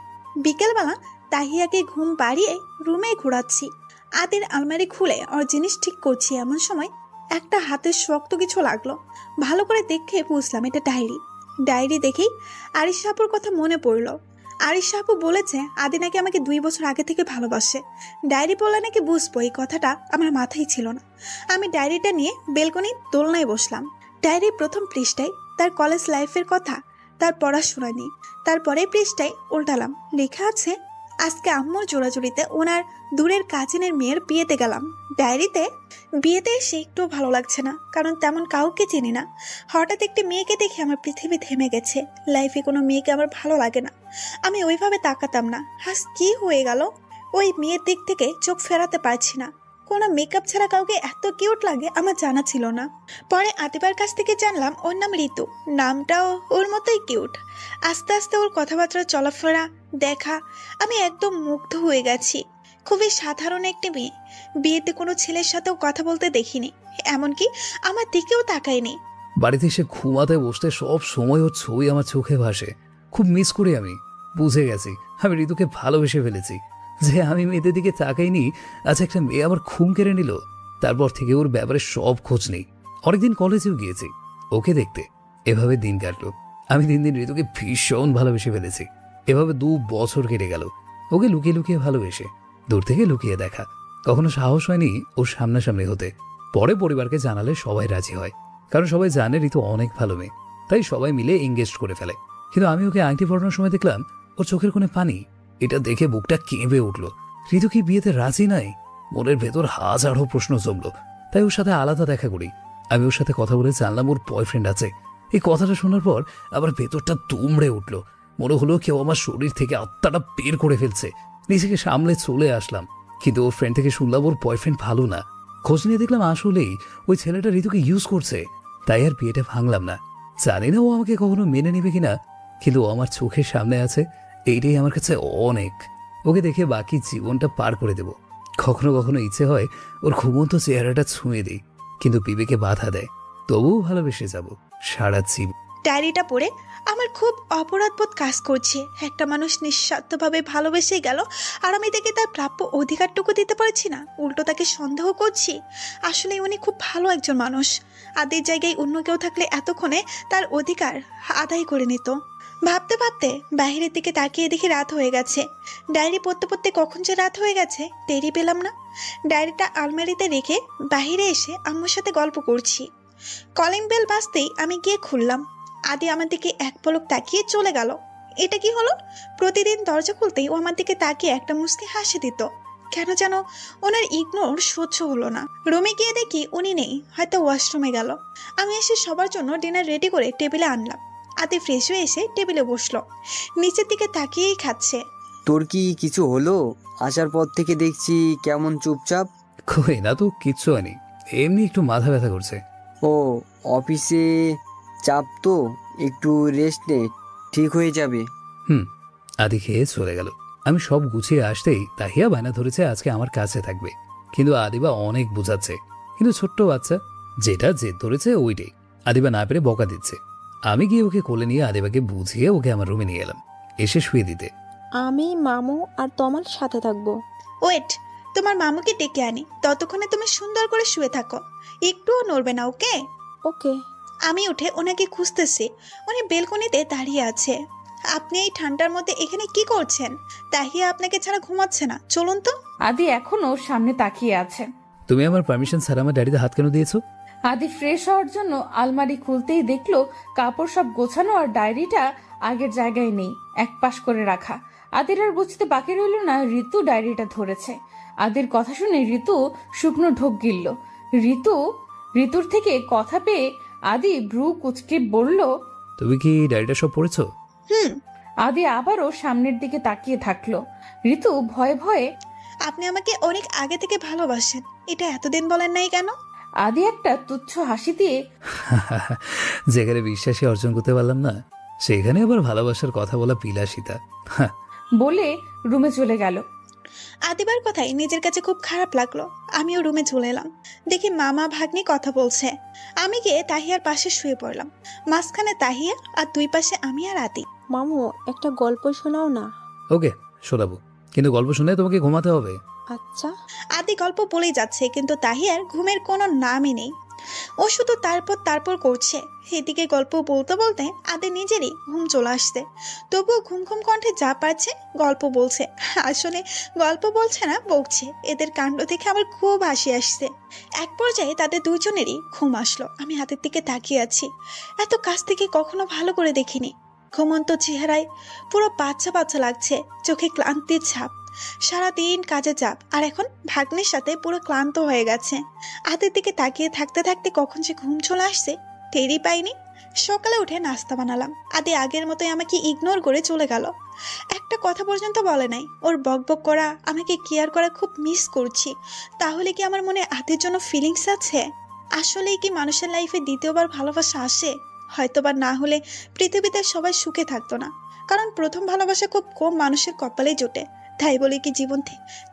Speaker 2: বিকেলবেলা তাহিয়াকে ঘুম পাড়িয়ে রুমে ঘোরাচ্ছি। আদির আলমারি খুলে ওর জিনিস ঠিক করছি, এমন সময় একটা হাতের শক্ত কিছু লাগলো। ভালো করে দেখে বুঝলাম এটা ডায়েরি। ডায়েরি দেখেই আরিশ আপুর কথা মনে পড়লো। আরিশ আপু বলেছে আদি নাকি আমাকে 2 বছর আগে থেকে ভালোবাসে। ডায়েরি পড়লে নাকি বুঝবো, এই কথাটা আমার মাথায় ছিল না। আমি ডায়েরিটা নিয়ে বেলকনি দোলনায় বসলাম। ডায়েরির প্রথম পৃষ্ঠায় তার কলেজ লাইফের কথা, তার পড়াশোনা নিয়ে। তারপরে পৃষ্ঠায় উল্টালাম, লেখা আছে আজকে আম্মুর জোড়াজুড়িতে ওনার দূরের কাজিনের মেয়ের বিয়েতে গেলাম। ডায়েরিতে বিয়েতে এসে একটু ভালো লাগছে না, কারণ তেমন কাউকে চিনি না। হঠাৎ একটি মেয়েকে দেখে আমার পৃথিবী থেমে গেছে। লাইফে কোনো মেয়েকে আমার ভালো লাগে না, আমি ওইভাবে তাকাতাম না। আজ কি হয়ে গেল, ওই মেয়ের দিক থেকে চোখ ফেরাতে পারছি না। কোনো মেকআপ ছাড়া কাউকে এত কিউট লাগে আমার জানা ছিল না। পরে আদিবার কাছ থেকে জানলাম ওর নাম ঋতু। নামটাও ওর মতোই কিউট। আস্তে আস্তে ওর কথাবার্তা, চলাফেরা, দেখা, আমি একদম মুগ্ধ হয়ে গেছি। খুবই সাধারণ একটি মেয়ে, বিয়েতে কোনো ছেলের সাথেও কথা বলতে দেখিনি, এমনকি আমার দিকেও তাকায়নি।
Speaker 9: বাড়িতে এসে ঘুমাতে বসতে সব সময় ওর ছবি আমার চোখে ভাসে। খুব মিস করি আমি। বুঝে গেছি আমি ঋতুকে ভালোবেসে ফেলেছি। যে আমি মেয়েদের দিকে তাকাইনি, আজ একটা মেয়ে আমার ঘুম কেড়ে নিল। তারপর থেকে ওর ব্যাপারে সব খোঁজ নেই। অনেকদিন কলেজেও গিয়েছি ওকে দেখতে। এভাবে দিন কাটলো। আমি দিন দিন ঋতুকে ভীষণ ভালোবেসে ফেলেছি। এভাবে 2 বছর কেটে গেল। ওকে লুকিয়ে লুকিয়ে ভালোবেসে, দূর থেকে লুকিয়ে দেখা। কখনো সাহস হয়নি ওর সামনাসামনি হতে। পরে পরিবারকে জানালে সবাই রাজি হয়, কারণ সবাই জানে ঋতু অনেক ভালো মেয়ে, তাই সবাই মিলে এঙ্গেজ করে ফেলে। কিন্তু আমি ওকে আংটি পরানোর সময় দেখলাম ওর চোখের কোণে পানি। এটা দেখে বুকটা কেঁপে উঠলো। ঋতু কি বিয়েতে রাজি নাই? মনের ভেতর হাজারো প্রশ্ন জমলো। তাই ওর সাথে আলাদা দেখা করি। আমি ওর সাথে কথা বলে জানলাম ওর বয়ফ্রেন্ড আছে। এই কথাটা শোনার পর আবার ভেতরটা দুমড়ে উঠলো। মনে হলো কেউ আমার শরীর থেকে আত্মাটা বের করে ফেলছে। নিজেকে সামলে চলে আসলাম, কিন্তু ওর ফ্রেন্ড থেকে শুনলাম ওর বয়ফ্রেন্ড ভালো না। খোঁজ নিয়ে দেখলাম আসলেই ওই ছেলেটা ঋতুকে ইউজ করছে। তাই আর বিয়েটা ভাঙলাম না। জানি না ও আমাকে কখনো মেনে নেবে কিনা, কিন্তু ও আমার চোখের সামনে আছে, এইটাই আমার কাছে অনেক। ওকে দেখে বাকি জীবনটা পার করে দেব। কখনো কখনো ইচ্ছে হয় ওর ঘুমন্ত চেহারাটা ছুঁয়ে দিই, কিন্তু বিবেকে বাধা দেয়। তবুও ভালোবেসে যাব সারা জীবন।
Speaker 2: ডায়েরিটা পড়ে আমার খুব অপরাধবোধ কাজ করছে। একটা মানুষ নিঃস্বার্থভাবে ভালোবেসে গেল, আর আমি তাকে তার প্রাপ্য অধিকারটুকু দিতে পারছি না, উল্টো তাকে সন্দেহ করছি। আসলে উনি খুব ভালো একজন মানুষ। আদির জায়গায় অন্য কেউ থাকলে এতক্ষণে তার অধিকার আদায় করে নিত। ভাবতে ভাবতে বাইরের দিকে তাকিয়ে দেখি রাত হয়ে গেছে। ডায়েরি পড়তে পড়তে কখন যে রাত হয়ে গেছে টেরই পেলাম না। ডায়েরিটা আলমারিতে রেখে বাইরে এসে আম্মুর সাথে গল্প করছি। কলিং বেল বাজতেই আমি গিয়ে খুললাম। আদি আমার দিকে এক পলক তাকিয়ে চলে গেল। এটা কি হলো? প্রতিদিন দরজা খুলতেই ও আমার দিকে তাকিয়ে একটা মুচকি হাসি দিত। কেন যেন ওনার ইগনোর সহ্য হলো না। রুমে গিয়ে দেখি উনি নেই, হয়তো ওয়াশরুমে গেল। আমি এসে সবার জন্য ডিনার রেডি করে টেবিলে আনলাম। আদি ফ্রেশ হয়ে এসে টেবিলে বসলো, নিচের দিকে তাকিয়েই খাচ্ছে।
Speaker 13: তোর কি কিছু হলো? আসার পর থেকে দেখছি কেমন চুপচাপ।
Speaker 9: কই না তো, কিচ্ছু হয়নি, এমনি একটু মাথা ব্যথা করছে।
Speaker 13: ও অফিসে চাপ তো, একটু রেস্ট নে, ঠিক হয়ে যাবে।
Speaker 9: আদি খেয়ে চলে গেল। আমি সব গুছিয়ে আসতেই তাহিয়া বায়না ধরেছে আজকে আমার কাছে থাকবে। কিন্তু আদিবা অনেক বোঝাচ্ছে, কিন্তু ছোট্ট বাচ্চা যেটা জেদ ধরেছে ওইটাই। আদিবা না পেরে বকা দিচ্ছে। আমি গিয়ে ওকে কোলে নিয়ে আদিবাকে বুঝিয়ে ওকে আমার রুমে নিয়ে এলাম, এসে শুয়ে দিতে।
Speaker 10: আমি মামু আর তোমার সাথে থাকবো।
Speaker 2: ওয়েট, তোমার মামুকে ডেকে আনি, ততক্ষণে তুমি সুন্দর করে শুয়ে থাকো, একটুও নড়বে না, ওকে?
Speaker 10: ওকে।
Speaker 2: আমি উঠে ওনাকে খুঁজতেছি, উনি বেলকনিতে দাঁড়িয়ে আছে। আপনি এই ঠান্ডার মধ্যে এখানে কি করছেন? তাহিয়া আপনাকে ছাড়া ঘুমাচ্ছে না, চলুন তো।
Speaker 4: আদি এখনো সামনে তাকিয়ে আছে।
Speaker 9: তুমি আমার পারমিশন ছাড়া আমার ডায়েরিতে হাত কেন দিয়েছো?
Speaker 4: আদি ফ্রেশ হওয়ার জন্য আলমারি খুলতেই দেখলো কাপড় সব গোছানো আর ডায়েরিটা আগের জায়গায় নেই, এক পাশ করে রাখা। আদির আর বুঝতে বাকি রইল না ঋতু ডায়েরিটা ধরেছে। আদির কথা শুনে ঋতু শুকনো ঢোক গিলল। ঋতুর থেকে কথা পেয়ে আদি ভ্রু কুচকে বলল,
Speaker 9: তুমি কি ডায়েরিটা সব পড়েছো?
Speaker 4: আদি আবারও সামনের দিকে তাকিয়ে থাকলো। ঋতু ভয়ে ভয়ে,
Speaker 2: আপনি আমাকে অনেক আগে থেকে ভালোবাসেন, এটা এতদিন বলেন নাই কেন?
Speaker 4: আদি একটা তুচ্ছ হাসি দিয়ে,
Speaker 9: যেখানে বিশ্বাসী অর্জন করতে পারলাম না, সেখানে আবার ভালোবাসার কথা বলা বিলাসিতা,
Speaker 4: বলে রুমে চলে গেল।
Speaker 2: আদিবার কথাই নিজের কাছে খুব খারাপ লাগলো। আমিও রুমে চলে এলাম, দেখি মামা ভাগ্নি কথা বলছে। আমি গিয়ে তাহিয়ার পাশে শুয়ে পড়লাম, মাঝখানে তাহিয়া আর দুই পাশে আমি আর আদি।
Speaker 10: মামু, একটা গল্প শোনাও না।
Speaker 9: ওকে, শোনাবো, কিন্তু গল্প শুনে তোমাকে ঘুমাতে হবে।
Speaker 10: আচ্ছা।
Speaker 2: আদি গল্প বলেই যাচ্ছে, কিন্তু তাহিয়ার ঘুমের কোনো নামই নেই। ও শুধু তারপর করছে। এদিকে গল্প বলতে বলতে আদি নিজেরই ঘুম চলে আসছে, তবুও ঘুম ঘুম কণ্ঠে যা পারছে গল্প বলছে। আসলে গল্প বলছে না, বকছে। এদের কাণ্ড দেখে আমার খুব হাসি আসছে। এক পর্যায়ে তাদের দুজনেরই ঘুম আসলো। আমি হাতের দিকে তাকিয়ে আছি, এত কাছ থেকে কখনো ভালো করে দেখিনি। ঘুমন্ত চেহারায় পুরো বাচ্চা বাচ্চা লাগছে, চোখে ক্লান্তির ছাপ। সারাদিন কাজে চাপ, আর এখন ভাগ্নের সাথে পুরো ক্লান্ত হয়ে গেছে। আদির দিকে তাকিয়ে থাকতে থাকতে কখন যে ঘুম চলে আসছে টেরই পাইনি। সকালে উঠে নাস্তা বানালাম। আদি আগের মতোই আমাকে ইগনোর করে চলে গেল, একটা কথা পর্যন্ত বলে নাই। ওর বকবক করা, আমাকে কেয়ার করা খুব মিস করছি। তাহলে কি আমার মনে আদির জন্য ফিলিংস আছে? আসলেই কি মানুষের লাইফে দ্বিতীয়বার ভালোবাসা আসে? হয়তোবা না হলে পৃথিবীতে সবাই সুখে থাকতো না, কারণ প্রথম ভালোবাসা খুব কম মানুষের কপালে জোটে। তাই বলে কি জীবন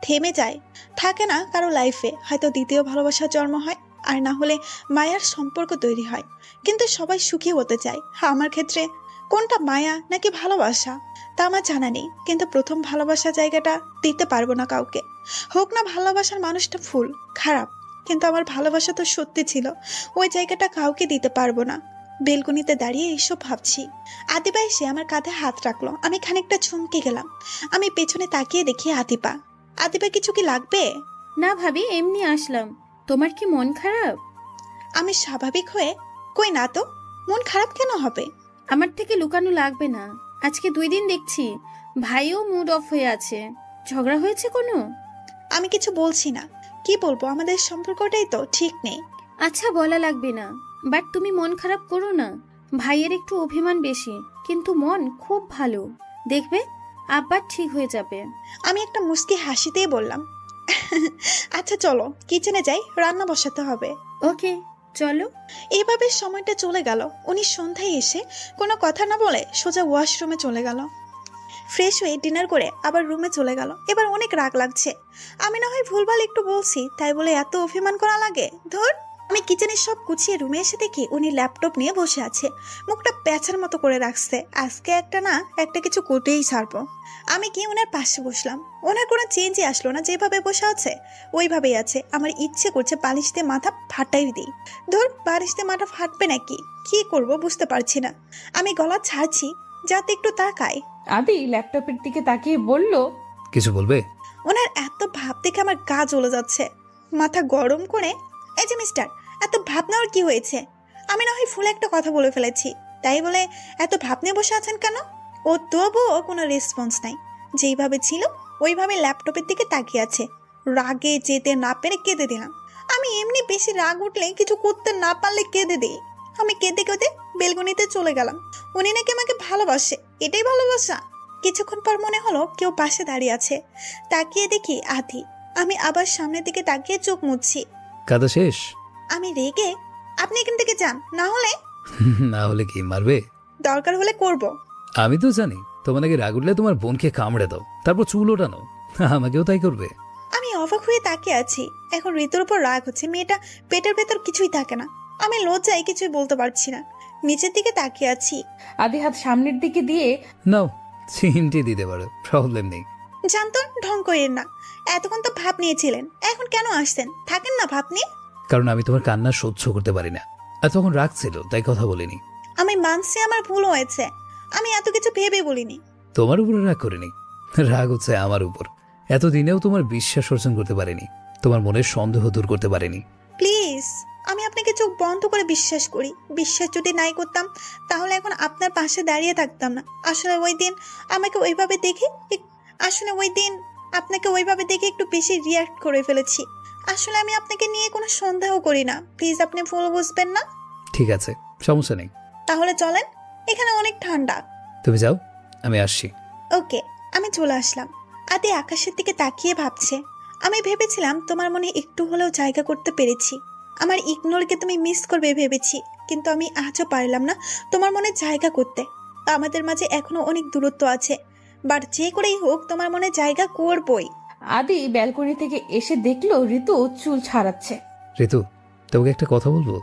Speaker 2: থেমে যায়? থাকে না কারো লাইফে, হয়তো দ্বিতীয় ভালোবাসার জন্ম হয়, আর না হলে মায়ার সম্পর্ক তৈরি হয়। কিন্তু সবাই সুখী হতে চায়। আমার ক্ষেত্রে কোনটা মায়া নাকি ভালোবাসা তা আমার জানা নেই, কিন্তু প্রথম ভালোবাসা জায়গাটা দিতে পারবো না কাউকে। হোক না ভালোবাসার মানুষটা ফুল খারাপ, কিন্তু আমার ভালোবাসা তো সত্যি ছিল, ওই জায়গাটা কাউকে দিতে পারবো না। বেলকনিতে দাঁড়িয়ে এইসব ভাবছি। আদিবা এসে আমার কাঁধে হাত রাখলো। আমি খানিকটা চমকে গেলাম। আমি পেছনে তাকিয়ে দেখি আদিবা। আদিবা, কিছু কি লাগবে?
Speaker 8: না ভাবি, এমনি আসলাম। তোমার কি মন খারাপ?
Speaker 2: আমি স্বাভাবিক হয়ে, কই না তো, মন খারাপ কেন হবে?
Speaker 8: আমার থেকে লুকানো লাগবে না। আজকে 2 দিন দেখছি ভাইও মুড অফ হয়ে আছে। ঝগড়া হয়েছে কোনো?
Speaker 2: আমি কিছু বলছি না। কি বলবো, আমাদের সম্পর্কটাই তো ঠিক নেই।
Speaker 8: আচ্ছা, বলা লাগবে না, বাট তুমি মন খারাপ করো না। ভাইয়ের একটু অভিমান বেশি, কিন্তু মন খুব ভালো। দেখবে আবার ঠিক হয়ে যাবে।
Speaker 2: আমি একটা মুস্কি হাসিতেই বললাম, আচ্ছা চলো কিচেনে যাই, রান্না বসাতে হবে।
Speaker 8: ওকে চলো।
Speaker 2: এইভাবে সময়টা চলে গেল। উনি সন্ধ্যায় এসে কোনো কথা না বলে সোজা ওয়াশরুমে চলে গেল। ফ্রেশ হয়ে ডিনার করে আবার রুমে চলে গেল। এবার অনেক রাগ লাগছে। আমি না হয় ভুলভাল একটু বলছি, তাই বলে এত অভিমান করা লাগে? ধর। আমি কিচেনে সব গুছিয়ে রুমে এসে দেখি উনি ল্যাপটপ নিয়ে বসে আছে, মুখটা প্যাঁচার মতো করে রাখছে। আজকে একটা কিছু করতেই ছাড়বো। আমি গিয়ে ওনার পাশে বসলাম। ওনার কোনো চেঞ্জই আসলো না, যেভাবে বসে আছে ওইভাবেই আছে। আমার ইচ্ছে করছে বালিশ দিয়ে মাথা ফাটাই দিই। ধর, বালিশ দিয়ে মাথা ফাটবে নাকি? কি করব বুঝতে পারছি না। আমি গলা ছাড়ছি যাতে একটু তাকায়।
Speaker 4: আদি ল্যাপটপের দিকে তাকিয়ে বলল,
Speaker 9: কিছু বলবে?
Speaker 2: ওনার এত ভাব দেখে আমার গা জ্বলে যাচ্ছে। মাথা গরম করে, এই যে মিস্টার, এত ভাব নেওয়ার কি হয়েছে? আমি না হয় ফুল একটা কথা বলে ফেলেছি, তাই বলে এত ভাব নিয়ে বসে আছেন কেন? ও তবুও কোনো রেসপন্স নাই, যেইভাবে ছিল ওইভাবে ল্যাপটপের দিকে তাকিয়ে আছে। রাগে যেতে না পেরে কেঁদে দিলাম। আমি এমনি বেশি রাগ উঠলে, কিছু করতে না পারলে কেঁদে দিই। আমি কেঁদে কেঁদে বেলকনিতে চলে গেলাম। উনি নাকি আমাকে ভালোবাসে, এটাই ভালোবাসা? কিছুক্ষণ পর মনে হলো কেউ পাশে দাঁড়িয়ে আছে। তাকিয়ে দেখি আদি। আমি আবার সামনের দিকে তাকিয়ে চোখ মুছছি।
Speaker 9: কাদা শেষ?
Speaker 2: আমি রেগে, আপনি এখান থেকে যান, না হলে
Speaker 9: কি মারবে?
Speaker 2: দরকার হলে করব।
Speaker 9: আমি তো জানি তোমার নাকি রাগ উঠলে তোমার বোনকে কামড়ে দাও, তারপর চুল ওঠানো। আমাকেও তাই করবে?
Speaker 2: আমি অবাক হয়ে তাকিয়ে আছি। এখন ঋতুর উপর রাগ হচ্ছে। মেয়েটা পেটের ভেতর কিছুই থাকে না, আমি লজ্জায় কিছুই বলতে পারছি না, নিচের দিকে তাকিয়ে আছি।
Speaker 4: আদি হাত সামনের দিকে দিয়ে
Speaker 9: নাও, চিমটি দিতে পারো, প্রবলেম নেই।
Speaker 2: জানতো, ঢং করেন না। এতক্ষণ তো ভাব নিয়েছিলেন, এখন কেন আসছেন? থাকেন না ভাব নিয়ে।
Speaker 9: কারণ আমি তোমার কান্না সহ্য করতে পারি না, আর তখন রাগ ছিল তাই কথা বলিনি।
Speaker 2: আমি মানছি আমার ভুল হয়েছে, আমি এত কিছু ভেবে বলিনি।
Speaker 9: তোমার উপরে রাগ করিনি, রাগ হচ্ছে আমার উপর। এতদিনেও তোমার বিশ্বাস অর্জন করতে পারিনি, তোমার মনের সন্দেহ দূর করতে পারিনি।
Speaker 2: প্লিজ, আমি আপনাকে চোখ বন্ধ করে বিশ্বাস করি। বিশ্বাস যদি নাই করতাম তাহলে এখন আপনার পাশে দাঁড়িয়ে থাকতাম না। আসলে ওই দিন আপনাকে ওইভাবে দেখে একটু বেশি রিয়াক্ট করে ফেলেছি। আসলে আমি আপনাকে নিয়ে কোনো সন্দেহ করি না, প্লিজ আপনি ভুল বুঝবেন না।
Speaker 9: ঠিক আছে, সমস্যা নেই।
Speaker 2: তাহলে চলেন, এখানে অনেক ঠান্ডা।
Speaker 9: তুমি যাও, আমি আসছি।
Speaker 2: ওকে, আমি চলে আসলাম। আদি আকাশের দিকে তাকিয়ে ভাবছে। আমি ভেবেছিলাম তোমার মনে একটু হলেও জায়গা করতে পেরেছি। আমার ইগনোরকে তুমি মিস করবে ভেবেছি, কিন্তু আমি আজও পারলাম না তোমার মনে জায়গা করতে। আমাদের মাঝে এখনো অনেক দূরত্ব আছে, বাট যে করেই হোক তোমার মনে জায়গা করবই।
Speaker 4: আদি ব্যালকনি থেকে এসে দেখলো ঋতু চুল ছাড়াচ্ছে।
Speaker 9: ঋতু, তোমাকে একটা কথা বলবো।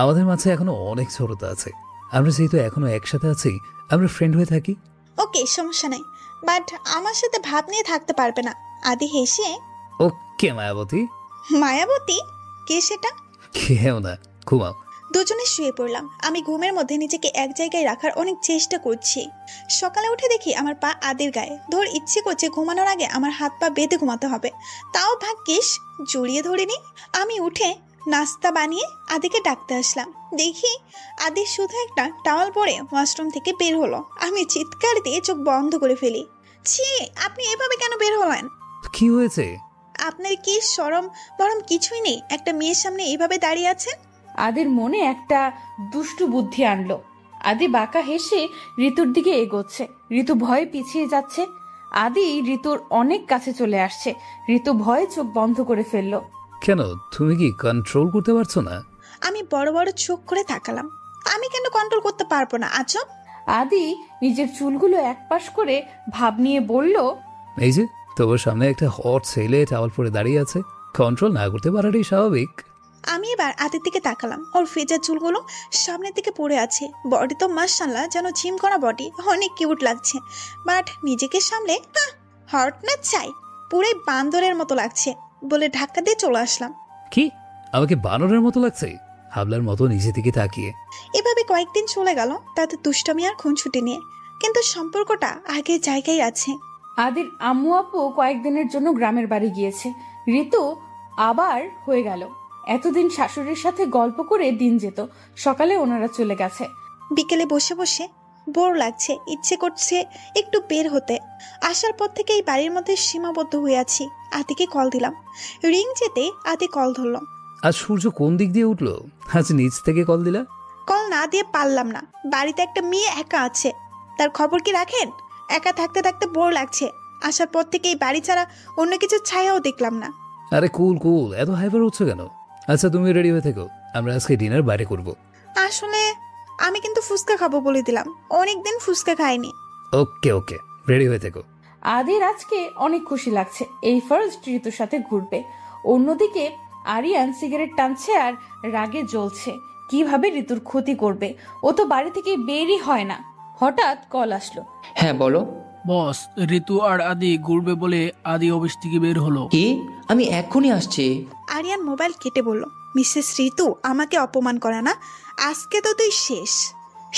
Speaker 9: আমাদের মাঝে এখনো অনেক ছোটতা আছে। আমরা যেহেতু এখনো একসাথে আছি, আমরা ফ্রেন্ড হয়ে থাকি।
Speaker 2: ওকে, সমস্যা নাই, বাট আমার সাথে ভাব নিয়ে থাকতে পারবে না। আদি হেসে,
Speaker 9: ওকে মায়াবতী।
Speaker 2: মায়াবতী? কে সেটা?
Speaker 9: কেউ না, ঘুমাও।
Speaker 2: দুজনে শুয়ে পড়লাম। আমি ঘুমের মধ্যে নিজেকে এক জায়গায় রাখার অনেক চেষ্টা করছি। সকালে উঠে দেখি আমার পা আদির গায়ে। ইচ্ছে করছে ঘুমানোর আগে আমার হাত পা বেঁধে ঘুমাতে হবে, তাও ভাগ্যিস জড়িয়ে ধরিনি। আমি উঠে নাস্তা বানিয়ে আদিকে ডাকতে আসলাম। দেখি আদি শুধু একটা টাওয়াল পরে ওয়াশরুম থেকে বের হলো। আমি চিৎকার দিয়ে চোখ বন্ধ করে ফেলি। ছি, আপনি এভাবে কেন বের হলেন?
Speaker 9: কি হয়েছে?
Speaker 2: আপনার কি শরম বরম কিছুই নেই? একটা মেয়ের সামনে এইভাবে দাঁড়িয়ে আছেন।
Speaker 4: আদির মনে একটা দুষ্টু বুদ্ধি আনলো। আদি বাঁকা হেসে ঋতুর দিকে এগোচ্ছে। ঋতু ভয়ে পিছিয়ে যাচ্ছে। আদি ঋতুর অনেক কাছে চলে আসছে। ঋতু ভয়ে চোখ বন্ধ করে ফেললো।
Speaker 9: কেন, তুমি কি কন্ট্রোল করতে পারছো না?
Speaker 2: আমি বড় বড় চোখ করে তাকালাম। আমি কেন কন্ট্রোল করতে পারবো না? আজব।
Speaker 4: আদি নিজের চুলগুলো একপাশ করে ভাব নিয়ে বলল,
Speaker 9: এই যে তোমার সামনে একটা হট ছেলে টাওয়াল পরে দাঁড়িয়ে আছে, কন্ট্রোল না করতে পারাটাই স্বাভাবিক।
Speaker 2: আমি এবার আদির দিকে তাকালাম। ওর ফেজার চুলগুলো সামনের দিকে পড়ে আছে। বডি তো মাশাআল্লাহ যেন জিম করা বডি, অনেক কিউট লাগছে। বাট নিজেকে সামলে হট না চাই, পুরো বান্দরের মতো লাগছে বলে ধাক্কা দিয়ে চলে আসলাম।
Speaker 9: কি, আমাকে বানরের মতো লাগছে? হাবলার মতো নিজে দিকে তাকিয়ে।
Speaker 2: এভাবে কয়েকদিন চলে গেল, তাতে দুষ্টামি আর খুনছুটি নিয়ে, কিন্তু সম্পর্কটা আগের জায়গায় আছে।
Speaker 4: আদির আম্মু আপু কয়েকদিনের জন্য গ্রামের বাড়ি গিয়েছে। ঋতু আবার হয়ে গেল। এতদিন শাশুড়ির সাথে গল্প করে দিন যেত, সকালে ওনারা চলে গেছে।
Speaker 2: বিকেলে বসে বসে বোর লাগছে, ইচ্ছে করছে একটু বের হতে। আসার পর থেকে এই বাড়ির মধ্যে সীমাবদ্ধ হয়ে আছি। আদিকে কল দিলাম, রিং যেতে আদি কল ধরলো।
Speaker 9: আজ সূর্য কোন দিক দিয়ে উঠলো? আজ নিচ থেকে কল দিলা?
Speaker 2: কল না দিয়ে পারলাম না। বাড়িতে একটা মেয়ে একা আছে, তার খবর কি রাখেন? একা থাকতে থাকতে বোর লাগছে। আসার পর থেকে এই বাড়ি ছাড়া অন্য কিছু ছায়াও দেখলাম না।
Speaker 9: আরে কুল, এত হাইপার হচ্ছে কেন? আচ্ছা তুমি রেডি হয়ে থেকো, আমরা আজকে ডিনার বাইরে করব।
Speaker 2: আসলে আমি কিন্তু ফুচকা খাবো বলে দিলাম, অনেকদিন ফুচকা খাইনি।
Speaker 9: ওকে, রেডি হয়ে থেকো।
Speaker 4: আদির আজকে অনেক খুশি লাগছে, এই ফার্স্ট ঋতুর সাথে ঘুরবে। অন্যদিকে আরিয়ান সিগারেট টানছে আর রাগে জ্বলছে। কিভাবে ঋতুর ক্ষতি করবে? ও তো বাড়ি থেকে বেরই হয় না। হঠাৎ কল আসলো।
Speaker 1: হ্যাঁ বলো
Speaker 16: বস। ঋতু আর আদি ঘুরবে বলে আদি অফিস থেকে বের হলো।
Speaker 1: কি? আমি এক্ষুনি আসছি।
Speaker 2: আরিয়ান মোবাইল কেটে বলল, মিসেস ঋতু আমাকে অপমান করে না, আজকে তো তুই শেষ।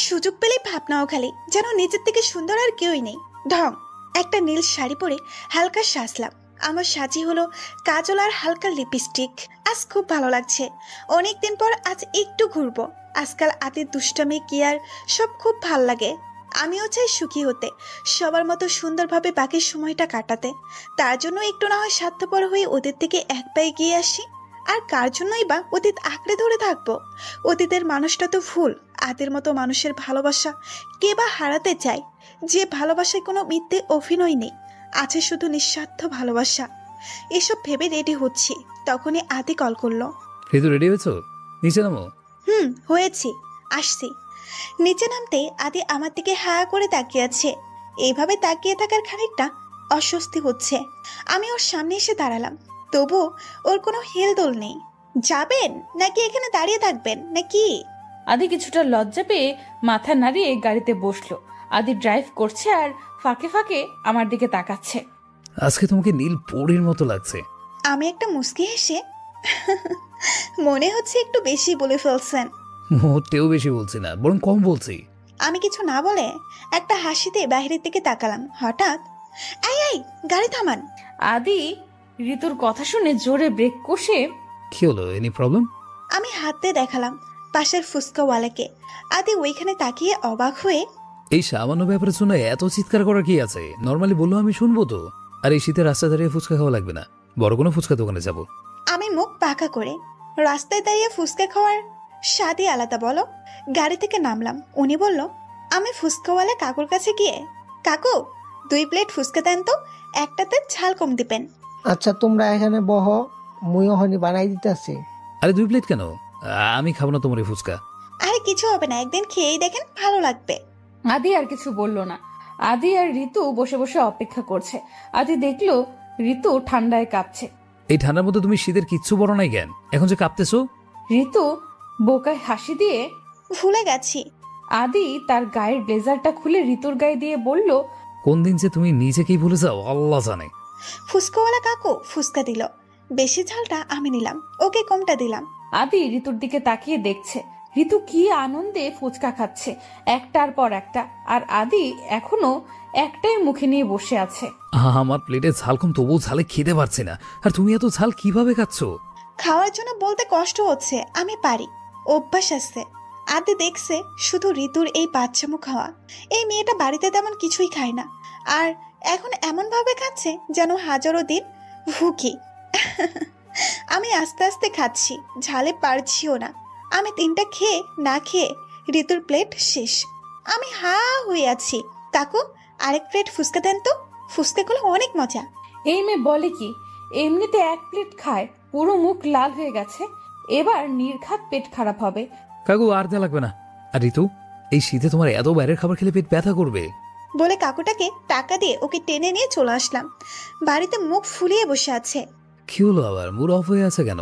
Speaker 2: সুযোগ পেলেই ভাবনাও খালি, যেন নিজের থেকে সুন্দর আর কেউই নেই। ঢং। একটা নীল শাড়ি পরে হালকা সাজলাম। আমার সাজি হলো কাজল আর হালকা লিপস্টিক। আজ খুব ভালো লাগছে। অনেকদিন পর আজ একটু ঘুরবো। আজকাল আদির দুষ্টামি কি আর সব খুব ভাল লাগে। আমিও চাই সুখী হতে, সবার মতো সুন্দরভাবে বাকি সময়টা কাটাতে। তার জন্য একটু না হয় স্বার্থপর হয়ে ওদের থেকে এক পায়ে গিয়ে আসি। আর কার জন্যই বা অতীত আঁকড়ে ধরে থাকবো? অতীতের মানুষটা তো ভুল। আদির মতো মানুষের ভালোবাসা কে বা হারাতে চায়? যে ভালোবাসায় কোনো মিথ্যে অভিনয় নেই, আছে শুধু নিঃস্বার্থ ভালোবাসা। এসব ভেবে রেডি হচ্ছি, তখনই আদি কল করলো।
Speaker 9: ঋতু রেডি হয়েছো? নিচে নামো।
Speaker 2: হয়েছি, আসছি। নিচে নামতে আদি আমার দিকে হা করে তাকিয়ে আছে। এইভাবে তাকিয়ে থাকার খানিকটা অস্বস্তি হচ্ছে। আমি ওর সামনে এসে দাঁড়ালাম, তবু ওর কোনো হেলদোল নেই। যাবেন নাকি এখানে দাঁড়িয়ে থাকবেন নাকি?
Speaker 4: আদি কিছুটা লজ্জা পেয়ে মাথা নাড়িয়ে গাড়িতে বসলো। আদি ড্রাইভ করছে আর ফাঁকে ফাঁকে আমার দিকে তাকাচ্ছে।
Speaker 9: আজকে তোমাকে নীল পরীর মতো লাগছে।
Speaker 2: আমি একটা মুস্কি হেসে মনে হচ্ছে একটু বেশি বলে ফেলছেন।
Speaker 9: মোটেও বেশি বলছি না, বরং কম বলছি।
Speaker 2: আমি কিছু না বলে একটা হাসিতে বাইরের দিকে তাকালাম। হঠাৎ এই এই গাড়ি থামান।
Speaker 4: আদি ঋতুর কথা শুনে জোরে ব্রেক কষে,
Speaker 9: কি হলো, এনি প্রবলেম?
Speaker 2: আমি হাত দিয়ে দেখালাম পাশের ফুসকাওয়ালাকে। আদি ওইখানে তাকিয়ে অবাক হয়ে,
Speaker 9: এই সামান্য ব্যাপারের জন্য এত চিৎকার করার কি আছে? নর্মালি বললো আমি শুনবো তো। আর এই শীতে রাস্তা দাঁড়িয়ে ফুচকা খাওয়া লাগবে না, বড় কোনো ফুচকা দোকানে যাব।
Speaker 2: আমি মুখ পাকা করে, রাস্তায় দাঁড়িয়ে ফুচকা খাওয়ার স্বাদই আলাদা বলো। গাড়ি থেকে নামলাম। উনি বলল, আমি ফুচকাওয়ালা কাকুর কাছে গিয়ে, কাকু 2 প্লেট ফুচকা দেন তো, একটাতে ঝাল কম দিবেন।
Speaker 17: আচ্ছা তোমরা এখানে বহ, মুইও হনি বানাই দিতেছি।
Speaker 9: আরে 2 প্লেট কেন? আমি খাবো না তোমার এই ফুচকা।
Speaker 2: আরে কিছু হবে না, একদিন খেয়েই দেখেন, ভালো লাগবে।
Speaker 4: আদি আর কিছু বলল না। আদি আর ঋতু বসে বসে অপেক্ষা করছে। আদি দেখলো ঋতু ঠান্ডায় কাঁপছে।
Speaker 9: এই ঠান্ডার মধ্যে তুমি শীতের কিচ্ছু বড় নাই জ্ঞান, এখন যে কাঁপতেছো।
Speaker 4: ঋতু বোকায় হাসি দিয়ে,
Speaker 2: ভুলে গেছি।
Speaker 4: আদি তার গায়ের ব্লেজারটা খুলে ঋতুর গায়ে দিয়ে বলল,
Speaker 9: কোন দিন যে তুমি নিজেকেই ভুলে যাও আল্লাহ জানে।
Speaker 2: ফুচকাওয়ালা কাকু ফুচকা দিল, বেশি ঝালটা আমি নিলাম, ওকে কমটা দিলাম।
Speaker 4: আদি ঋতুর দিকে তাকিয়ে দেখছে ঋতু কি আনন্দে ফুচকা খাচ্ছে একটার পর একটা, আর আদি এখনো একটাই মুখে নিয়ে বসে আছে।
Speaker 9: আমার প্লেটে ঝাল কম, তবুও ঝালে খেতে পারছি না। আর তুমি এত ঝাল কিভাবে খাচ্ছ?
Speaker 2: খাওয়ার জন্য বলতে কষ্ট হচ্ছে, আমি পারি, অভ্যাস আছে। আদি দেখছে শুধু ঋতুর এই বাচ্চামো খাওয়া। এই মেয়েটা বাড়িতে তেমন কিছুই খায় না, আর এখন এমন ভাবে খাচ্ছে যেন হাজারো দিন ভুকি। আমি আস্তে আস্তে খাচ্ছি, ঝালে পারছিও না। আমি 3টা খেয়ে না খেয়ে ঋতুর প্লেট শেষ। আমি হা হয়ে আছি। কাকু আরেক প্লেট ফুচকা দেন তো, ফুচকাগুলো অনেক মজা।
Speaker 4: এই মেয়ে বলে কি, এমনিতে 1 প্লেট খায়, পুরো মুখ লাল হয়ে গেছে, এবার নির্ঘাত পেট খারাপ হবে।
Speaker 9: কাকু আর দেয়া লাগবে না। আর ঋতু, এই শীতে তোমার এত বাইরের খাবার খেলে পেট ব্যথা করবে
Speaker 2: বলে কাকুটাকে টাকা দিয়ে ওকে টেনে নিয়ে চলে আসলাম। বাড়িতে মুখ ফুলিয়ে বসে আছে।
Speaker 9: কি হলো আবার, মুড অফ হয়ে আছে কেন?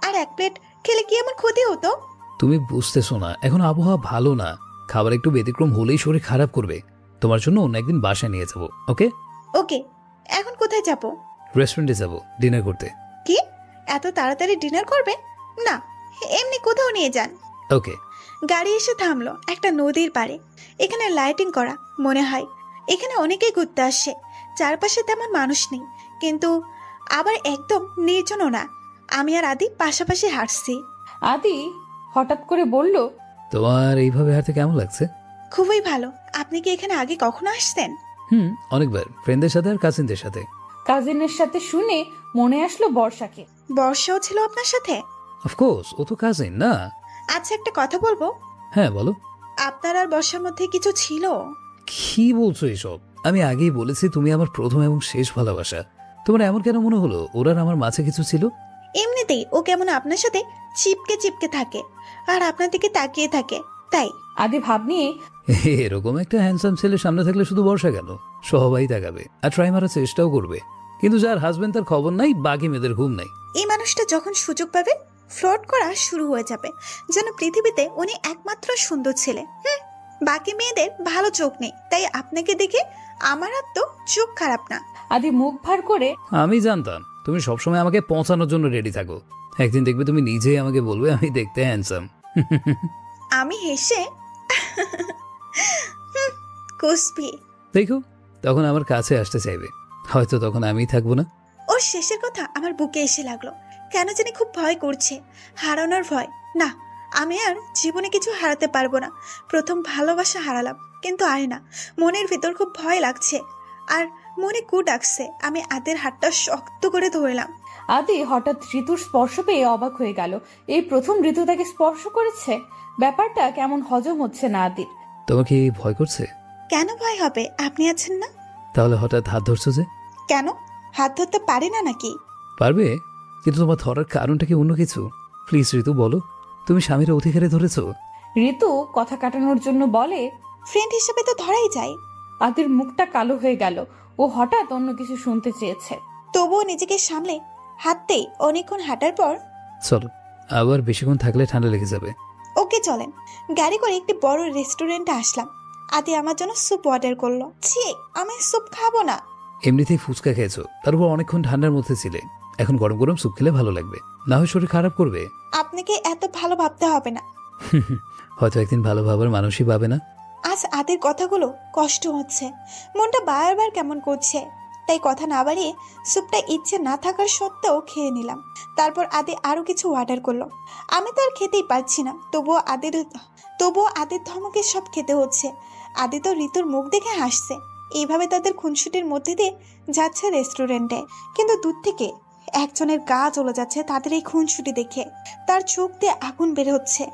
Speaker 2: আর 1 প্লেট খেলে কি এমন ক্ষতি হতো?
Speaker 9: তুমি বুঝতেছো না, এখন আবহাওয়া ভালো না, খাবার একটু ব্যতিক্রম হলেই শরীর খারাপ করবে। তোমার জন্য অন্য একদিন বাসায় নিয়ে যাবো। ওকে
Speaker 2: ওকে। এখন কোথায় যাব?
Speaker 9: রেস্টুরেন্টে যাবো ডিনার করতে।
Speaker 2: কি এত তাড়াতাড়ি ডিনার করবে? না, এমনি কোথাও নিয়ে যান।
Speaker 9: ওকে।
Speaker 2: গাড়ি এসে থামলো একটা নদীর পাড়ে। এখানে লাইটিং করা, মনে হয় এখানে অনেকেই ঘুরতে আসে। চারপাশে তেমন মানুষ নেই, কিন্তু আবার একদম নির্জনও না। আমি আর আদি পাশাপাশি হাঁটছি।
Speaker 4: আদি হঠাৎ করে বলল,
Speaker 9: তোমার এইভাবে হাঁটতে কেমন লাগছে?
Speaker 2: খুবই ভালো। আপনি কি এখানে আগে কখনো আসছেন?
Speaker 9: অনেকবার, ফ্রেন্ডদের সাথে আর কাজিনদের সাথে।
Speaker 4: কাজিনের সাথে শুনে মনে আসলো বর্ষাকে।
Speaker 2: বর্ষাও ছিল আপনার সাথে?
Speaker 9: অফকোর্স, ও তো কাজিন না।
Speaker 2: আচ্ছা একটা কথা বলবো?
Speaker 9: হ্যাঁ বলো।
Speaker 2: আপনার আর বর্ষার মধ্যে কিছু ছিল?
Speaker 9: কি বলছো এসব? আমি আগেই বলেছি তুমি আমার প্রথম এবং শেষ ভালোবাসা। তোমার এমন কেন মনে হলো ওর আর আমার মাঝে কিছু ছিল?
Speaker 2: এমনিতেই ও কেমন আপনার সাথে চিপকে চিপকে থাকে আর আপনার দিকে তাকিয়ে থাকে, তাই।
Speaker 4: আদি ভাব নিয়ে,
Speaker 9: এরকম একটা হ্যান্ডসাম ছেলে সামনে থাকলে শুধু বর্ষা কেন, সবাই তাকাবে আর ট্রাই মারার চেষ্টাও করবে। কিন্তু যার হাজবেন্ড তার খবর নাই, বাকি মেয়েদের ঘুম নাই।
Speaker 2: এই মানুষটা যখন সুযোগ পাবে ফ্লর্ট করা শুরু হয়ে যাবে, যেন পৃথিবীতে উনি একমাত্র সুন্দর ছেলে। বাকি মেয়েদের ভালো চোখ নেই, তাই আপনাকে দেখে আমার আর তো চোখ খারাপ না।
Speaker 4: আদি মুখ ভার করে,
Speaker 9: আমি জানতাম তুমি সবসময় আমাকে পৌঁছানোর জন্য রেডি থাকো। একদিন দেখবে তুমি নিজেই আমাকে বলবে আমি দেখতে হ্যান্ডসাম।
Speaker 2: আমি হেসে কুসপি।
Speaker 9: দেখো তখন আমার কাছে আসতে চাইবে, হয়তো তখন আমি থাকবো না।
Speaker 2: ওর শেষের কথা আমার বুকে এসে লাগলো। কেন জানি খুব ভয় করছে, হারানোর ভয়। না, আমি আর জীবনে কিছু হারাতে পারবো না। প্রথম ভালোবাসা হারালাম, কিন্তু আয় না, মনের ভিতর খুব ভয় লাগছে আর মনে কু ডাকছে। আমি আদের হাতটা শক্ত করে ধরলাম।
Speaker 4: আদি হঠাৎ ঋতুর স্পর্শ পেয়ে অবাক হয়ে গেল। এই প্রথম ঋতু তাকে স্পর্শ করেছে, ব্যাপারটা কেমন হজম হচ্ছে না আদির।
Speaker 9: তোমার কি ভয় করছে?
Speaker 2: কেন ভয় হবে, আপনি আছেন না।
Speaker 9: তাহলে হঠাৎ হাত ধরছো যে?
Speaker 2: কেন, হাত ধরতে পারি না নাকি?
Speaker 9: পারবে, কিন্তু তোমার ধরার কারণটা কি অন্য কিছু? প্লিজ ঋতু বলো, তুমি স্বামীর অধিকারে ধরেছো?
Speaker 4: ঋতু কথা কাটানোর জন্য বলে,
Speaker 2: ফ্রেন্ড হিসেবে তো ধরাই যায়।
Speaker 4: আদির মুখটা কালো হয়ে গেল। ও হঠাৎ অন্য কিছু শুনতে চেয়েছে,
Speaker 2: তবুও নিজেকে সামলে হাঁটতেই অনেকক্ষণ হাঁটার পর,
Speaker 9: চলো আবার বেশিক্ষণ থাকলে ঠান্ডা লেগে যাবে।
Speaker 2: ওকে চলেন। গাড়ি করে একটি বড় রেস্টুরেন্টে আসলাম। আদি আমার জন্য স্যুপ অর্ডার করলো। ছি, আমি স্যুপ খাবো না।
Speaker 9: এমনিতেই ফুচকা খেয়েছো, তার উপর অনেকক্ষণ ঠান্ডার মধ্যে ছিলে, এখন গরম গরম স্যুপ খেলে ভালো লাগবে, না হয় শরীর খারাপ করবে।
Speaker 2: আপনাকে এত ভালো ভাবতে হবে না।
Speaker 9: হয়তো একদিন ভালো ভাবার মানুষই পাবে না।
Speaker 2: আজ আদির কথাগুলো কষ্ট হচ্ছে, মনটা বারবার কেমন করছে, তাই কথা না বাড়িয়ে স্যুপটা ইচ্ছে না থাকার সত্ত্বেও খেয়ে নিলাম। তারপর আদি আরো কিছু অর্ডার করলো। আমি তো আর খেতেই পারছি না, তবুও আদির ধমকে সব খেতে হচ্ছে। আদি তো ঋতুর মুখ দেখে হাসছে। এইভাবে তাদের খুনসুটির মধ্যে দিয়ে যাচ্ছে রেস্টুরেন্টে, কিন্তু দূর থেকে একজনের গা জ্বলে যাচ্ছে তাদের এই খুনসুটি দেখে। তার চোখ দিয়ে আগুন বের হচ্ছে।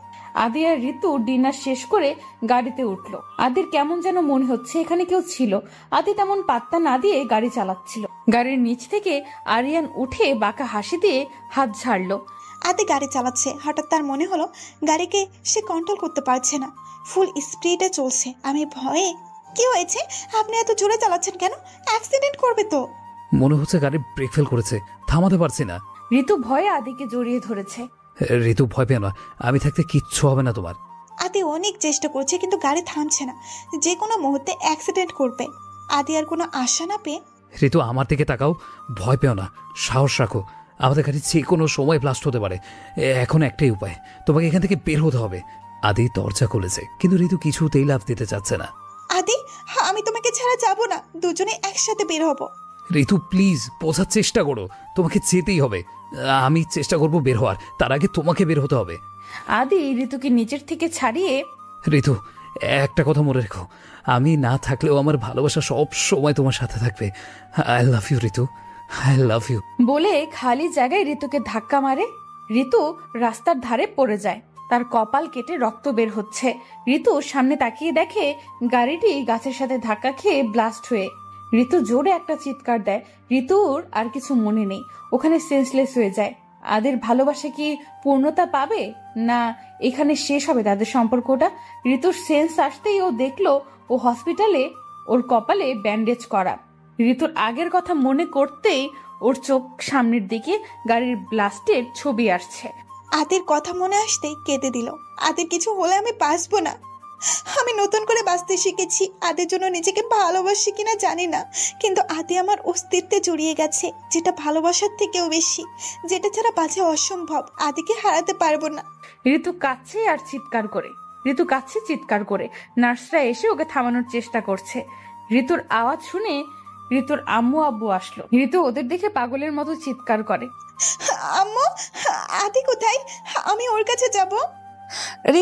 Speaker 4: আদি আর ঋতু ডিনার শেষ করে গাড়িতে উঠলো। আদির কেমন যেন মনে হচ্ছে এখানে কেউ ছিল। আদি তেমন পাত্তা না দিয়ে গাড়ি চালাচ্ছিল। গাড়ির নিচ থেকে আরিয়ান উঠে বাঁকা হাসি দিয়ে হাত ঝাড়লো।
Speaker 2: আদি গাড়ি চালাচ্ছে, হঠাৎ তার মনে হলো গাড়িকে সে কন্ট্রোল করতে পারছে না, ফুল স্পিডে চলছে। আমি ভয়ে, কি হয়েছে, আপনি এত জোরে চালাচ্ছেন কেন? অ্যাক্সিডেন্ট করবে তো।
Speaker 9: মনে হচ্ছে গাড়ি ব্রেক ফেল করেছে, থামাতে পারছি না।
Speaker 4: ঋতু ভয়ে আদিকে জড়িয়ে ধরেছে।
Speaker 9: ঋতু ভয় পেও না, আমি থাকতে কিচ্ছু হবে না তোমার।
Speaker 2: আদি অনেক চেষ্টা করছে কিন্তু গাড়ি থামছে না, যে কোনো মুহূর্তে অ্যাক্সিডেন্ট করবে। আদি আর কোনো আশা না পেয়ে,
Speaker 9: ঋতু আমার দিকে তাকাও, ভয় পেও না, সাহস রাখো, আমাদের গাড়ি যে কোনো সময় ব্লাস্ট হতে পারে। এখন একটাই উপায়, তোমাকে এখান থেকে বের হতে হবে। আদি দরজা খুলেছে, কিন্তু ঋতু কিছুতেই লাফ দিতে চাচ্ছে না।
Speaker 2: আদি, আমি তোমাকে ছাড়া যাব না, দুজনে একসাথে বের হব।
Speaker 9: ঋতু প্লিজ বোঝার চেষ্টা করো, তোমাকে যেতেই হবে। আমি চেষ্টা করবো বের হওয়ার, তার আগে তোমাকে বের হতে হবে।
Speaker 4: আদি ঋতুকে নিচের থেকে ছাড়িয়ে,
Speaker 9: ঋতু একটা কথা মনে রেখো, আমি না থাকলেও আমার ভালোবাসা সব সময় তোমার সাথে থাকবে। I love you Ritu, I love you
Speaker 4: বলে খালি জায়গায় ঋতুকে ধাক্কা মারে। ঋতু রাস্তার ধারে পড়ে যায়, তার কপাল কেটে রক্ত বের হচ্ছে। ঋতু সামনে তাকিয়ে দেখে গাড়িটি গাছের সাথে ধাক্কা খেয়ে ব্লাস্ট হয়ে। ঋতু জোরে একটা চিৎকার দেয়। ঋতুর আর কিছু মনে নেই, ওখানে সেন্সলেস হয়ে যায়। আদির ভালোবাসা কি পূর্ণতা পাবে, না এখানে শেষ হবে তাদের সম্পর্কটা? ঋতুর সেন্স আসতেই ও দেখলো ও হসপিটালে, ওর কপালে ব্যান্ডেজ করা। ঋতুর আগের কথা মনে করতেই ওর চোখ সামনের দিকে গাড়ির ব্লাস্টের ছবি আসছে।
Speaker 2: আদির কথা মনে আসতেই কেঁদে দিল। আদির কিছু হলে আমি বাঁচবো না। আমি নতুন করে বাঁচতে শিখেছি, আদির জন্য নিজেকে ভালোবাসি কিনা জানি না, কিন্তু আদি আমার অস্তিত্বে জড়িয়ে গেছে, যেটা ভালোবাসার থেকেও বেশি, যেটা ছাড়া বাঁচা অসম্ভব। আদিকে হারাতে পারবো না।
Speaker 4: ঋতু কাছে আর চিৎকার করে নার্সরা এসে ওকে থামানোর চেষ্টা করছে। ঋতুর আওয়াজ শুনে ঋতুর আম্মু আব্বু আসলো। ঋতু ওদের দেখে পাগলের মতো চিৎকার করে,
Speaker 2: আম্মু, আদি কোথায়? আমি ওর কাছে যাব।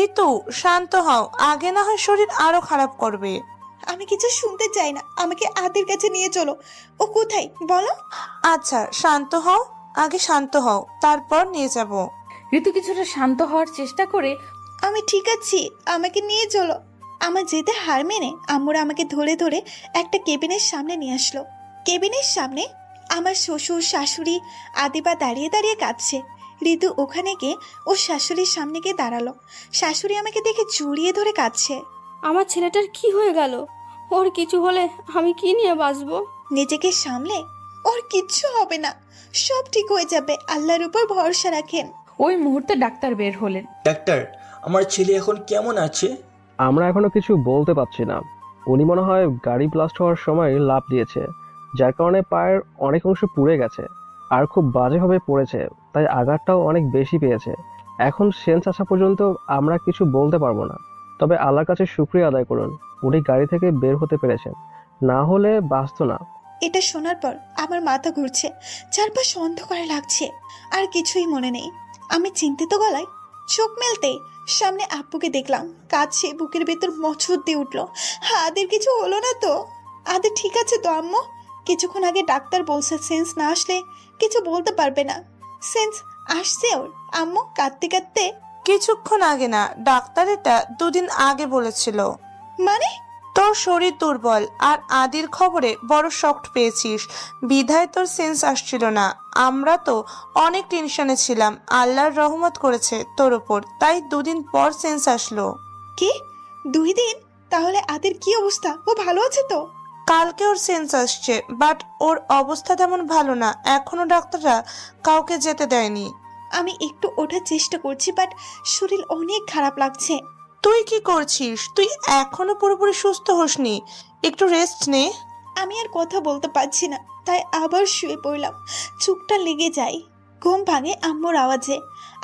Speaker 14: ঋতু শান্ত হও, আগে না হয় শরীর আরো খারাপ করবে।
Speaker 2: আমি কিছু শুনতে চাই না, আমাকে আদির কাছে নিয়ে চলো। ও কোথায় বলো?
Speaker 14: আচ্ছা শান্ত হও, আগে শান্ত হও, তারপর নিয়ে যাব।
Speaker 4: ঋতু কিছুটা শান্ত হওয়ার চেষ্টা করে,
Speaker 2: আমি ঠিক আছি, আমাকে নিয়ে চলো। আমার যেতে হার মেনে আম্মুরা আমাকে ধরে ধরে একটা কেবিনের সামনে নিয়ে আসলো। কেবিনের সামনে আমার শ্বশুর শাশুড়ি আদিবা দাঁড়িয়ে দাঁড়িয়ে কাঁদছে। ঋতু ওখানে গিয়ে ও শাশুড়ির সামনে গিয়ে দাঁড়ালো। শাশুড়ি আমাকে দেখে জড়িয়ে ধরে কাঁদছে।
Speaker 10: আমার ছেলেটার কি হয়ে গেল? ওর কিছু হলে আমি কি নিয়ে বাঁচবো?
Speaker 2: নিজেকে সামলে, ওর কিচ্ছু হবে না, সব ঠিক হয়ে যাবে, আল্লাহর উপর ভরসা রাখেন।
Speaker 4: ওই মুহূর্তে ডাক্তার বের হলেন।
Speaker 11: ডাক্তার, আমার ছেলে এখন কেমন আছে?
Speaker 18: আমরা এখনো কিছু বলতে পারছি না। উনি মনে হয় গাড়ি ব্লাস্ট হওয়ার সময় লাফ দিয়েছে, যার কারণে পায়ের অনেক অংশ পুড়ে গেছে আর খুব বাজেভাবে পড়েছে, তাই আঘাতটাও অনেক বেশি পেয়েছে। এখন সেন্স আসা পর্যন্ত আমরা কিছু বলতে পারবো না, তবে আল্লাহর কাছে শুকরিয়া আদায় করুন উনি গাড়ি থেকে বের হতে পেরেছেন, না হলে বাঁচতো না।
Speaker 2: এটা শোনার পর আমার মাথা ঘুরছে, চারপাশ অন্ধকার লাগছে, আর কিছুই মনে নেই। আমি চিন্তিত গলায় চোখ মেলতে সামনে আব্বুকে দেখলাম, কাছে বুকের ভেতর মচুর দিয়ে উঠলো। আদের কিছু হলো না তো? আদের ঠিক আছে তো আম্মু? কিছুক্ষণ আগে ডাক্তার বলছে সেন্স না আসলে কিছু বলতে পারবে না। সেন্স আসছে ওর? আম্মু কাঁদতে কাঁদতে,
Speaker 14: কিছুক্ষণ আগে না, ডাক্তার এটা 2 দিন আগে বলেছিল।
Speaker 2: মানে?
Speaker 14: তোর শরীর দুর্বল আর আদির খবরে বড় শক্ট পেয়েছিস, বিধায় তোর সেন্স আসছিল না। আমরা তো অনেক টেনশনে ছিলাম, আল্লাহর রহমত করেছে তোর উপর, তাই 2 দিন পর সেন্স আসলো।
Speaker 2: কি 2 দিন? তাহলে আদির কি অবস্থা? ও ভালো আছে তো?
Speaker 14: কালকে ওর সেন্স আসছে, বাট ওর অবস্থা তেমন ভালো না, এখনো ডাক্তাররা কাউকে যেতে দেয়নি।
Speaker 2: আমি একটু ওঠার চেষ্টা করছি, বাট শরীর অনেক খারাপ লাগছে।
Speaker 14: তুই কি করছিস? তুই এখনো পুরোপুরি সুস্থ হসনি, একটু রেস্ট নে।
Speaker 2: আমি আর কথা বলতে পারছি না, তাই আবার শুয়ে পড়লাম। চোখটা লেগে যায়। ঘুম ভাঙে আম্মুর আওয়াজে।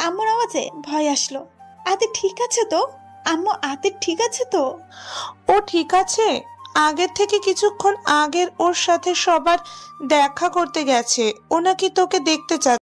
Speaker 2: আম্মুর আওয়াজে ভয় আসলো। আতে ঠিক আছে তো? আম্মু, আতে ঠিক আছে তো?
Speaker 14: ও ঠিক আছে। আগের থেকে কিছুক্ষণ আগের ওর সাথে সবার দেখা করতে গেছে। ও নাকি তোকে দেখতে চাচ্ছে।